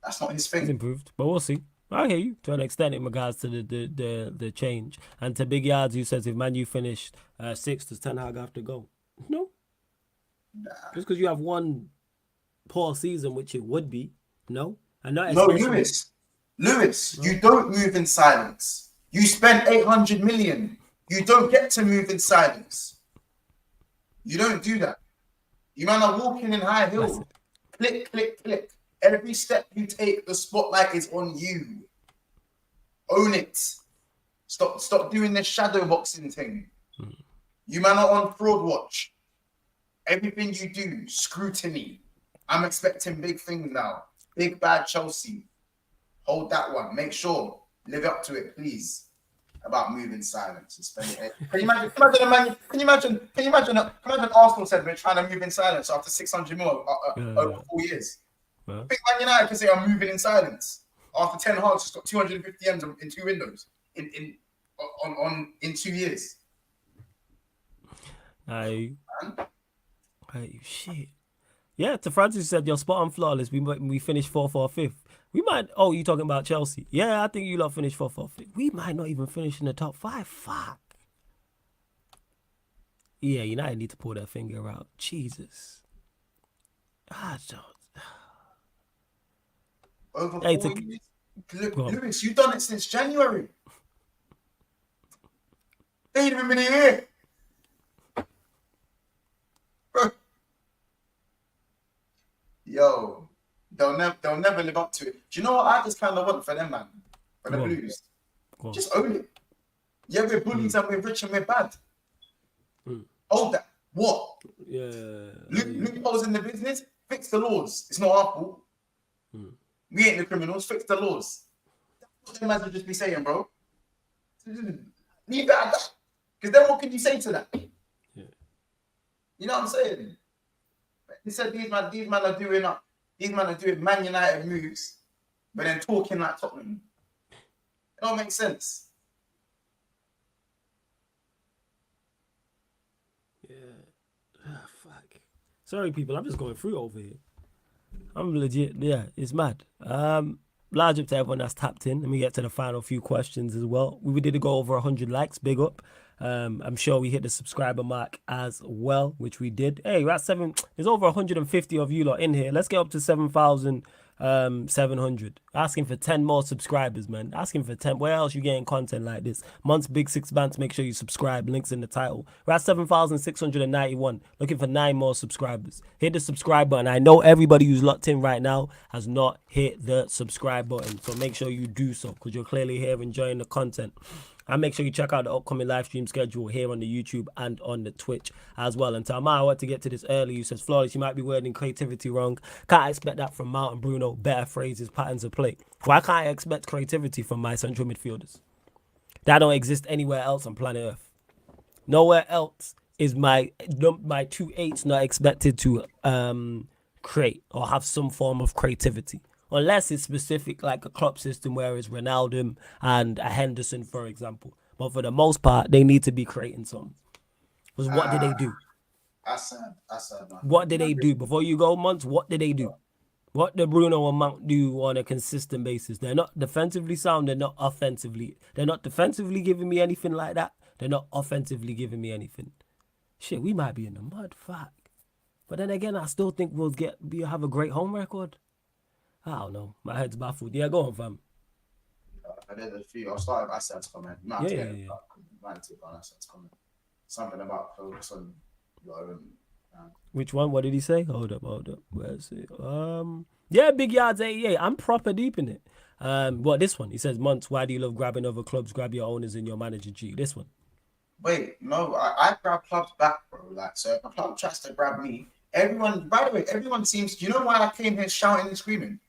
Speaker 3: That's not his thing.
Speaker 1: He's improved, but we'll see. I hear you to an extent in regards to the change. And to Big Yards, who says if Man U finished 6th, does Ten Hag have to go? No. Nah. Just because you have one poor season, which it would be, no.
Speaker 3: Lewis, you don't move in silence. You spent 800 million. You don't get to move in silence. You don't do that. You man are walking in high heels. Click, click, click. Every step you take, the spotlight is on you. Own it. Stop doing this shadow boxing thing. You man are on fraud watch. Everything you do, scrutiny. I'm expecting big things now. Big bad Chelsea. Hold that one. Make sure. Live up to it, please. About moving silence. Can you imagine Arsenal said we're trying to move in silence after 600 mil over 4 years? I think Man United can say I'm moving in silence after 10 Hag's just got 250 M's in 2 windows in 2 years.
Speaker 1: Shit. Yeah, to Francis said you're spot on flawless. We finished 4th or 5th. We might. Oh, you talking about Chelsea? Yeah, I think you lot finished 4th or 5th. We might not even finish in the top 5. Fuck. Yeah, United need to pull their finger out. Jesus.
Speaker 3: Over 4 years. Look, Lewis, you've done it since January. They ain't even been here. Bro. Yo, they'll never live up to it. Do you know what I just kind of want for them, man? For the Blues? Just own it. Yeah, we're bullies and we're rich and we're bad. Hold that. What?
Speaker 1: Yeah.
Speaker 3: Loopholes in the business? Fix the laws. It's not our fault. We ain't the criminals. Fix the laws. That's what them man would just be saying, bro. Leave that at that. Because then what can you say to that?
Speaker 1: Yeah.
Speaker 3: You know what I'm saying? He said these man are doing Man United moves, but then talking like Tottenham. It don't make sense.
Speaker 1: Yeah. Fuck. Sorry, people. I'm just going through over here. I'm legit. Yeah, it's mad. Large up to everyone that's tapped in. Let me get to the final few questions as well. We did go over 100 likes. Big up. I'm sure we hit the subscriber mark as well, which we did. Hey, we're at 7. There's over 150 of you lot in here. Let's get up to 7,700. Asking for 10 more subscribers, man. Asking for 10. Where else you getting content like this? Month's Big 6 bands. Make sure you subscribe. Links in the title. We're at 7,691. Looking for 9 more subscribers. Hit the subscribe button. I know everybody who's locked in right now has not hit the subscribe button, so make sure you do so because you're clearly here enjoying the content. And make sure you check out the upcoming live stream schedule here on the YouTube and on the Twitch as well. And Tamar, I want to get to this early. You says, Flawless, you might be wording creativity wrong. Can't expect that from Mount and Bruno. Better phrases, patterns of play. Why can't I expect creativity from my central midfielders? That don't exist anywhere else on planet Earth. Nowhere else is my 2/8 not expected to create or have some form of creativity. Unless it's specific, like a club system where it's Ronaldo and a Henderson, for example. But for the most part, they need to be creating something. Because what did they do?
Speaker 3: I said, man.
Speaker 1: What did they do? Before you go, Monts, what did they do? What did Bruno and Mount do on a consistent basis? They're not defensively sound. They're not offensively. They're not defensively giving me anything like that. They're not offensively giving me anything. Shit, we might be in the mud. Fuck. But then again, I still think we'll have a great home record. I don't know. My head's baffled. Yeah, go on, fam.
Speaker 3: I did a few. I'll start with Assad's comment.
Speaker 1: Yeah.
Speaker 3: Assad's comment. Something about focus on your own.
Speaker 1: Which one? What did he say? Hold up. Where is it? Yeah, Big Yards 88. I'm proper deep in it. This one? He says, Monts, why do you love grabbing other clubs? Grab your owners in your manager G. This one.
Speaker 3: Wait, no, I grab clubs back, bro. Like, so if a club tries to grab me, everyone seems. Do you know why I came here shouting and screaming?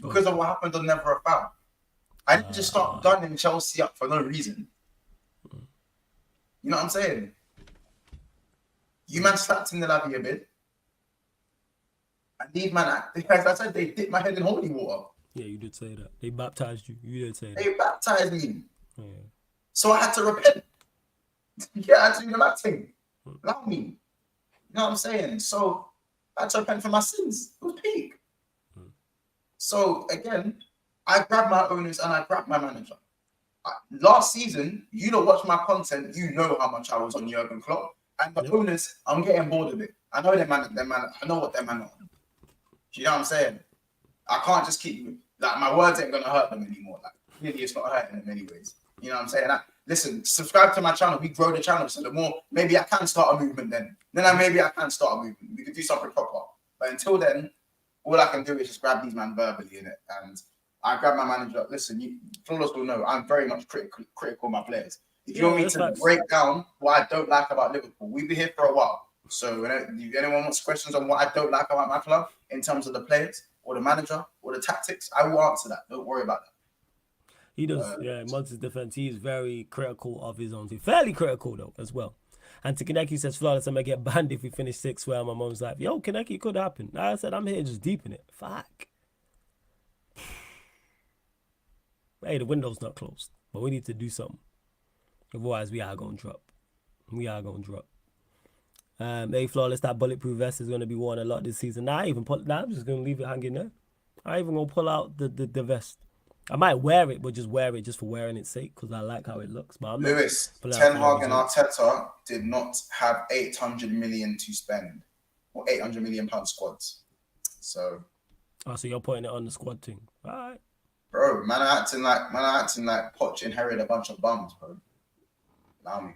Speaker 3: Because of what happened on Never a Foul. I didn't just start gunning Chelsea up for no reason. You know what I'm saying? You man slapped in the Lavia bid. And these man, as I said, they dipped my head in holy water.
Speaker 1: Yeah, you did say that. They baptized you. You did say that.
Speaker 3: They baptized me.
Speaker 1: Yeah.
Speaker 3: So I had to repent. Yeah, I had to do the right thing. Allow me. You know what I'm saying? So I had to repent for my sins. It was peak. So again, I grabbed my owners and I grabbed my manager. Last season, you don't watch my content, you know how much I was on Jurgen Klopp. And the owners, I'm getting bored of it. I know them man. I know what them man are. Do you know what I'm saying? I can't just keep like my words ain't gonna hurt them anymore. Like really, it's not hurting them anyways. You know what I'm saying? Listen, subscribe to my channel. We grow the channel, so the more maybe I can start a movement. Then maybe I can start a movement. We could do something proper. But until then, all I can do is just grab these man verbally in it, and I grab my manager. Listen, Flawless will know I'm very much critical of my players. If you want me to break down what I don't like about Liverpool, we've been here for a while. So if anyone wants questions on what I don't like about my club in terms of the players or the manager or the tactics, I will answer that. Don't worry about that.
Speaker 1: He does, Moises' defense. He is very critical of his own team. Fairly critical, though, as well. And to Kaneki says, Flawless, I'm going to get banned if we finish 6th. Well, my mom's like, yo, Kaneki, could happen. I said, I'm here just deep in it. Fuck. Hey, the window's not closed. But we need to do something. Otherwise, we are going to drop. Hey, Flawless, that bulletproof vest is going to be worn a lot this season. I'm just going to leave it hanging there. I ain't even going to pull out the vest. I might wear it, but just wear it just for wearing its sake because I like how it looks. But I'm
Speaker 3: Lewis, Ten Hag and Arteta did not have 800 million to spend, or 800 million pound squads. So
Speaker 1: you're putting it on the squad thing, all right?
Speaker 3: Bro, man, are acting like Poch inherited a bunch of bums, bro. Allow me.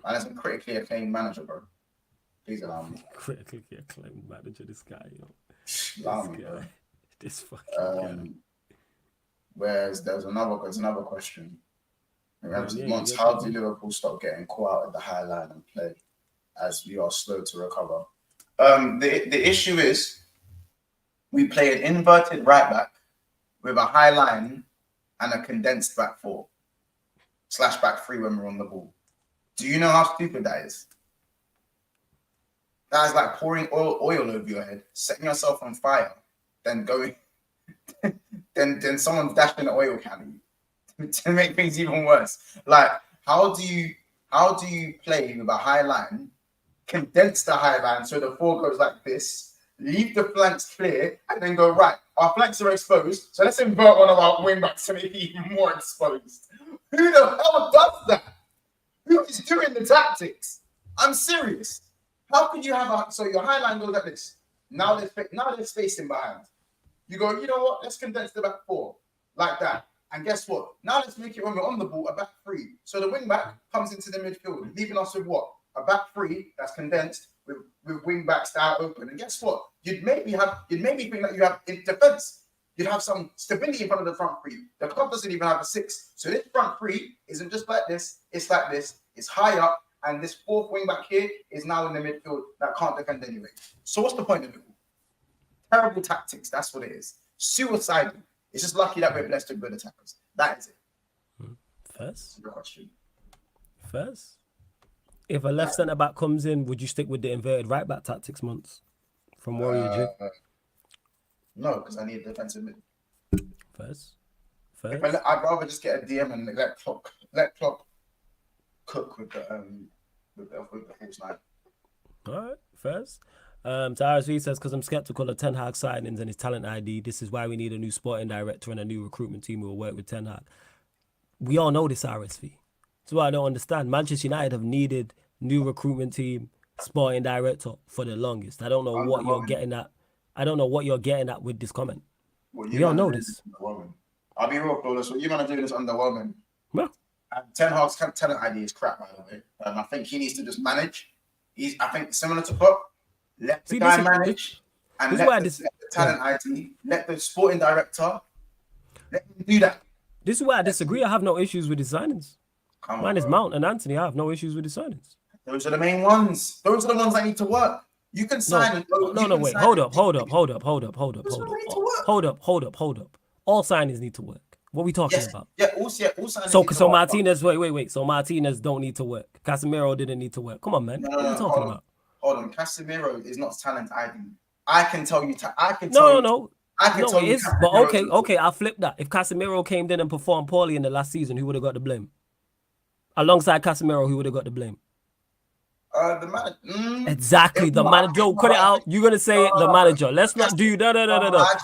Speaker 3: Man, is a critically acclaimed manager, bro. Please allow me.
Speaker 1: Critically acclaimed manager, this guy, yo.
Speaker 3: Allow me, bro.
Speaker 1: This fucking guy.
Speaker 3: Whereas there's another question. How do Liverpool stop getting caught out at the high line and play as we are slow to recover? The issue is we play an inverted right back with a high line and a condensed back 4 / back 3 when we're on the ball. Do you know how stupid that is? That is like pouring oil over your head, setting yourself on fire, then going, then someone dashing an oil can to make things even worse. Like, how do you play with a high line, condense the high line so the 4 goes like this, leave the flanks clear, and then go right? Our flanks are exposed, so let's invert one of our wing backs to make it even more exposed. Who the hell does that? Who is doing the tactics? I'm serious. How could you have so your high line goes like this? Now there's spacing behind. You go, you know what? Let's condense the back 4 like that. And guess what? Now let's make it when we're on the ball a back 3. So the wing back comes into the midfield, leaving us with what? A back 3 that's condensed with wing backs that are open. And guess what? You'd maybe think that you have in defense. You'd have some stability in front of the front 3. The club doesn't even have a 6. So this front 3 isn't just like this. It's like this. It's high up. And this 4th wing back here is now in the midfield that can't defend anyway. So what's the point of it? Terrible tactics. That's what it is. Suicidal. It's just lucky that we're blessed with good attackers. That is it.
Speaker 1: First, if a left centre back comes in, would you stick with the inverted right back tactics, Months? From Warrior J?
Speaker 3: No, because I need a defensive mid.
Speaker 1: First.
Speaker 3: I'd rather just get a DM and let Klopp cook with the false 9.
Speaker 1: All right, first. RSV says, because I'm skeptical of Ten Hag signings and his talent ID, this is why we need a new sporting director and a new recruitment team who will work with Ten Hag. We all know this, RSV. That's what I don't understand. Manchester United have needed new recruitment team, sporting director for the longest. I don't know what you're getting at. I don't know what you're getting at with this comment. We all know this.
Speaker 3: I'll be real, Flawless. What you're going to do is underwhelming.
Speaker 1: Yeah.
Speaker 3: And Ten Hag's talent ID is crap, by the way. I think he needs to just manage. I think similar to Klopp. Let the guy manage and let the talent ID, let the sporting director, let him do that.
Speaker 1: This is where I disagree. I have no issues with his signings. Mine is Mount and Anthony. I have no issues with his signings.
Speaker 3: Those are the main ones. Those are the ones that need to work. You can sign.
Speaker 1: Wait. Hold up. All signings need to work. What are we talking about?
Speaker 3: Yeah, all signings.
Speaker 1: So Martinez, wait. So Martinez don't need to work. Casemiro didn't need to work. Come on, man. What are we talking about?
Speaker 3: Hold on, Casemiro is not talent ID. I can tell you.
Speaker 1: No. It is. But okay. I'll flip that. If Casemiro came in and performed poorly in the last season, who would have got the blame? Alongside Casemiro, who would have got the blame?
Speaker 3: The manager.
Speaker 1: Exactly, the manager. Joe, cut it out. You're gonna say the manager. Let's not do that.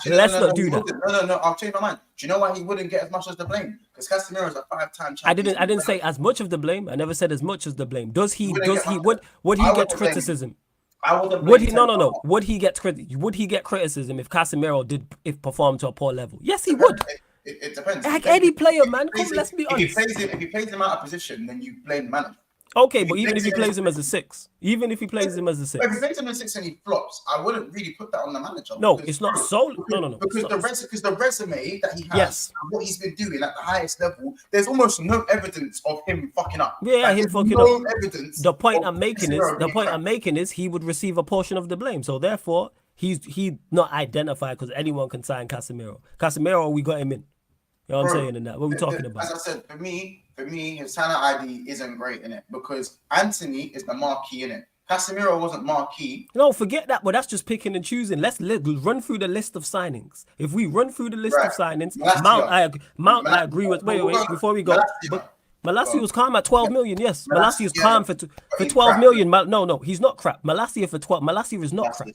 Speaker 1: Let's not do that.
Speaker 3: No. I'll change my mind. Do you know why he wouldn't get as much as the blame? Because Casemiro is a 5-time champion.
Speaker 1: I didn't say as much of the blame. I never said as much as the blame. Would he get criticism? Would he get criticism if Casemiro performed to a poor level? Yes, he would.
Speaker 3: It depends.
Speaker 1: Like any player, man. Let's be honest.
Speaker 3: If he plays him out of position, then you blame the manager.
Speaker 1: Okay, but even if he plays him as a 6, even if he plays him as a 6,
Speaker 3: if he plays him as a 6 and he flops, I wouldn't really put that on the manager.
Speaker 1: No, it's not solely. No.
Speaker 3: Because the resume that he has, and what he's been doing at the highest level, there's almost no evidence of him fucking up.
Speaker 1: Yeah,
Speaker 3: like,
Speaker 1: him fucking
Speaker 3: no
Speaker 1: up.
Speaker 3: Evidence.
Speaker 1: The point I'm making is he would receive a portion of the blame. So therefore, he's not identified because anyone can sign Casemiro. Casemiro, we got him in. You know what I'm saying in that? What are we talking about?
Speaker 3: As I said, for me, his talent ID isn't great in it because Anthony is the marquee in it. Casemiro wasn't marquee.
Speaker 1: No, forget that, but that's just picking and choosing. Let's run through the list of signings. If we run through the list of signings, Mount, I agree with. Wait, before we go. Malacia was calm at 12 million. Yes, Malacia is calm for 12 million. No, he's not crap. Malacia for 12. Malacia is not crap.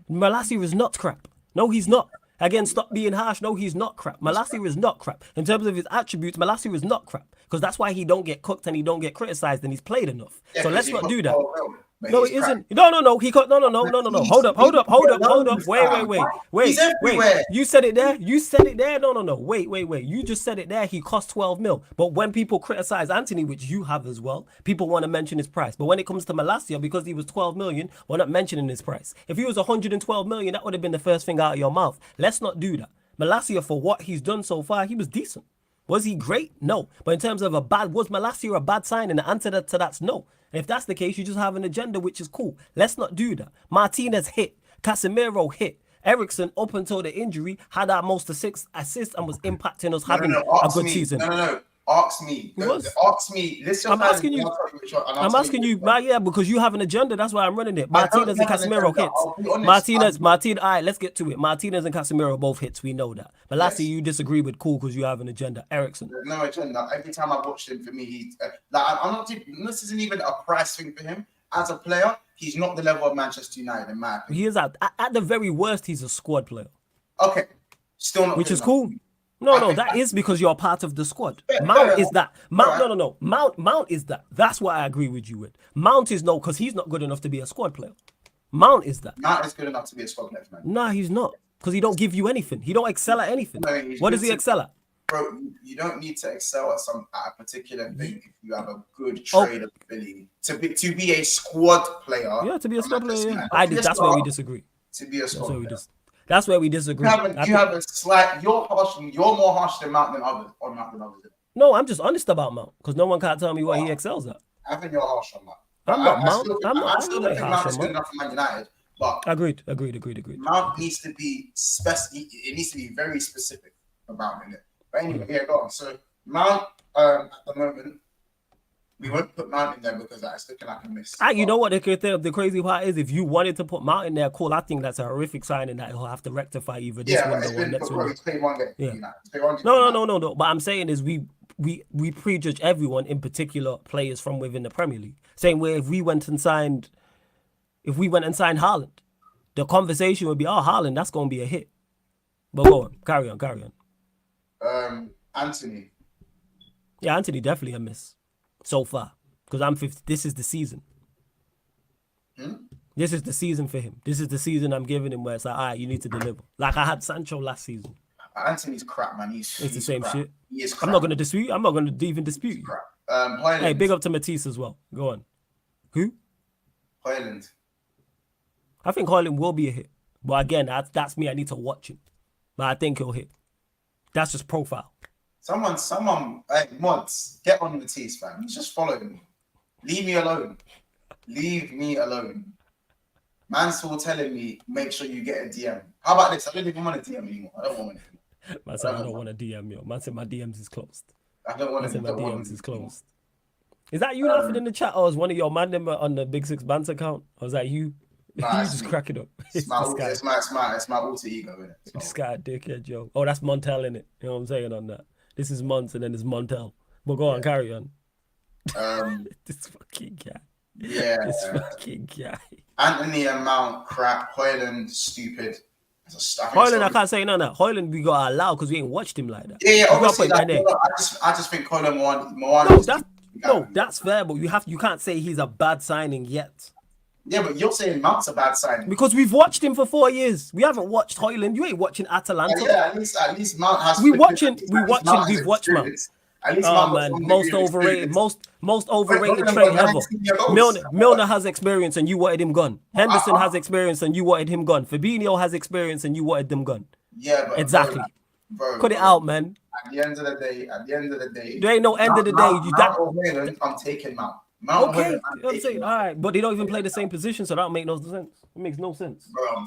Speaker 1: Malacia is not crap. No, he's not. Again, stop being harsh. No, he's not crap. Malacia is not crap. In terms of his attributes, Malacia is not crap. Because that's why he don't get cooked and he don't get criticized and he's played enough.
Speaker 3: Yeah,
Speaker 1: so let's not do that.
Speaker 3: No,
Speaker 1: it isn't. No. He got no. Hold up. Wait. You said it there. No. Wait. You just said it there. He cost 12 mil. But when people criticize Anthony, which you have as well, people want to mention his price. But when it comes to Malacia, because he was 12 million, we're not mentioning his price. If he was 112 million, that would have been the first thing out of your mouth. Let's not do that. Malacia, for what he's done so far, he was decent. Was he great? No. But in terms of was Malacia a bad sign? And the answer to that's no. And if that's the case, you just have an agenda, which is cool. Let's not do that. Martinez hit. Casemiro hit. Ericsson, up until the injury, had our most assists and was impacting us having a good season.
Speaker 3: No. Ask me. Ask me. Listen,
Speaker 1: I'm asking you. Yeah, because you have an agenda. That's why I'm running it. Martinez and Casemiro hits. Martinez. All right, let's get to it. Martinez and Casemiro both hits. We know that. Malacia, you disagree with cool because you have an agenda. Ericsson.
Speaker 3: No agenda. Every time I watched him, for me, he's I'm not. This isn't even a price thing for him as a player. He's not the level of Manchester United, in my opinion.
Speaker 1: He is at the very worst. He's a squad player.
Speaker 3: Okay, still not.
Speaker 1: Which is cool. No, that is because you're part of the squad. Mount is that. No. Mount is that. That's what I agree with you with. Mount is no, because he's not good enough to be a squad player. Mount is that.
Speaker 3: Mount is good enough to be a squad player, man.
Speaker 1: Nah, he's not. Because he don't give you anything. He don't excel at anything. No, what does he excel at?
Speaker 3: Bro, you don't need to excel at a particular thing if you have a good trade ability. To be a squad player.
Speaker 1: Yeah, to be a squad player. Yeah. That's where we disagree.
Speaker 3: To be a squad player.
Speaker 1: That's where we disagree.
Speaker 3: You have a slight. You're more harsh than Mount than others.
Speaker 1: No, I'm just honest about Mount because no one can't tell me what he excels at.
Speaker 3: I think you're harsh on Mount.
Speaker 1: I'm not Mount.
Speaker 3: I still don't think Mount is good enough for Man United. But
Speaker 1: agreed.
Speaker 3: Mount needs to be it needs to be very specific about it. But anyway, yeah, go on. So Mount at the moment. We won't put Mount in there because that's looking like a miss.
Speaker 1: You know what the crazy part is? If you wanted to put Mount in there, cool. I think that's a horrific signing that he'll have to rectify either this window or next window. No. But I'm saying is we prejudge everyone, in particular players from within the Premier League. Same way if we went and signed Haaland, the conversation would be, Haaland, that's going to be a hit. But go on, carry on.
Speaker 3: Anthony.
Speaker 1: Yeah, Anthony definitely a miss. So far, because I'm 50. This is the season. This is the season for him. This is the season I'm giving him where it's like, all right, you need to deliver. Like I had Sancho last season.
Speaker 3: Anthony's crap, man. It's
Speaker 1: the same
Speaker 3: crap.
Speaker 1: shit.
Speaker 3: He is crap.
Speaker 1: I'm not going to dispute. I'm not going to even dispute you. Hey, big up to Matisse as well. Go on. Who?
Speaker 3: Haaland.
Speaker 1: I think Haaland will be a hit. But again, that's me. I need to watch him. But I think he'll hit. That's just profile.
Speaker 3: Someone, hey, mods, get on Matisse, fam. He's just following me. Leave me alone. Man's still telling me, make sure you get a DM. How about this? I don't even want a DM anymore. I don't want anything.
Speaker 1: Man said I don't want a DM, yo. Man said my DMs is closed.
Speaker 3: I don't want
Speaker 1: to. My DMs is closed. Is that you laughing in the chat, or is one of your man them on the Big Six Banter account? Or is that you?
Speaker 3: Nah,
Speaker 1: you just crack it up.
Speaker 3: It's my alter ego, innit?
Speaker 1: This guy, dickhead, Joe. Oh, that's Montel, innit? You know what I'm saying on that? This is Monts and then there's Montel. But go on, carry on. This fucking guy.
Speaker 3: Yeah.
Speaker 1: This fucking guy.
Speaker 3: Anthony and Mount, crap. Haaland, stupid.
Speaker 1: Haaland, I can't say no. Haaland, we got allowed because we ain't watched him like that.
Speaker 3: Yeah, obviously. I just think Colin Moan.
Speaker 1: That's fair, but you can't say he's a bad signing yet.
Speaker 3: Yeah, but you're saying Mount's a bad signing.
Speaker 1: Because we've watched him for 4 years. We haven't watched Haaland. You ain't watching Atalanta.
Speaker 3: Yeah, at least Mount has...
Speaker 1: We've watched Mount.
Speaker 3: At least
Speaker 1: Oh man, most overrated trade ever. Milner has experience and you wanted him gone. Henderson has experience and you wanted him gone. Fabinho has experience and you wanted them gone.
Speaker 3: Yeah, but
Speaker 1: exactly. Cut it out, man.
Speaker 3: At the end of the day,
Speaker 1: there ain't no end of the day.
Speaker 3: I'm taking Mount.
Speaker 1: Okay, you know what I'm saying? All right, but they don't even play the same position, so that don't make no sense. It makes no sense.
Speaker 3: Bro, I'm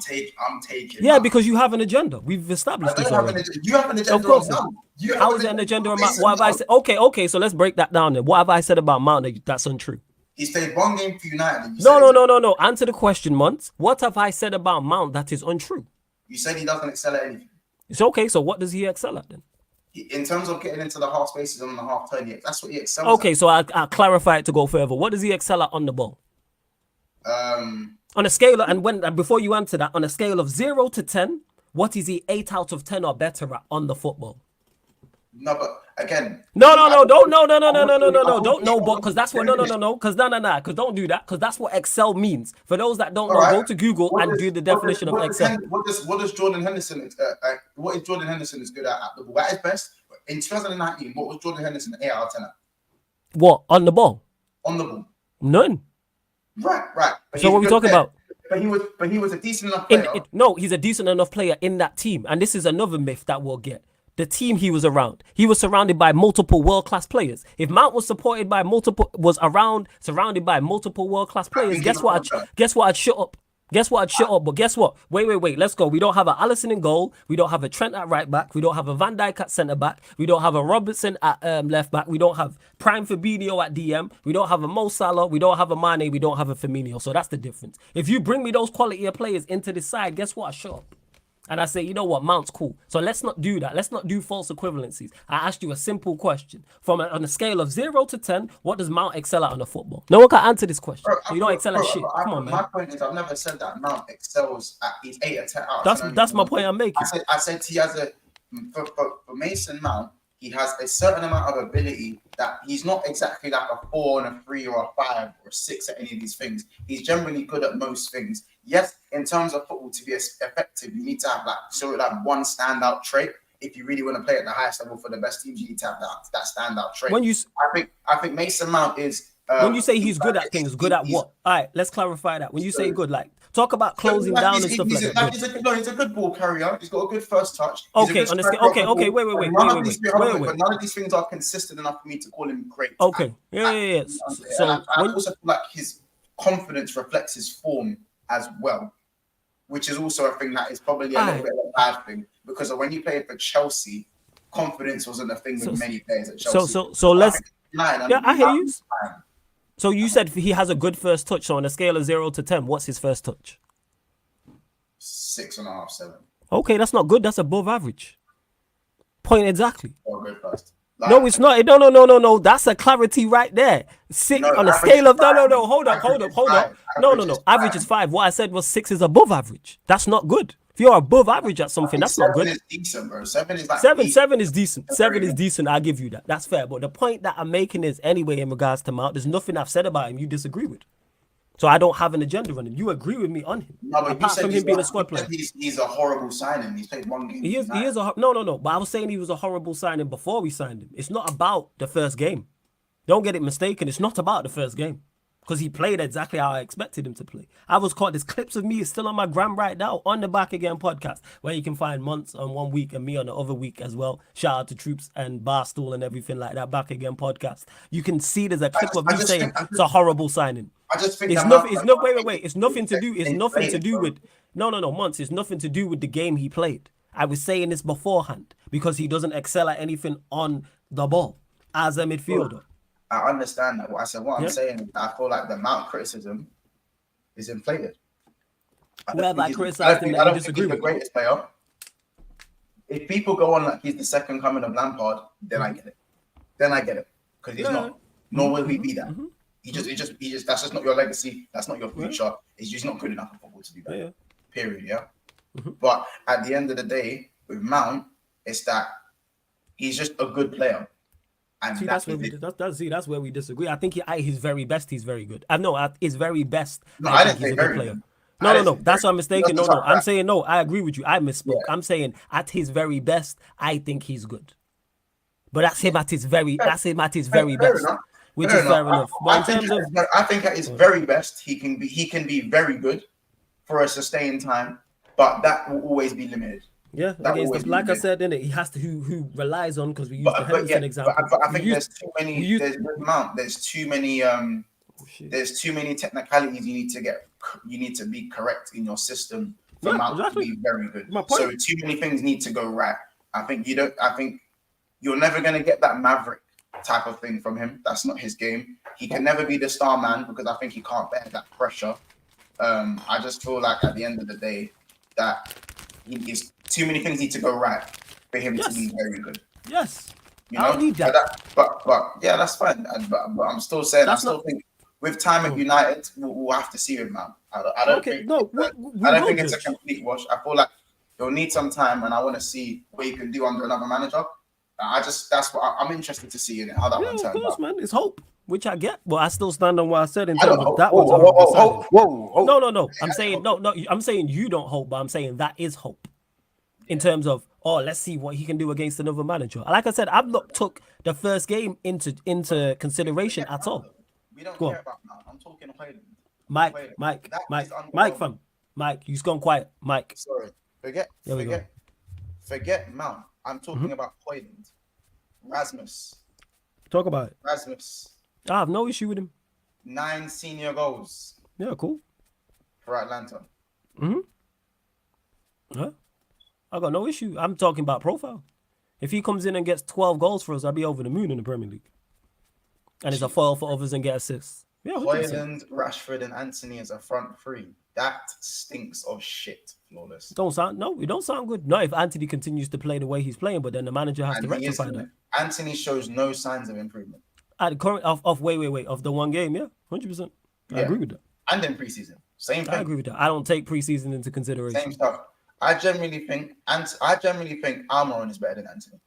Speaker 3: taking.
Speaker 1: Yeah, because you have an agenda. We've established this already.
Speaker 3: You have an agenda.
Speaker 1: Of course. How is it an agenda on Mount? What have I said? Okay. So let's break that down then. What have I said about Mount that's untrue?
Speaker 3: He's played one game for United.
Speaker 1: No. Answer the question, Mont. What have I said about Mount that is untrue?
Speaker 3: You said he doesn't excel at anything.
Speaker 1: It's okay. So what does he excel at then?
Speaker 3: In terms of getting into the half spaces on the half turn, that's what he excels at.
Speaker 1: Okay, so I'll clarify it to go further. What does he excel at on the ball? On a scale of, before you answer that, on a scale of 0 to 10, what is he 8 out of 10 or better at on the football?
Speaker 3: No, but again.
Speaker 1: Don't because that's what because don't do that because that's what Excel means. For those that don't know, go to Google and do the definition of Excel.
Speaker 3: What is Jordan Henderson? What is Jordan Henderson is good at the ball? At his best in 2019, what was Jordan Henderson 8 out of 10 at?
Speaker 1: What on the ball?
Speaker 3: On the ball,
Speaker 1: none.
Speaker 3: Right.
Speaker 1: So what are we talking about?
Speaker 3: But he was a decent enough player.
Speaker 1: He's a decent enough player in that team, and this is another myth that we'll get. The team he was around, he was surrounded by multiple world-class players. If Mount was surrounded by multiple world-class players, guess what? I'd shut up. But guess what? Wait. Let's go. We don't have a Alisson in goal. We don't have a Trent at right back. We don't have a Van Dijk at centre back. We don't have a Robertson at left back. We don't have Prime Fabinho at DM. We don't have a Mo Salah. We don't have a Mane. We don't have a Firmino. So that's the difference. If you bring me those quality of players into the side, guess what? I shut up. And I say, you know what, Mount's cool. So let's not do that. Let's not do false equivalencies. I asked you a simple question. On a scale of 0 to 10, what does Mount excel at on the football? No one can answer this question. You don't excel at shit. Come on, man.
Speaker 3: My point is, I've never said that Mount excels at these 8 or 10 out.
Speaker 1: That's my point I'm making.
Speaker 3: I said he has for Mason Mount, he has a certain amount of ability that he's not exactly like a 4 and a 3 or a 5 or a 6 at any of these things. He's generally good at most things. Yes, in terms of football to be effective, you need to have one standout trait. If you really want to play at the highest level for the best teams, you need to have that standout trait. I think Mason Mount is.
Speaker 1: When you say he's good at things, good at what? All right, let's clarify that. When you say good, talk about closing down and stuff like that.
Speaker 3: He's a good ball carrier. He's got a good first touch.
Speaker 1: Okay, wait.
Speaker 3: But none of these things are consistent enough for me to call him great.
Speaker 1: Okay, yeah.
Speaker 3: So I also feel like his confidence reflects his form as well, which is also a thing that is probably a little bit of a bad thing because when you played for Chelsea, confidence wasn't a thing with many players at Chelsea.
Speaker 1: So let's. I hear you. So you said he has a good first touch. So on a scale of 0 to 10, what's his first touch?
Speaker 3: 6.5, 7.
Speaker 1: Okay, that's not good. That's above average. Point exactly.
Speaker 3: Or good first.
Speaker 1: No, it's not. No. That's a clarity right there. 6 on a scale of no. Hold up. No. Average is 5. What I said was 6 is above average. That's not good. If you're above average at something, that's not good.
Speaker 3: 7 is decent, bro. 7 is like
Speaker 1: 7 is decent. 7 is decent. I'll give you that. That's fair. But the point that I'm making is anyway in regards to Mount, there's nothing I've said about him you disagree with. So I don't have an agenda on him. You agree with me on him.
Speaker 3: No, but apart from him being a squad player. He's a horrible signing. He's played one game.
Speaker 1: He is no. But I was saying he was a horrible signing before we signed him. It's not about the first game. Don't get it mistaken. It's not about the first game. Because he played exactly how I expected him to play. I was caught. There's clips of me still on my gram right now on the Back Again podcast where you can find Months on one week and me on the other week as well. Shout out to Troops and Barstool and everything like that. Back Again podcast. You can see there's a clip of me saying it's a horrible signing.
Speaker 3: I just think
Speaker 1: it's nothing. It's nothing to do. It's nothing to do with Months. It's nothing to do with the game he played. I was saying this beforehand because he doesn't excel at anything on the ball as a midfielder.
Speaker 3: I understand that. What I'm saying is I feel like the Mount criticism is inflated.
Speaker 1: Where have I criticized him? I don't think he's the
Speaker 3: greatest player. If people go on like he's the second coming of Lampard, then I get it. Because he's not. Nor will he be that. Mm-hmm. He just. That's just not your legacy. That's not your future. Mm-hmm. He's just not good enough in football to be that. Yeah. Period. Yeah. Mm-hmm. But at the end of the day, with Mount, it's that he's just a good player. And
Speaker 1: that's where we disagree. I think at his very best, he's very good. At his very best, I think he's a good player. No. That's what I'm mistaken. No. I'm saying no. I agree with you. I misspoke. Yeah. I'm saying at his very best, I think he's good. But that's him at his very best,
Speaker 3: enough.
Speaker 1: which is fair enough. But in terms of,
Speaker 3: I think at his very best, he can be very good for a sustained time, but that will always be limited.
Speaker 1: Yeah, against the, like I said, innit, he has to who relies on, because we used the Henderson example.
Speaker 3: But I think there's too many. There's too many. There's too many technicalities you need to be correct in your system for Mount to be very good. So too many things need to go right. I think you're never gonna get that Maverick type of thing from him. That's not his game. He can never be the star man, because I think he can't bear that pressure. I just feel like at the end of the day that too many things need to go right for him to be very good.
Speaker 1: Yes.
Speaker 3: I don't need that. But yeah, that's fine. But I'm still saying, think with time at United, we'll have to see him, man. I don't think it's a complete wash. I feel like he'll need some time, and I want to see what he can do under another manager. That's what I'm interested to see in it, how that one turns out. Of course,
Speaker 1: man. It's hope, which I get. But I still stand on what I said in
Speaker 3: terms
Speaker 1: of that. Whoa. No. I'm saying no. I'm saying you don't hope, but I'm saying that is hope. In terms of, let's see what he can do against another manager. Like I said, I've not took the first game into consideration at all.
Speaker 3: We don't care about now. I'm talking Hoyland.
Speaker 1: Mike, fam. Mike, you've gone quiet. Mike.
Speaker 3: Sorry. Forget Mount. I'm talking about Hoyland. Rasmus.
Speaker 1: Talk about it.
Speaker 3: Rasmus.
Speaker 1: I have no issue with him.
Speaker 3: 9 senior goals.
Speaker 1: Yeah, cool.
Speaker 3: For Atlanta.
Speaker 1: Yeah. I got no issue. I'm talking about profile. If he comes in and gets 12 goals for us, I'll be over the moon in the Premier League. And it's a foil for others and get assists. Yeah,
Speaker 3: Hoyland, Rashford, and Anthony as a front three. That stinks of shit, Flawless.
Speaker 1: It don't sound good. Not if Anthony continues to play the way he's playing, but then the manager has to rectify that.
Speaker 3: Anthony shows no signs of improvement.
Speaker 1: At the current of the one game, yeah, 100%. I agree with that.
Speaker 3: And in preseason, same thing.
Speaker 1: I agree with that. I don't take preseason into consideration.
Speaker 3: Same stuff. I genuinely think Almiron is better than Anthony.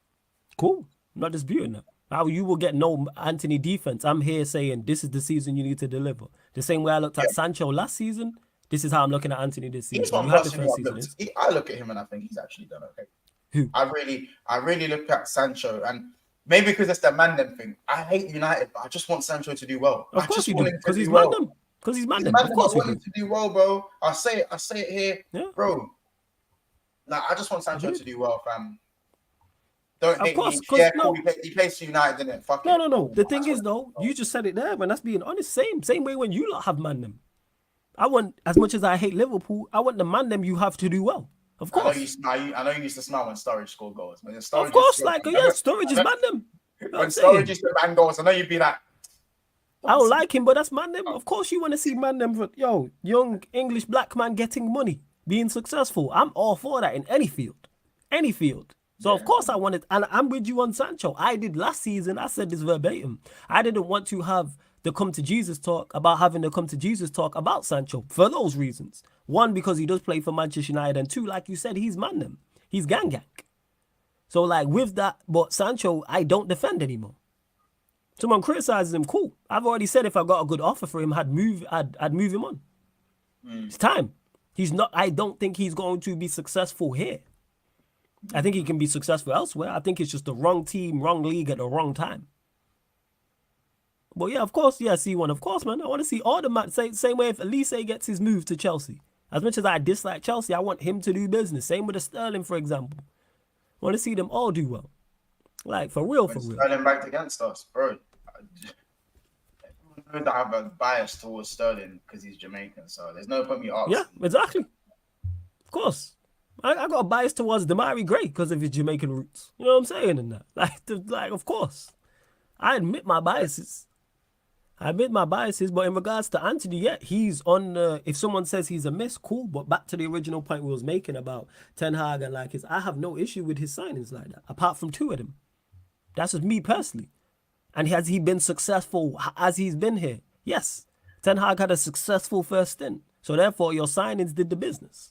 Speaker 1: Cool. I'm not disputing that. How you will get no Anthony defense. I'm here saying this is the season you need to deliver. The same way I looked at Sancho last season, this is how I'm looking at Anthony this season.
Speaker 3: I look at him and I think he's actually done okay.
Speaker 1: Who?
Speaker 3: I really look at Sancho, and maybe because it's the Mandem thing. I hate United, but I just want Sancho to do well.
Speaker 1: Of course you do, because he's Mandem. Because he's Mandem. Of course
Speaker 3: I want him to do well, bro. I say it here, bro. Like, I just want Sancho to do well, fam. Don't hate me. Yeah, cool. He plays for United, didn't it? Fuck it.
Speaker 1: No. The thing is, though, you just said it there, man. That's being honest. Same way when you lot have Mandem. I want, as much as I hate Liverpool, I want the Mandem you have to do well. Of course.
Speaker 3: I know you used to smile when Sturridge scored goals.
Speaker 1: Of course, Sturridge is Mandem.
Speaker 3: When Sturridge used to bang goals, I know you'd be like,
Speaker 1: I don't like him, but that's Mandem. Of course, you want to see Mandem for young English black man getting money, being successful. I'm all for that in any field. So of course I wanted, and I'm with you on Sancho. I did last season. I said this verbatim. I didn't want to have the come to Jesus talk about Sancho for those reasons. One, because he does play for Manchester United, and two, like you said, he's Mandem. He's gang. So like with that, but Sancho, I don't defend anymore. Someone criticizes him, cool. I've already said if I got a good offer for him, I'd move him on. It's time. I don't think he's going to be successful here. I think he can be successful elsewhere. I think it's just the wrong team, wrong league at the wrong time. But yeah, of course, C1, of course, man. I want to see all the same way if Elise gets his move to Chelsea. As much as I dislike Chelsea, I want him to do business. Same with the Sterling, for example. I want to see them all do well. Like, for real.
Speaker 3: Sterling backed against us, bro. Everyone knows I have a bias towards Sterling because he's Jamaican, so there's no point me asking.
Speaker 1: Yeah, exactly. Of course. I got a bias towards Damari Gray because of his Jamaican roots. You know what I'm saying? And that, like, of course. I admit my biases. But in regards to Anthony, he's on if someone says he's a miss, cool. But back to the original point we was making about Ten Hag and I have no issue with his signings like that, apart from two of them. That's just me personally. And has he been successful as he's been here? Yes. Ten Hag had a successful first stint. So therefore, your signings did the business.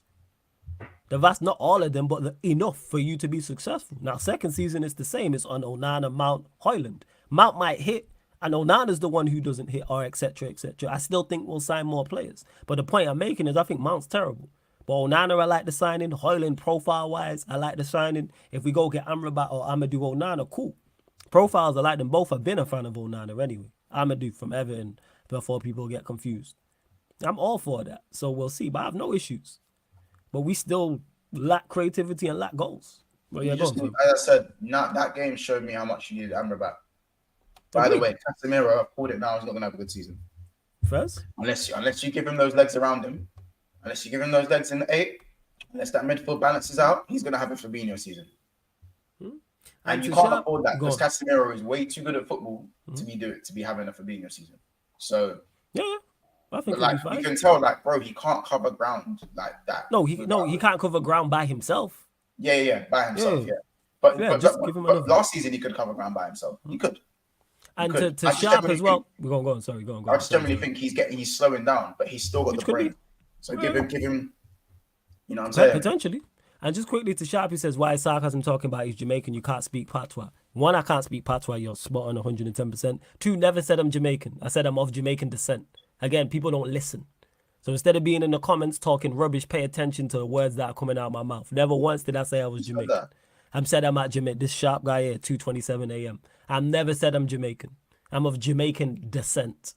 Speaker 1: The vast, not all of them, but enough for you to be successful. Now, second season is the same. It's on Onana, Mount, Hoyland. Mount might hit, and Onana's the one who doesn't hit, or etc., etc. I still think we'll sign more players. But the point I'm making is I think Mount's terrible. But Onana, I like the signing. Hoyland, profile-wise, I like the signing. If we go get Amrabat or Amadou Onana, cool. profiles are like them both. Have been a fan of Onana anyway. Amadou from Everton before people get confused. I'm all for that. So we'll see. But I have no issues. But we still lack creativity and lack goals. Well, yeah,
Speaker 3: as I said, that game showed me how much you needed Amrabat. By the way, Casemiro, I've called it now, he's not going to have a good season.
Speaker 1: First?
Speaker 3: Unless you give him those legs around him, unless you give him those legs in the 8, unless that midfield balances out, he's going to have a Fabinho season. And you can't afford that because Casemiro is way too good at football to be having a Fabinho season. So
Speaker 1: yeah, I think
Speaker 3: you can tell, bro, he can't cover ground like that.
Speaker 1: No, he can't cover ground by himself.
Speaker 3: Yeah, by himself. Yeah. But last season he could cover ground by himself. He could.
Speaker 1: And to Sharp as well. We're going to go on. Sorry, go on.
Speaker 3: I just generally think he's slowing down, but he's still got the brain. So give him. You know what I'm saying?
Speaker 1: Potentially. And just quickly to Sharp, he says, why is Sarcasm talking about he's Jamaican? You can't speak patois. 1, I can't speak patois. You're spot on 110%. 2, never said I'm Jamaican. I said I'm of Jamaican descent. Again, people don't listen. So instead of being in the comments talking rubbish, pay attention to the words that are coming out of my mouth. Never once did I say I was Jamaican. I'm said I'm at Jamaica. This Sharp guy here, 2:27 a.m. I've never said I'm Jamaican. I'm of Jamaican descent.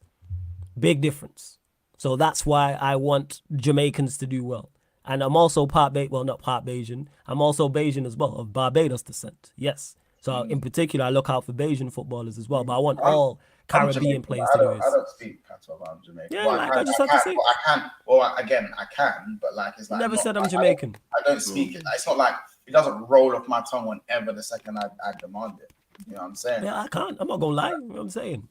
Speaker 1: Big difference. So that's why I want Jamaicans to do well. And I'm also not part Bayesian. I'm also Bayesian as well, of Barbados descent. Yes. So in particular, I look out for Bayesian footballers as well. But I want all Caribbean players to do this.
Speaker 3: I don't speak patois, but I'm Jamaican.
Speaker 1: Yeah, I just have to say.
Speaker 3: I can. Well, again, I can, but it's like.
Speaker 1: Never said I'm Jamaican.
Speaker 3: I don't speak it. It's not like it doesn't roll off my tongue whenever the second I demand it. You know what I'm saying?
Speaker 1: Yeah, I can't. I'm not gonna lie. You know what I'm saying?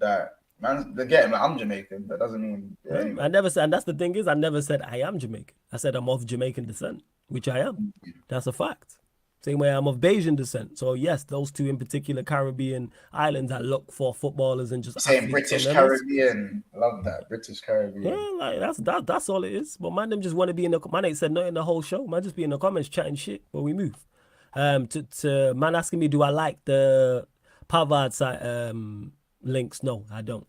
Speaker 3: That man, again, I'm Jamaican, but doesn't mean. Yeah, anyway.
Speaker 1: I never said, and that's the thing is, I never said I am Jamaican. I said I'm of Jamaican descent, which I am. That's a fact. Same way I'm of Bayesian descent. So yes, those two in particular Caribbean islands I look for footballers and just
Speaker 3: saying British Caribbean. I love that British Caribbean.
Speaker 1: Yeah, that's all it is. But man, them just want to be in the. Man ain't said nothing the whole show. Man, just be in the comments chatting shit while we move. To man asking me, do I like the Pavard site links? No, I don't.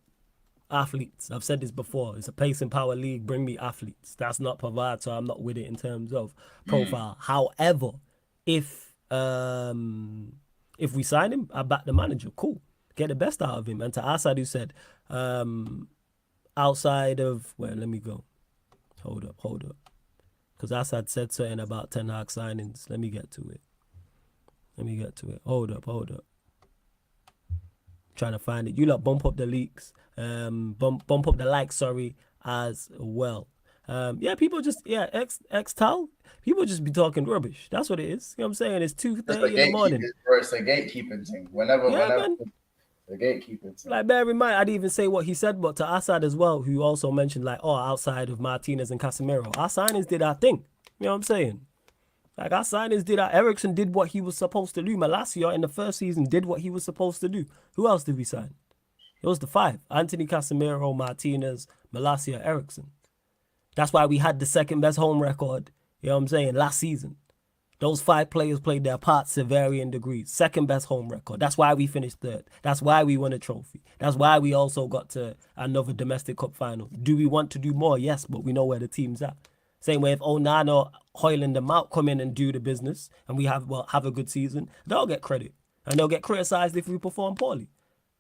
Speaker 1: Athletes. I've said this before. It's a pace and power league. Bring me athletes. That's not Pavard, so I'm not with it in terms of profile. However, if we sign him, I back the manager. Cool. Get the best out of him. And to Assad, who said, outside of let me go. Hold up. Because Assad said something about Ten Hag signings. Let me get to it. Hold up. Trying to find it. You lot bump up the leaks. Bump up the likes, as well. People just, ex-tal. People just be talking rubbish. That's what it is. You know what I'm saying? It's 2:30 in the morning.
Speaker 3: Bro, it's a gatekeeping thing. Whenever the gatekeeping thing.
Speaker 1: Like, bear in mind, I didn't even say what he said, but to Assad as well, who also mentioned, outside of Martinez and Casemiro, our signings did our thing. You know what I'm saying? Like, our signings did our... Ericsson did what he was supposed to do. Malacia in the first season did what he was supposed to do. Who else did we sign? It was the 5. Anthony Casemiro, Martinez, Malacia, Ericsson. That's why we had the second best home record, you know what I'm saying, last season. Those 5 players played their parts to varying degrees. Second best home record. That's why we finished 3rd. That's why we won a trophy. That's why we also got to another domestic cup final. Do we want to do more? Yes, but we know where the team's at. Same way if Onana, Højlund and Mount come in and do the business and we have a good season, they'll get credit. And they'll get criticised if we perform poorly.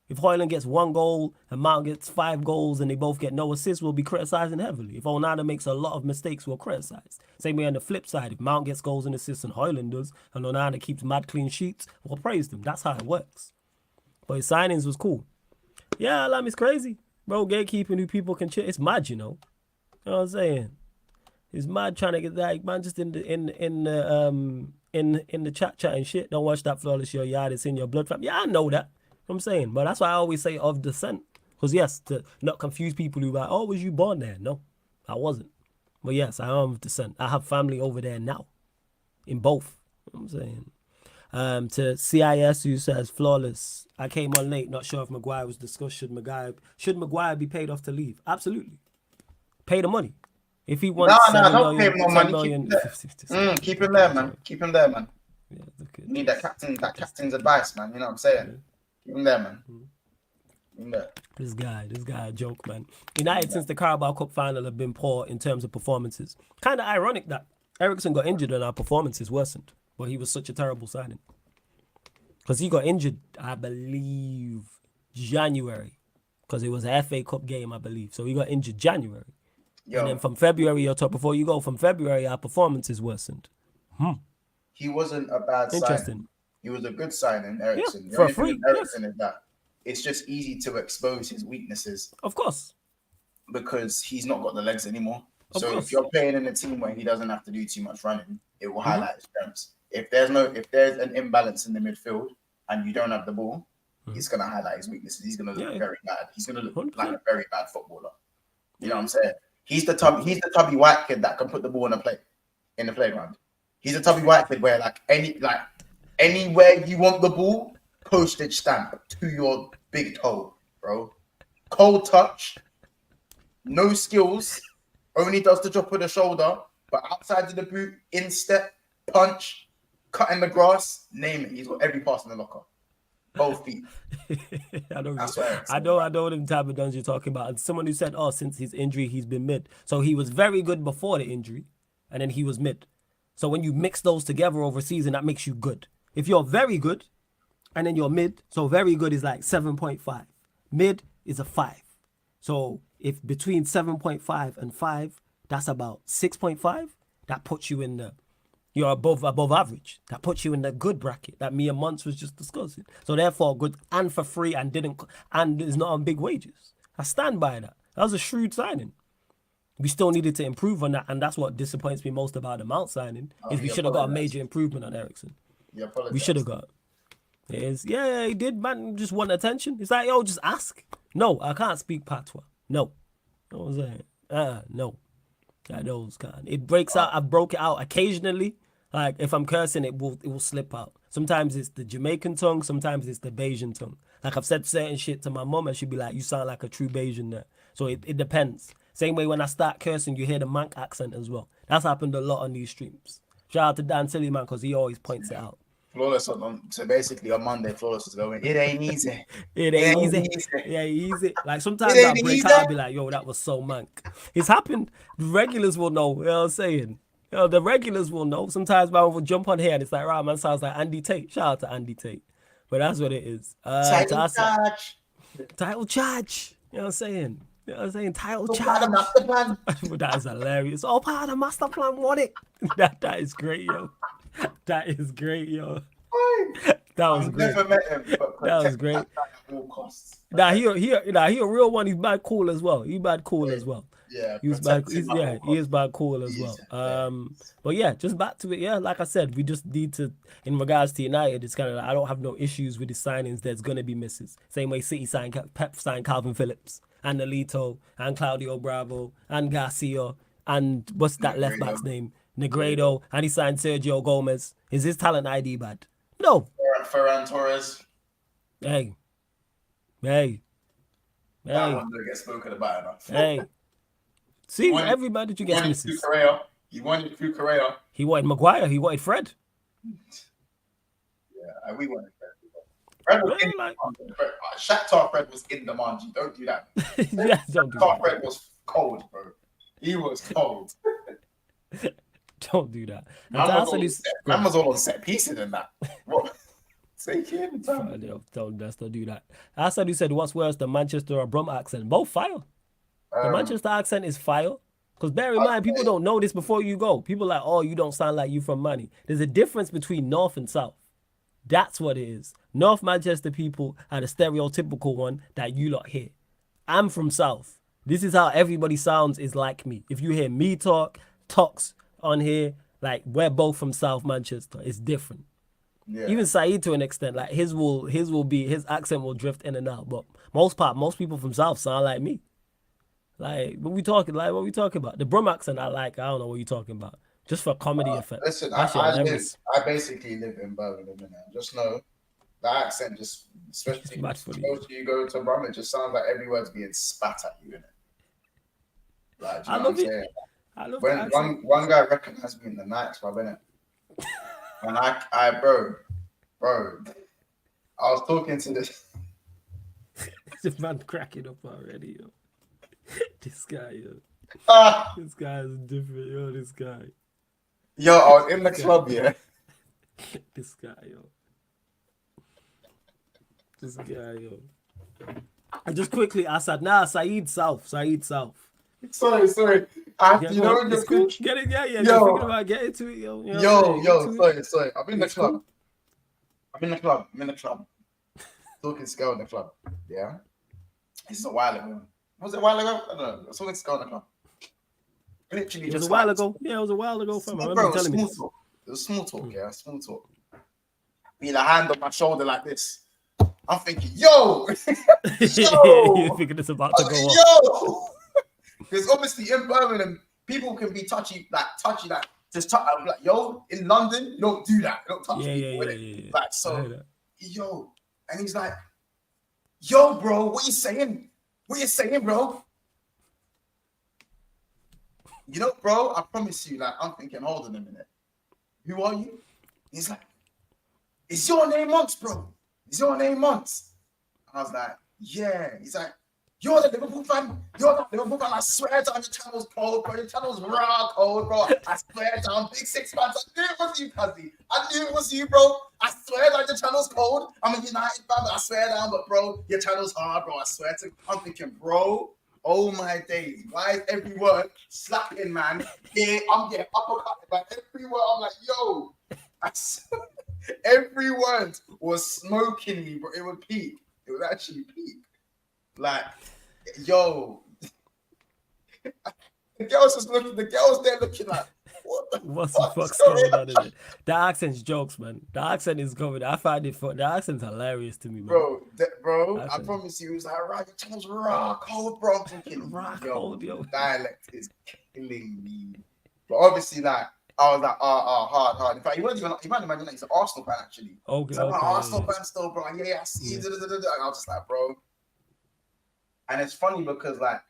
Speaker 1: If Højlund gets 1 goal and Mount gets 5 goals and they both get no assists, we'll be criticising heavily. If Onana makes a lot of mistakes, we'll criticise. Same way on the flip side, if Mount gets goals and assists and Højlund does, and Onana keeps mad clean sheets, we'll praise them. That's how it works. But his signings was cool. Yeah, Lam is crazy. Bro, gatekeeping who people can cheer. It's mad, you know. You know what I'm saying? It's mad trying to get that man just in the chat and shit. Don't watch that flawless your yard. It's in your blood. Yeah, I know that. I'm saying, but that's why I always say of descent. Because yes, to not confuse people who are like, was you born there? No, I wasn't. But yes, I am of descent. I have family over there now. In both. You know what I'm saying. To CIS who says flawless. I came on late, not sure if Maguire was discussed. Should Maguire be paid off to leave? Absolutely. Pay the money. If he wants
Speaker 3: don't pay him no money. Keep him there, man. Keep him there, man.
Speaker 1: Yeah,
Speaker 3: you need that captain's advice, man. You know what I'm saying? Yeah. Keep him there, man. Keep him there.
Speaker 1: This guy a joke, man. United since the Carabao Cup final have been poor in terms of performances. Kind of ironic that Ericsson got injured and our performances worsened, but he was such a terrible signing. Because he got injured, I believe, January. Because it was an FA Cup game, I believe. So he got injured January. And then from February, before you go, from February, our performance is worsened.
Speaker 3: He wasn't a bad signing. He was a good signing, Eriksen.
Speaker 1: Yeah, for free.
Speaker 3: Eriksen is that it's just easy to expose his weaknesses.
Speaker 1: Of course.
Speaker 3: Because he's not got the legs anymore. So if you're playing in a team where he doesn't have to do too much running, it will highlight his strengths. If there's an imbalance in the midfield and you don't have the ball, it's gonna highlight his weaknesses. He's gonna look very bad. He's gonna look like a very bad footballer. You know what I'm saying? He's the Tubby White kid that can put the ball in the playground. He's a Tubby White kid where anywhere you want the ball, postage stamp to your big toe, bro. Cold touch, no skills, only does the drop of the shoulder, but outside of the boot, instep, punch, cutting the grass, name it. He's got every pass in the locker. Both feet.
Speaker 1: I know them type of guns you're talking about. And someone who said, since his injury, he's been mid. So he was very good before the injury, and then he was mid. So when you mix those together over a season, that makes you good. If you're very good, and then you're mid, so very good is like 7.5. Mid is a 5. So if between 7.5 and 5, that's about 6.5. That puts you in you're above average. That puts you in the good bracket that me and Monts was just discussing. So therefore, good and for free and is not on big wages. I stand by that. That was a shrewd signing. We still needed to improve on that, and that's what disappoints me most about the Mount signing. Is we should have got a major improvement on Eriksen. We should have got. He did, man. Just want attention. It's like, just ask. No, I can't speak patois. No. You know what I'm saying? No. I those kind. It breaks out. I broke it out occasionally. Like if I'm cursing, it will slip out. Sometimes it's the Jamaican tongue. Sometimes it's the Bayesian tongue. Like I've said certain shit to my mom, and she'd be like, "You sound like a true Bayesian there." So it depends. Same way when I start cursing, you hear the Manc accent as well. That's happened a lot on these streams. Shout out to Dan Silly man because he always points it out.
Speaker 3: Flawless so basically on Monday, Flawless is going, it ain't easy.
Speaker 1: It ain't easy. Yeah, easy. Like sometimes I'll break out, I'll be like, yo, that was so Manc. It's happened. The regulars will know. You know what I'm saying? The regulars will know. Sometimes I will jump on here and it's like, right, man, sounds like Andy Tate. Shout out to Andy Tate. But that's what it is.
Speaker 3: Title charge.
Speaker 1: Title charge. You know what I'm saying? You know what I'm saying? Title charge.
Speaker 3: Part of the master plan.
Speaker 1: That is hilarious. All part of the master plan, want it? That is great, yo. That is great, yo. That was great.
Speaker 3: Never met him, but
Speaker 1: that was great.
Speaker 3: At all costs.
Speaker 1: He a real one. He's bad cool as well. He bad cool as well.
Speaker 3: Yeah,
Speaker 1: he is bad cool as well. But yeah, just back to it. Yeah, like I said, we just need to. In regards to United, it's kind of like I don't have no issues with the signings. There's gonna be misses. Same way City signed Pep signed Calvin Phillips and Nolito and Claudio Bravo and Garcia and what's that left back's name? Negredo, and he signed Sergio Gomez. Is his talent ID bad? No.
Speaker 3: Ferran Torres.
Speaker 1: Hey.
Speaker 3: That one don't get spoken about enough.
Speaker 1: Hey. See, everybody that you get misses.
Speaker 3: He wanted Cucurella.
Speaker 1: He wanted Maguire. He wanted Fred.
Speaker 3: Yeah, we wanted Fred. Fred was in demand. Shakhtar Fred was in demand. Don't do that.
Speaker 1: Yeah, don't do
Speaker 3: that. Fred was cold, bro. He was cold.
Speaker 1: Don't do that.
Speaker 3: Man was all on set pieces in that. What?
Speaker 1: Don't do that. Asadu said, what's worse, the Manchester or Brum accent? Both fire. The Manchester accent is fire. Because bear in mind, people don't know this before you go. People are like, oh, you don't sound like you from Manny. There's a difference between North and South. That's what it is. North Manchester people are the stereotypical one that you lot hear. I'm from South. This is how everybody sounds is like me. If you hear me talks on here, like we're both from South Manchester. It's different. Yeah. Even Saeed to an extent, like his accent will drift in and out. But most people from South sound like me. Like what we talking about? The Brum accent I don't know what you're talking about. Just for comedy effect.
Speaker 3: Listen, I basically live in Birmingham and just know the accent just especially you go to Brum, it just sounds like every word's being spat at you, innit? Like, do you know what I'm saying?
Speaker 1: I love
Speaker 3: when one guy recognized me in the night club, innit? And bro, I was talking to this.
Speaker 1: This man cracking up already, yo. This guy, yo. This guy is different, yo. This guy.
Speaker 3: Yo, I was in the club, yeah.
Speaker 1: This guy, yo. This guy, yo. And just quickly, I said, nah, Saeed South.
Speaker 3: Sorry.
Speaker 1: You know, it's cool. Get it, yeah. You're thinking about getting to it, yo.
Speaker 3: Sorry. I'm in the club. Talking scale in the club. Yeah. This is a while ago. Was it a while ago? I don't know. I was talking scale in the club. Literally,
Speaker 1: it was a while ago. Yeah, it was a while ago. Fam. I remember telling me this.
Speaker 3: It was small talk, yeah, small talk. Being a hand on my shoulder like this. I'm thinking, yo!
Speaker 1: You're thinking it's about to go off.
Speaker 3: Yo! Because obviously in Birmingham, people can be touchy, just touch. I'm like, yo, in London, you don't do that. You don't touch people.
Speaker 1: Yeah.
Speaker 3: Like, so, yo. And he's like, yo, bro, what you saying? What you saying, bro? You know, bro, I promise you, like, I'm thinking, hold on a minute. Who are you? He's like, is your name Monts, bro? Is your name Monts? I was like, yeah. He's like, you're the Liverpool fan? You're the Liverpool fan? I swear down, your channel's cold, bro. Your channel's raw cold, bro. I swear down, Big Six fans. I knew it was you, Cuzzy. I knew it was you, bro. I swear down, your channel's cold. I'm a United fan, but I swear down, but bro, your channel's hard, bro. I swear to. I'm thinking, bro, oh my days. Why is every word slapping, man? Yeah, I'm getting uppercut. Like every word, I'm like, yo. Every word was smoking me, bro. It would peak. It would actually peak. Like, yo. The girls there looking like,
Speaker 1: what the fuck's going on in it? The accent's jokes, man. The accent is going. I find it the accent's hilarious to me, man.
Speaker 3: Bro, I promise you, it was like, right, your channel's raw cold, bro. I'm thinking,
Speaker 1: cold, yo.
Speaker 3: Dialect is killing me. But obviously, like, I was like, hard. In fact, he might have been he's an Arsenal fan, actually.
Speaker 1: Okay.
Speaker 3: So I'm an Arsenal fan still, bro. Yeah, I see. And I was just like, bro. And it's funny because, like,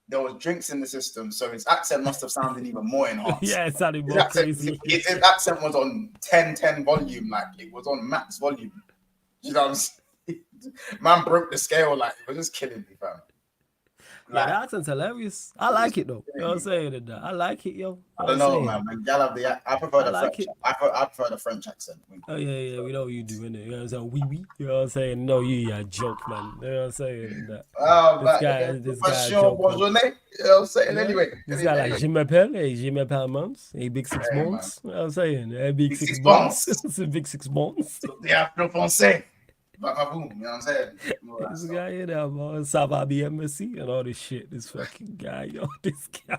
Speaker 3: there was drinks in the system, so his accent must have sounded even more enhanced.
Speaker 1: Yeah, it sounded more crazy.
Speaker 3: His accent was on 10 volume, like, it was on max volume. You know what I'm saying? Man broke the scale, like, it was just killing me, fam.
Speaker 1: Like, the accent's hilarious. I like it though. You know what I'm saying? I like it, yo.
Speaker 3: I don't know, man. Y'all have the. I prefer the French. I prefer the French accent.
Speaker 1: Oh yeah. We know what you do, innit? You know what I'm saying? Oui. You know what I'm saying? No, you're a joke, man. You know what I'm saying? This guy.
Speaker 3: You know what I'm saying? Anyway.
Speaker 1: This guy like, je m'appelle Monts. A Big Six Monts. You know what I'm saying? A Big Six Monts. It's a Big Six Monts.
Speaker 3: The Afro Francais. Boom, you know what I'm saying?
Speaker 1: This guy here, man, Savabi Embassy and all this shit. This fucking guy, yo, this guy.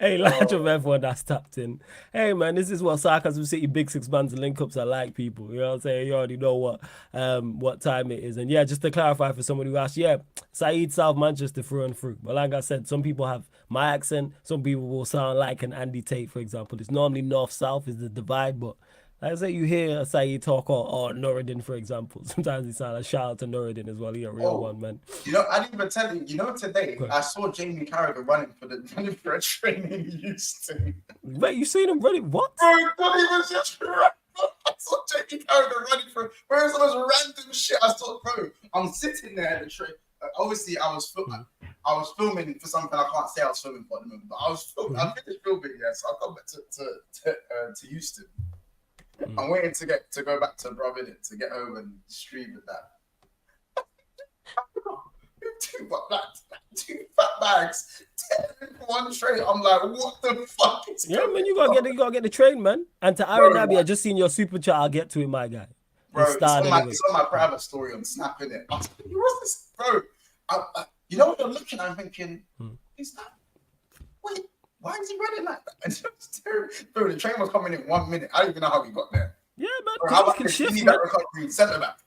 Speaker 1: Hey, large of everyone that's tapped in. Hey, man, this is what Sarcasm City Big Six bands and link ups are like, people. You know what I'm saying? You already know what time it is. And yeah, just to clarify for somebody who asked, yeah, Saeed South Manchester through and through. But like I said, some people have my accent. Some people will sound like an Andy Tate, for example. It's normally north-south is the divide, but like I say, you hear Saeed talk or Nuruddin, for example. Sometimes he sounds like shout out to Nuruddin as well. He's a real one, man.
Speaker 3: You know, I didn't even tell you. You know, today I saw Jamie Carragher running for a training he used to.
Speaker 1: Wait, you seen him running? What?
Speaker 3: Bro, not even just I saw Jamie Carragher running for the most random shit. I saw, bro. I'm sitting there at the train. Obviously, I was filming for something I can't say I was filming for at the moment, but I was filming. I finished filming, yeah. So I come back to Houston. I'm waiting to go back to Providence to get home and stream with that. two fat bags, 10 in one tray. I'm like, what the fuck is
Speaker 1: going on? Man, you gotta get the train, man. And to Aaron Nabi, I just seen your super chat. I'll get to it, my guy.
Speaker 3: Bro, it's on my private story on Snap, innit? I was like, what's this, bro? You know what I'm looking at? I'm thinking, is that? Wait. Why is he running like that? Bro, the train was coming in 1 minute. I don't even know how he got there.
Speaker 1: Yeah, man.
Speaker 3: Bro, he can shift, man. That recovery centre back.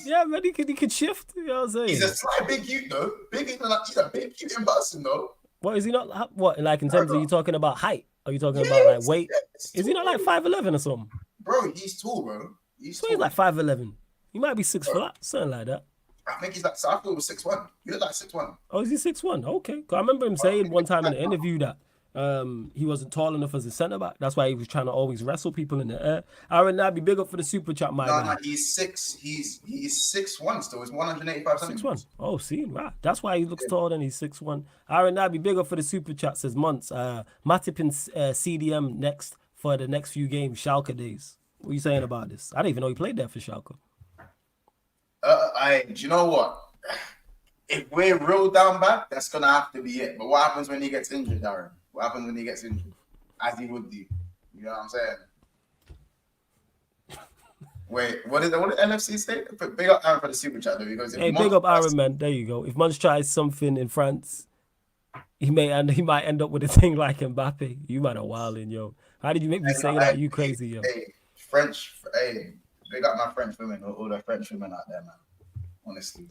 Speaker 1: Yeah, man. He can shift. You know what I'm saying?
Speaker 3: He's a slight big youth, though. He's a big youth in person, though.
Speaker 1: What is he not? What, like in terms of you talking about height? Are you talking about like weight? Is he not like 5'11" or something?
Speaker 3: Bro, he's tall, bro.
Speaker 1: He's like 5'11". He might be 6 foot, something like that.
Speaker 3: I think he's like. So I thought it was 6'1". He looked like 6'1".
Speaker 1: Oh, is he 6'1"? Okay. I remember him saying one time in an interview that. He wasn't tall enough as a centre back. That's why he was trying to always wrestle people in the air. Aaron Nabi, big up for the super chat, my guy.
Speaker 3: No, he's 6'1" still. He's 185 centimeters.
Speaker 1: 6'1". Oh, see, wow. That's why he looks taller than he's 6'1". Aaron Nabi, big up for the super chat. Says Months. Matip in CDM next for the next few games. Schalke days. What are you saying about this? I didn't even know he played there for Schalke.
Speaker 3: Do you know what? If we're real down bad, that's gonna have to be it. But what happens when he gets injured, Darren? What happens when he gets injured? As he would do. You know what I'm saying? Wait, what did NFC say? Big up Aaron for the super chat though. He goes,
Speaker 1: hey, big up Aaron, man. There you go. If Mons tries something in France, he might end up with a thing like Mbappe. You might have wilding, yo. How did you make me say that? You crazy, yo.
Speaker 3: Hey, big up my French women, all the French women out there, man. Honestly.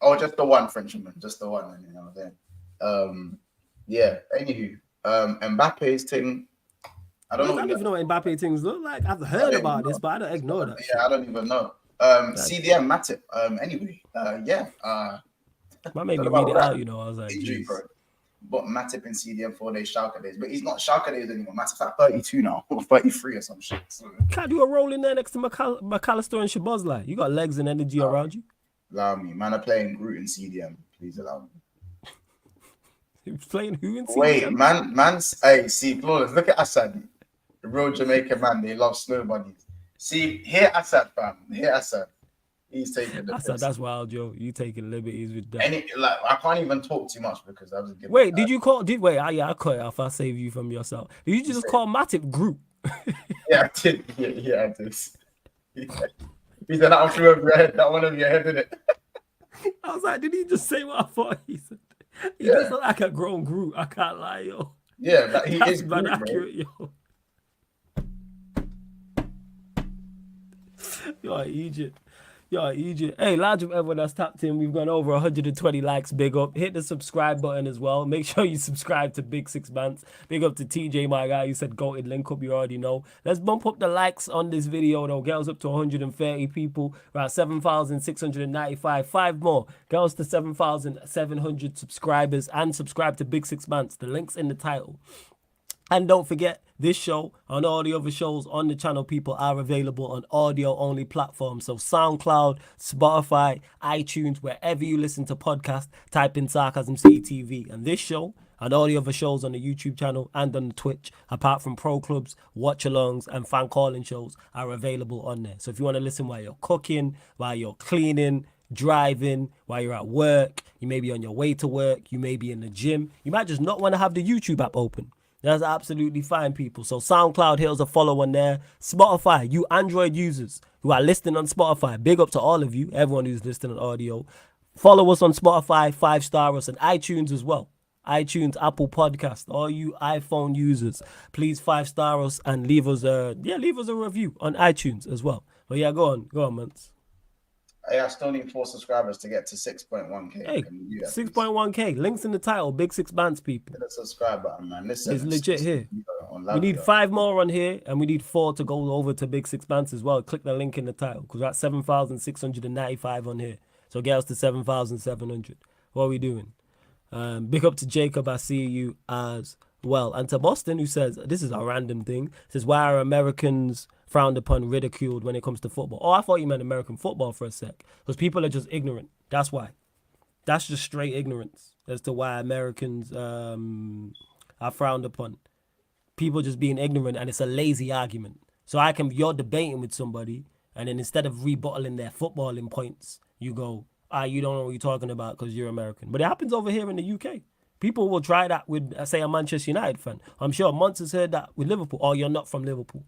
Speaker 3: Oh, just the one French woman, just the one, you know what I'm saying? Yeah, anywho, Mbappe's thing. I don't
Speaker 1: even know what Mbappe things look like. I've heard about this, but I don't ignore that.
Speaker 3: Yeah, I don't even know. CDM Matip. Anyway, yeah.
Speaker 1: That made me read it out, you know. I was like,
Speaker 3: injury, bro. But Matip in CDM 4 days Schalke days, but he's not Schalke days anymore. Matip's like 32 now, or 33 or some shit. So.
Speaker 1: Can't do a roll in there next to McAllister and Shabazz. You got legs and energy around you.
Speaker 3: Allow me, man. I'm playing Groot in CDM. Please allow me.
Speaker 1: He's playing who in CDM?
Speaker 3: Wait, man's. Hey, see, Flawless. Look at Assad. The real Jamaican man, they love snow bunnies. See, here Assad, fam. Here Assad. He's taking the
Speaker 1: Assad, that's wild, Joe. You taking liberties with that.
Speaker 3: I can't even talk too much because I was giving.
Speaker 1: Wait, did you call? I cut it off. I'll save you from yourself. Did you just call Matip Group?
Speaker 3: Yeah, I did. Yeah, I did. He said, "I'm sure of your head, that one of your head, didn't it?"
Speaker 1: I was like, did he just say what I thought he said? He just looked like a grown Groot. I can't lie, yo.
Speaker 3: Yeah, that's
Speaker 1: is Groot, accurate, yo. You're Egypt. Hey, large of everyone that's tapped in. We've gone over 120 likes. Big up. Hit the subscribe button as well. Make sure you subscribe to Big Six Bands. Big up to TJ, my guy. You said go and link up. You already know. Let's bump up the likes on this video, though. Get us up to 130 people. We're at 7,695. 5 more. Get us to 7,700 subscribers. And subscribe to Big Six Bands. The link's in the title. And don't forget, this show and all the other shows on the channel, people, are available on audio-only platforms. So SoundCloud, Spotify, iTunes, wherever you listen to podcasts, type in Sarcasm CTV. And this show and all the other shows on the YouTube channel and on the Twitch, apart from pro clubs, watch-alongs, and fan calling shows, are available on there. So if you want to listen while you're cooking, while you're cleaning, driving, while you're at work, you may be on your way to work, you may be in the gym, you might just not want to have the YouTube app open. That's absolutely fine, people. So SoundCloud, hit us a follow on there. Spotify, you Android users who are listening on Spotify, big up to all of you, everyone who's listening on audio. Follow us on Spotify, 5-star us, and iTunes as well. iTunes, Apple Podcast, all you iPhone users, please 5-star us and leave us a review on iTunes as well. But yeah, go on, Mance.
Speaker 3: I still need 4 subscribers to get to 6.1k.
Speaker 1: Hey, 6.1k. Links in the title. Big Six Bands, people.
Speaker 3: Hit the subscribe button, man. Listen,
Speaker 1: it's legit here. We need 5 more on here, and we need 4 to go over to Big Six Bands as well. Click the link in the title, because we're at 7,695 on here. So get us to 7,700. What are we doing? Big up to Jacob. I see you as well. And to Boston, who says, this is a random thing, says, why are Americans frowned upon, ridiculed when it comes to football? Oh, I thought you meant American football for a sec. Because people are just ignorant. That's why. That's just straight ignorance as to why Americans are frowned upon. People just being ignorant, and it's a lazy argument. So you're debating with somebody, and then instead of rebuttaling their footballing points, you go, you don't know what you're talking about because you're American. But it happens over here in the UK. People will try that with, say, a Manchester United fan. I'm sure Mons has heard that with Liverpool. Oh, you're not from Liverpool.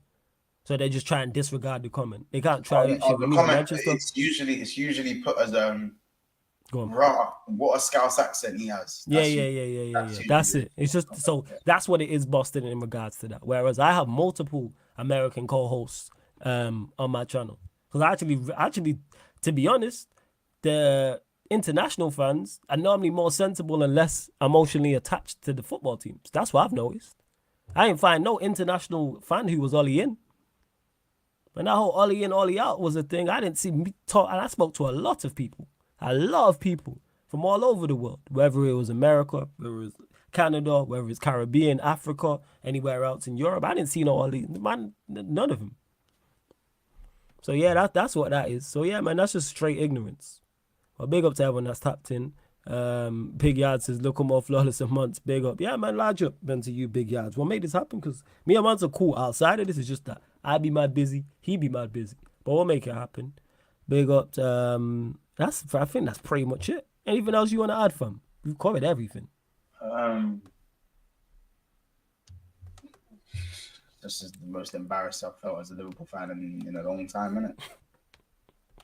Speaker 1: So they just try and disregard the comment. They can't try that shit with me in Manchester.
Speaker 3: It's usually put as raw. What a Scouse accent he has.
Speaker 1: Yeah. That's it. It's just so that's what it is, Boston, in regards to that. Whereas I have multiple American co-hosts on my channel. Because actually, to be honest, the international fans are normally more sensible and less emotionally attached to the football teams. That's what I've noticed. I didn't find no international fan who was Ollie in. When that whole Ollie in, Ollie out was a thing, I didn't see me talk, and I spoke to a lot of people from all over the world, whether it was America, whether it was Canada, whether it's Caribbean, Africa, anywhere else in Europe. I didn't see no Ollie, man, none of them. So yeah, that's what that is. So yeah, man, that's just straight ignorance. Well, big up to everyone that's tapped in. Big Yard says, look more flawless a month. Big up. Yeah, man, large up, man, to you, Big Yards. What made this happen? Because me and Mons are cool outside of this. Is just that I be mad busy. He be mad busy. But we'll make it happen. Big up. I think that's pretty much it. Anything else you want to add, fam? We've covered everything.
Speaker 3: This is the most embarrassed I've felt as a Liverpool fan in a long time, innit?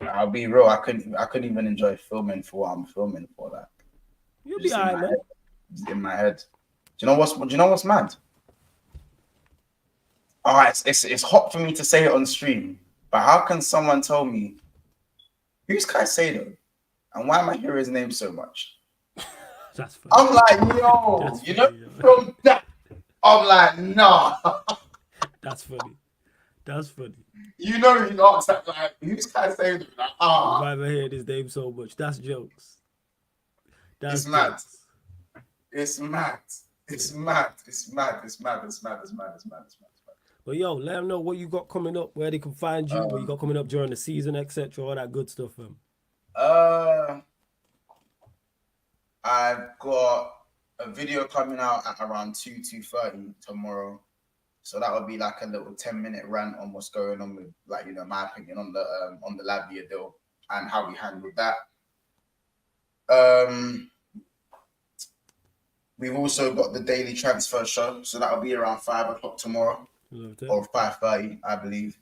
Speaker 3: I'll be real. I couldn't even enjoy filming for what I'm filming for. That
Speaker 1: You'll be alright, man.
Speaker 3: It's in my head. Do you know what's mad? All right, it's hot for me to say it on stream, but how can someone tell me who's Caicedo and why am I hearing his name so much?
Speaker 1: That's funny.
Speaker 3: I'm like, yo,
Speaker 1: That's funny,
Speaker 3: from that, I'm like, nah.
Speaker 1: That's funny. That's funny.
Speaker 3: You know, he asked that, like, who's Caicedo? Like,
Speaker 1: Why am I hearing his name so much? That's jokes.
Speaker 3: It's mad. It's mad. It's mad. It's mad. It's mad. It's mad. It's mad. It's mad. It's mad.
Speaker 1: But yo, let them know what you got coming up, where they can find you, what you got coming up during the season, etc. All that good stuff, fam.
Speaker 3: I've got a video coming out at around 2:30 tomorrow. So that would be like a little 10-minute rant on what's going on with, like, you know, my opinion on the Lavia deal and how we handled that. We've also got the daily transfer show, so that'll be around 5 o'clock tomorrow or 5:30, I believe.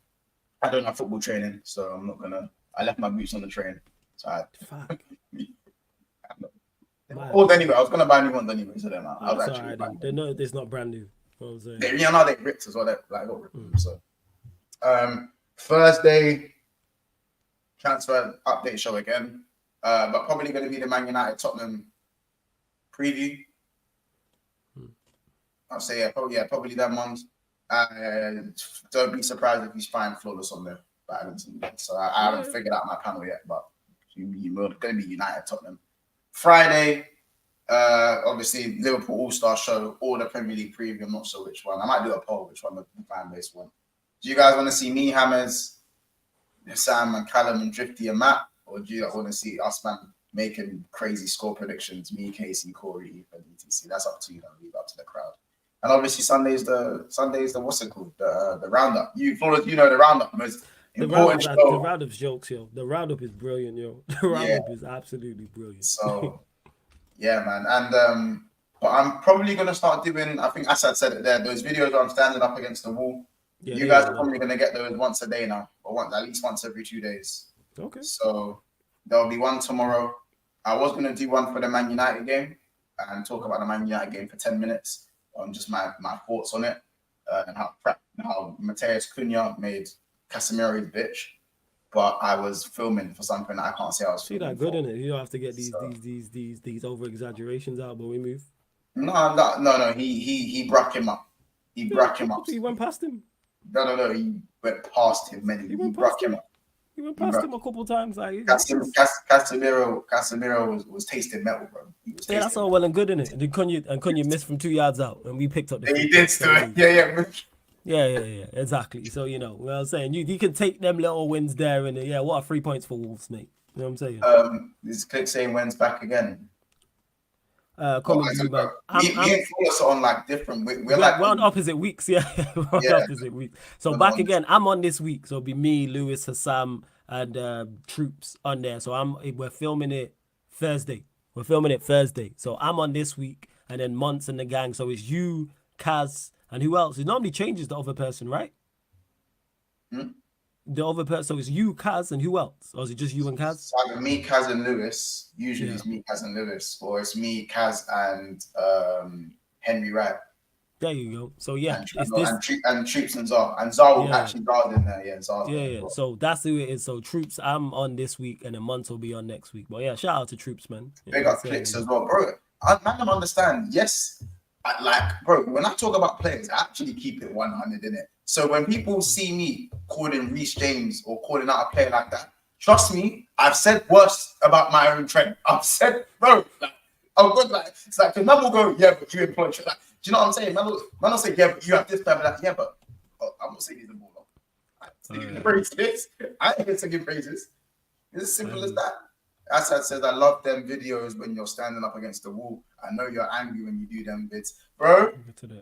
Speaker 3: I don't have football training, so I'm not gonna. I left my boots on the train, so
Speaker 1: Fuck.
Speaker 3: Well, anyway, I was gonna buy new ones anyway, so then I was actually.
Speaker 1: They know it's not brand new.
Speaker 3: They ripped as well. They got ripped. So, Thursday transfer update show again, but probably going to be the Man United Tottenham preview. I'll say probably them ones. Don't be surprised if he's fine flawless on there. So I haven't figured out my panel yet, but you're going to be United Tottenham. Friday, obviously Liverpool All-Star show or the Premier League preview. I'm not sure which one. I might do a poll which one the fan base want. Do you guys want to see me, Hammers, Sam and Callum and Drifty and Matt, or do you want to see us, man, making crazy score predictions? Me, Casey, Corey, Ethan, etc. That's up to you. Leave it up to the crowd. And obviously Sunday's the what's it called? The roundup. You know the roundup. Most important show.
Speaker 1: The roundup's jokes, yo. The roundup is brilliant, yo. The roundup is absolutely brilliant.
Speaker 3: So yeah, man. And but I'm probably gonna start doing, I think Asad said it there, those videos where I'm standing up against the wall. Yeah, you guys are probably gonna get those once a day now, or at least once every 2 days.
Speaker 1: Okay.
Speaker 3: So there'll be one tomorrow. I was gonna do one for the Man United game and talk about the Man United game for 10 minutes on just my thoughts on it, and how Mateus Cunha made Casemiro his bitch. But I was filming for something that I can't say I was filming.
Speaker 1: See that good in it. You don't have to get these over exaggerations out, but we move.
Speaker 3: No. He broke him up. He broke him up.
Speaker 1: He went past him.
Speaker 3: No. He went past him. He broke him up.
Speaker 1: He went past him a couple times. Like
Speaker 3: Casemiro was tasting metal, bro.
Speaker 1: Yeah, that's all well and good in it. And Cunha missed from 2 yards out, and we picked up.
Speaker 3: He did do it. Yeah.
Speaker 1: Exactly. So what I'm saying, you can take them little wins there, and what are 3 points for Wolves, mate? You know what I'm saying?
Speaker 3: This clip saying when's back again.
Speaker 1: Coming to you, man.
Speaker 3: Me and Flawless are on like different. We're
Speaker 1: on opposite weeks, opposite weeks. So back again. I'm on this week, so it'll be me, Lewis, Hassam, and Troops on there. So we're filming it Thursday. So I'm on this week, and then Monts and the gang. So it's you, Kaz, and who else? It normally changes the other person, right? The other person. So it's you, Kaz, and who else? Or is it just you and Kaz?
Speaker 3: So either me, Kaz, and Lewis. Usually it's me, Kaz, and Lewis, or it's me, Kaz, and Henry Wright.
Speaker 1: There you go. So yeah,
Speaker 3: and Troops and Zar. And Zar will actually Zar in there. Yeah, Zar.
Speaker 1: Yeah. So that's who it is. So Troops, I'm on this week, and then Monts will be on next week. But yeah, shout out to Troops, man.
Speaker 3: Big up Clicks as well, bro. I don't understand. Yes, bro, when I talk about players, I actually keep it 100 in it. So when people see me calling Reece James or calling out a player like that, trust me, I've said worse about my own trend. I've said, bro, I'm good. It's like, because man will go, yeah, but you employ, like, do you know what I'm saying? Man will say, yeah, but you have this type of that. Yeah, but I'm not saying he's a baller. I'm singing praises. I ain't even singing praises. It's as simple as that. Assad says, I love them videos when you're standing up against the wall. I know you're angry when you do them vids. Bro,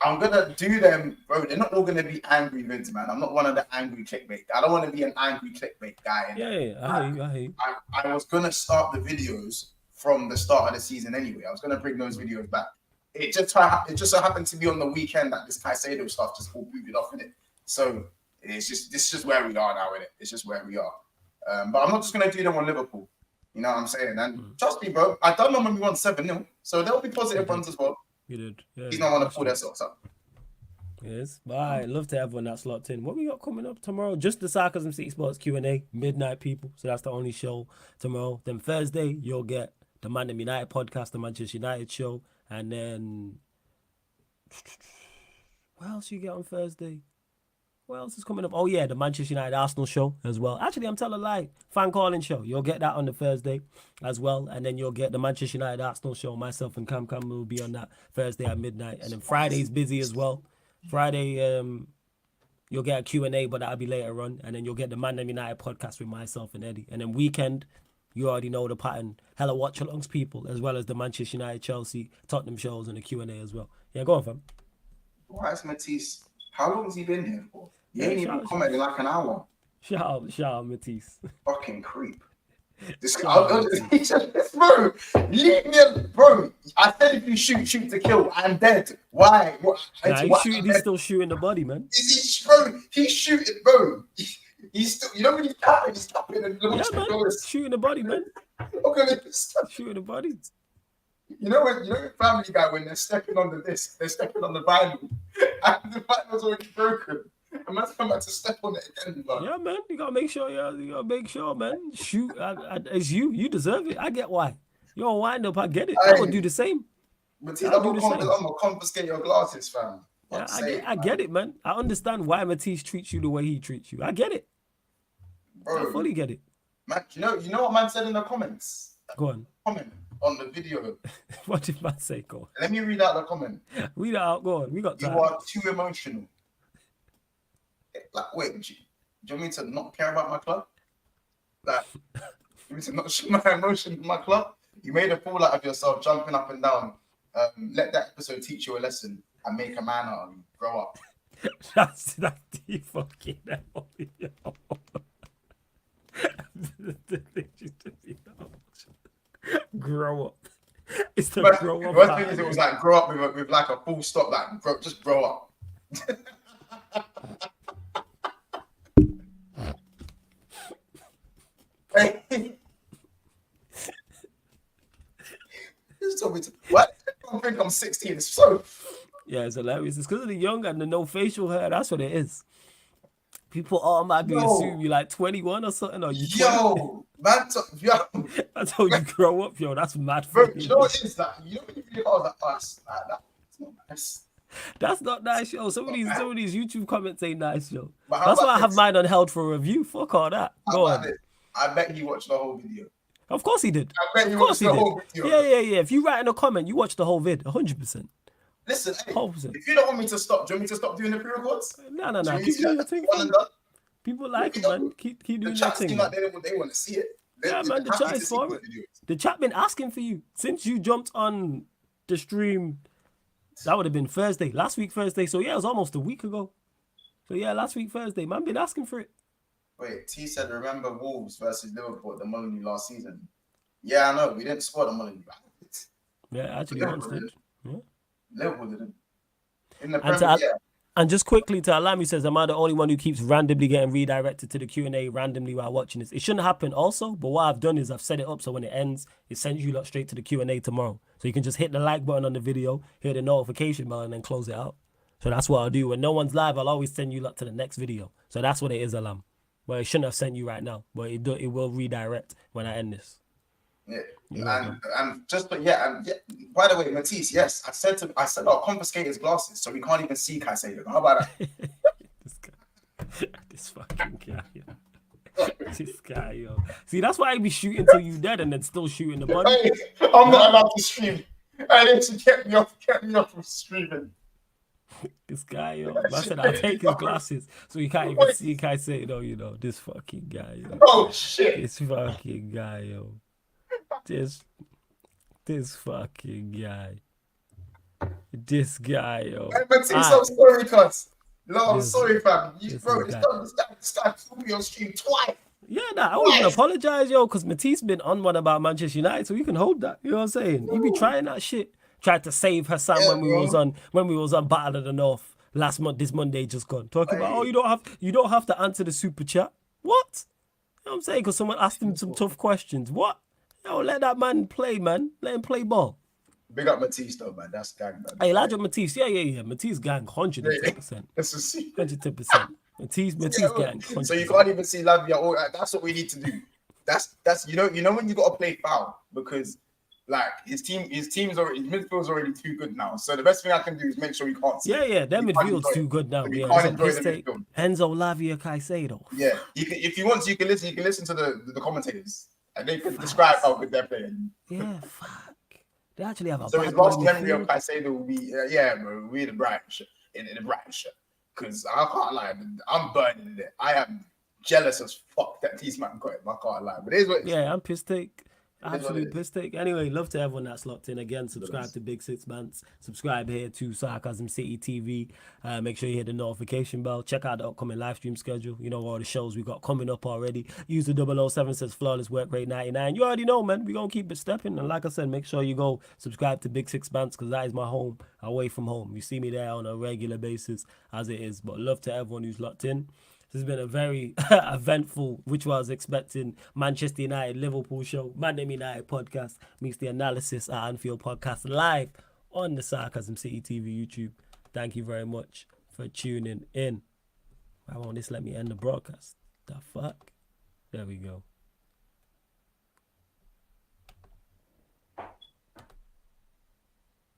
Speaker 3: I'm going to do them. Bro, they're not all going to be angry vids, man. I'm not one of the angry clickbait. I don't want to be an angry clickbait guy.
Speaker 1: I hear you.
Speaker 3: I was going to start the videos from the start of the season anyway. I was going to bring those videos back. It just so happened to be on the weekend that this Caicedo stuff just all booted off in it. So this is just where we are now, innit? It's just where we are. But I'm not just going to do them on Liverpool. You know what I'm saying? And trust me, bro, I done them when we won 7-0. So there'll be positive ones as well.
Speaker 1: You did. Yeah,
Speaker 3: he's not want to pull their socks up.
Speaker 1: Yes. Bye. Love to everyone that's locked in. What we got coming up tomorrow? Just the Sarcasm City Sports Q&A, midnight, people. So that's the only show tomorrow. Then Thursday, you'll get the Man United podcast, the Manchester United show. And then what else you get on Thursday? What else is coming up? Oh, yeah, the Manchester United Arsenal show as well. Actually, I'm telling a lie. Fan calling show. You'll get that on the Thursday as well. And then you'll get the Manchester United Arsenal show. Myself and Cam will be on that Thursday at midnight. And then Friday's busy as well. Friday, you'll get a Q&A, but that'll be later on. And then you'll get the Man United podcast with myself and Eddie. And then weekend, you already know the pattern. Hella watch-alongs, people, as well as the Manchester United, Chelsea, Tottenham shows and the Q&A as well. Yeah, go on, fam.
Speaker 3: Why is Matisse? How long has he been here for? He ain't even commented like an hour.
Speaker 1: Shout out, Matisse.
Speaker 3: Fucking creep. This guy, bro, leave me alone, bro. I said if you shoot to kill, I'm dead. Why?
Speaker 1: He's still shooting the body, man.
Speaker 3: Is he, bro? He's shooting, bro. He's still, you know when he's tapping and
Speaker 1: shooting the body, man.
Speaker 3: Okay,
Speaker 1: shooting the body.
Speaker 3: You know when Family Guy, when they're stepping on the disc, they're stepping on the vinyl, and the vinyl's already broken. And man's come back to step on it again, bro. Yeah, man, you gotta make sure, man. Shoot, it's you. You deserve it. I get why. You're a wind up. I get it. I would do the same. Matisse, I'm gonna confiscate your glasses, fam.
Speaker 1: Yeah, I get it, man. I understand why Matisse treats you the way he treats you. I get it. Bro, I fully get it.
Speaker 3: Man, you know what man said in the comments?
Speaker 1: Go on.
Speaker 3: Comment on the video.
Speaker 1: What did man say? Go on.
Speaker 3: Let me read out the comment.
Speaker 1: Read it out. Go on. We got time.
Speaker 3: You are too emotional. Like, wait, do you want me to not care about my club? Like, you want me to not show my emotion in my club? You made a fool out of yourself, jumping up and down. Let that episode teach you a lesson and make a man out of you. Grow up.
Speaker 1: That's the fucking hell. Grow up. It's the grow up.
Speaker 3: The thing is, it was like grow up with like a full stop. Like just grow up. Hey. Just told me to what? I think I'm 16. It's so.
Speaker 1: Yeah, it's hilarious. It's because of the young and the no facial hair. That's what it is. People automatically assume you're like 21 or something, or you 20.
Speaker 3: Yo, man,
Speaker 1: that's how you grow up, yo. That's mad.
Speaker 3: Bro, you know what it is that? You know when you feel like us, that's not nice.
Speaker 1: That's not nice, yo. Some of these YouTube comments ain't nice, yo. That's why I have mine unheld for review. Fuck all that. Go on.
Speaker 3: I bet he watched the whole video.
Speaker 1: Of course he did.
Speaker 3: I bet he watched the whole video.
Speaker 1: Yeah. If you write in a comment, you watch the whole vid, 100%.
Speaker 3: Listen, hey, if you don't want me to stop, do you want me to stop doing the pre-records?
Speaker 1: No. Keep doing your thing. People like it, man. Keep doing your thing.
Speaker 3: Like they want to see it.
Speaker 1: Yeah, man, the chat is for it. The chat been asking for you since you jumped on the stream. That would have been Thursday, last week Thursday. So yeah, it was almost a week ago. So yeah, last week Thursday, man, been asking for it.
Speaker 3: Wait, T said, remember Wolves versus Liverpool at the Molyneux last season? Yeah, I know. We didn't score the Molyneux.
Speaker 1: Yeah, actually, once did. Yeah.
Speaker 3: Liverpool didn't. In the Premier,
Speaker 1: and just quickly to Alami says, am I the only one who keeps randomly getting redirected to the Q&A randomly while watching this? It shouldn't happen also, but what I've done is I've set it up so when it ends, it sends you lot straight to the Q&A tomorrow. So you can just hit the like button on the video, hit the notification bell, and then close it out. So that's what I'll do. When no one's live, I'll always send you lot to the next video. So that's what it is, Alam. Well, it shouldn't have sent you right now, but it will redirect when I end this.
Speaker 3: Yeah, and by the way, Matisse, yes, I said I'll confiscate his glasses so we can't even see Caicedo. How about that?
Speaker 1: This fucking guy, yo. This guy, yo. See, that's why I be shooting till you dead and then still shooting the body.
Speaker 3: Hey, I'm not allowed to stream. I need to get me off from streaming.
Speaker 1: This guy, yo. I said I'll take his glasses so you can't even see Caicedo, you know. This fucking guy, yo.
Speaker 3: Oh shit.
Speaker 1: This fucking guy, yo. This fucking guy. This guy, yo.
Speaker 3: Matisse, I'm sorry, cuz. No, I'm sorry, fam. Bro, it's done your stream twice.
Speaker 1: Yeah, nah, I wouldn't apologize, yo, because Matisse been on one about Manchester United, so you can hold that. You know what I'm saying? You be trying that shit. Tried to save her son when we was on Battle of the North last month. This Monday just gone. Talking about, you don't have to answer the super chat. What? You know what I'm saying? Because someone asked him some tough questions. What? Yo, let that man play, man. Let him play ball.
Speaker 3: Big up Matisse though, man. That's gang, man.
Speaker 1: Hey, Elijah Matisse. Yeah. Matisse gang 110%.
Speaker 3: That's a secret.
Speaker 1: 110%. Matisse gang 100%.
Speaker 3: So you can't even see Lavia. That's what we need to do. That's you know when you got to play foul because like his midfield's already too good now. So the best thing I can do is make sure we can't see.
Speaker 1: Yeah. Their midfield's too good now.
Speaker 3: We
Speaker 1: Yeah,
Speaker 3: can't enjoy the midfield.
Speaker 1: Enzo, Lavia, Caicedo.
Speaker 3: Yeah, if you want to, you can listen to the commentators and they can describe how good they're playing.
Speaker 1: Yeah, fuck. They actually have a.
Speaker 3: So his last memory of Caicedo will be bro, we're the Brighton shirt in the Brighton shirt. Because I can't lie, I'm burning it. I am jealous as fuck that these man got it. I can't lie, but it is what it is.
Speaker 1: Yeah, I'm pissed take. Absolute piss take. Anyway, love to everyone that's locked in. Again, subscribe to Big Six Bands. Subscribe here to Sarcasm City TV. Make sure you hit the notification bell. Check out the upcoming live stream schedule. You know all the shows we got coming up already. Use the 007 says flawless work rate 99. You already know, man. We're going to keep it stepping. And like I said, make sure you go subscribe to Big Six Bands because that is my home away from home. You see me there on a regular basis as it is. But love to everyone who's locked in. This has been a very eventful, which I was expecting, Manchester United Liverpool show, Man United podcast meets the analysis at Anfield podcast live on the Sarcasm City TV YouTube. Thank you very much for tuning in. Why won't this let me end the broadcast? The fuck? There we go.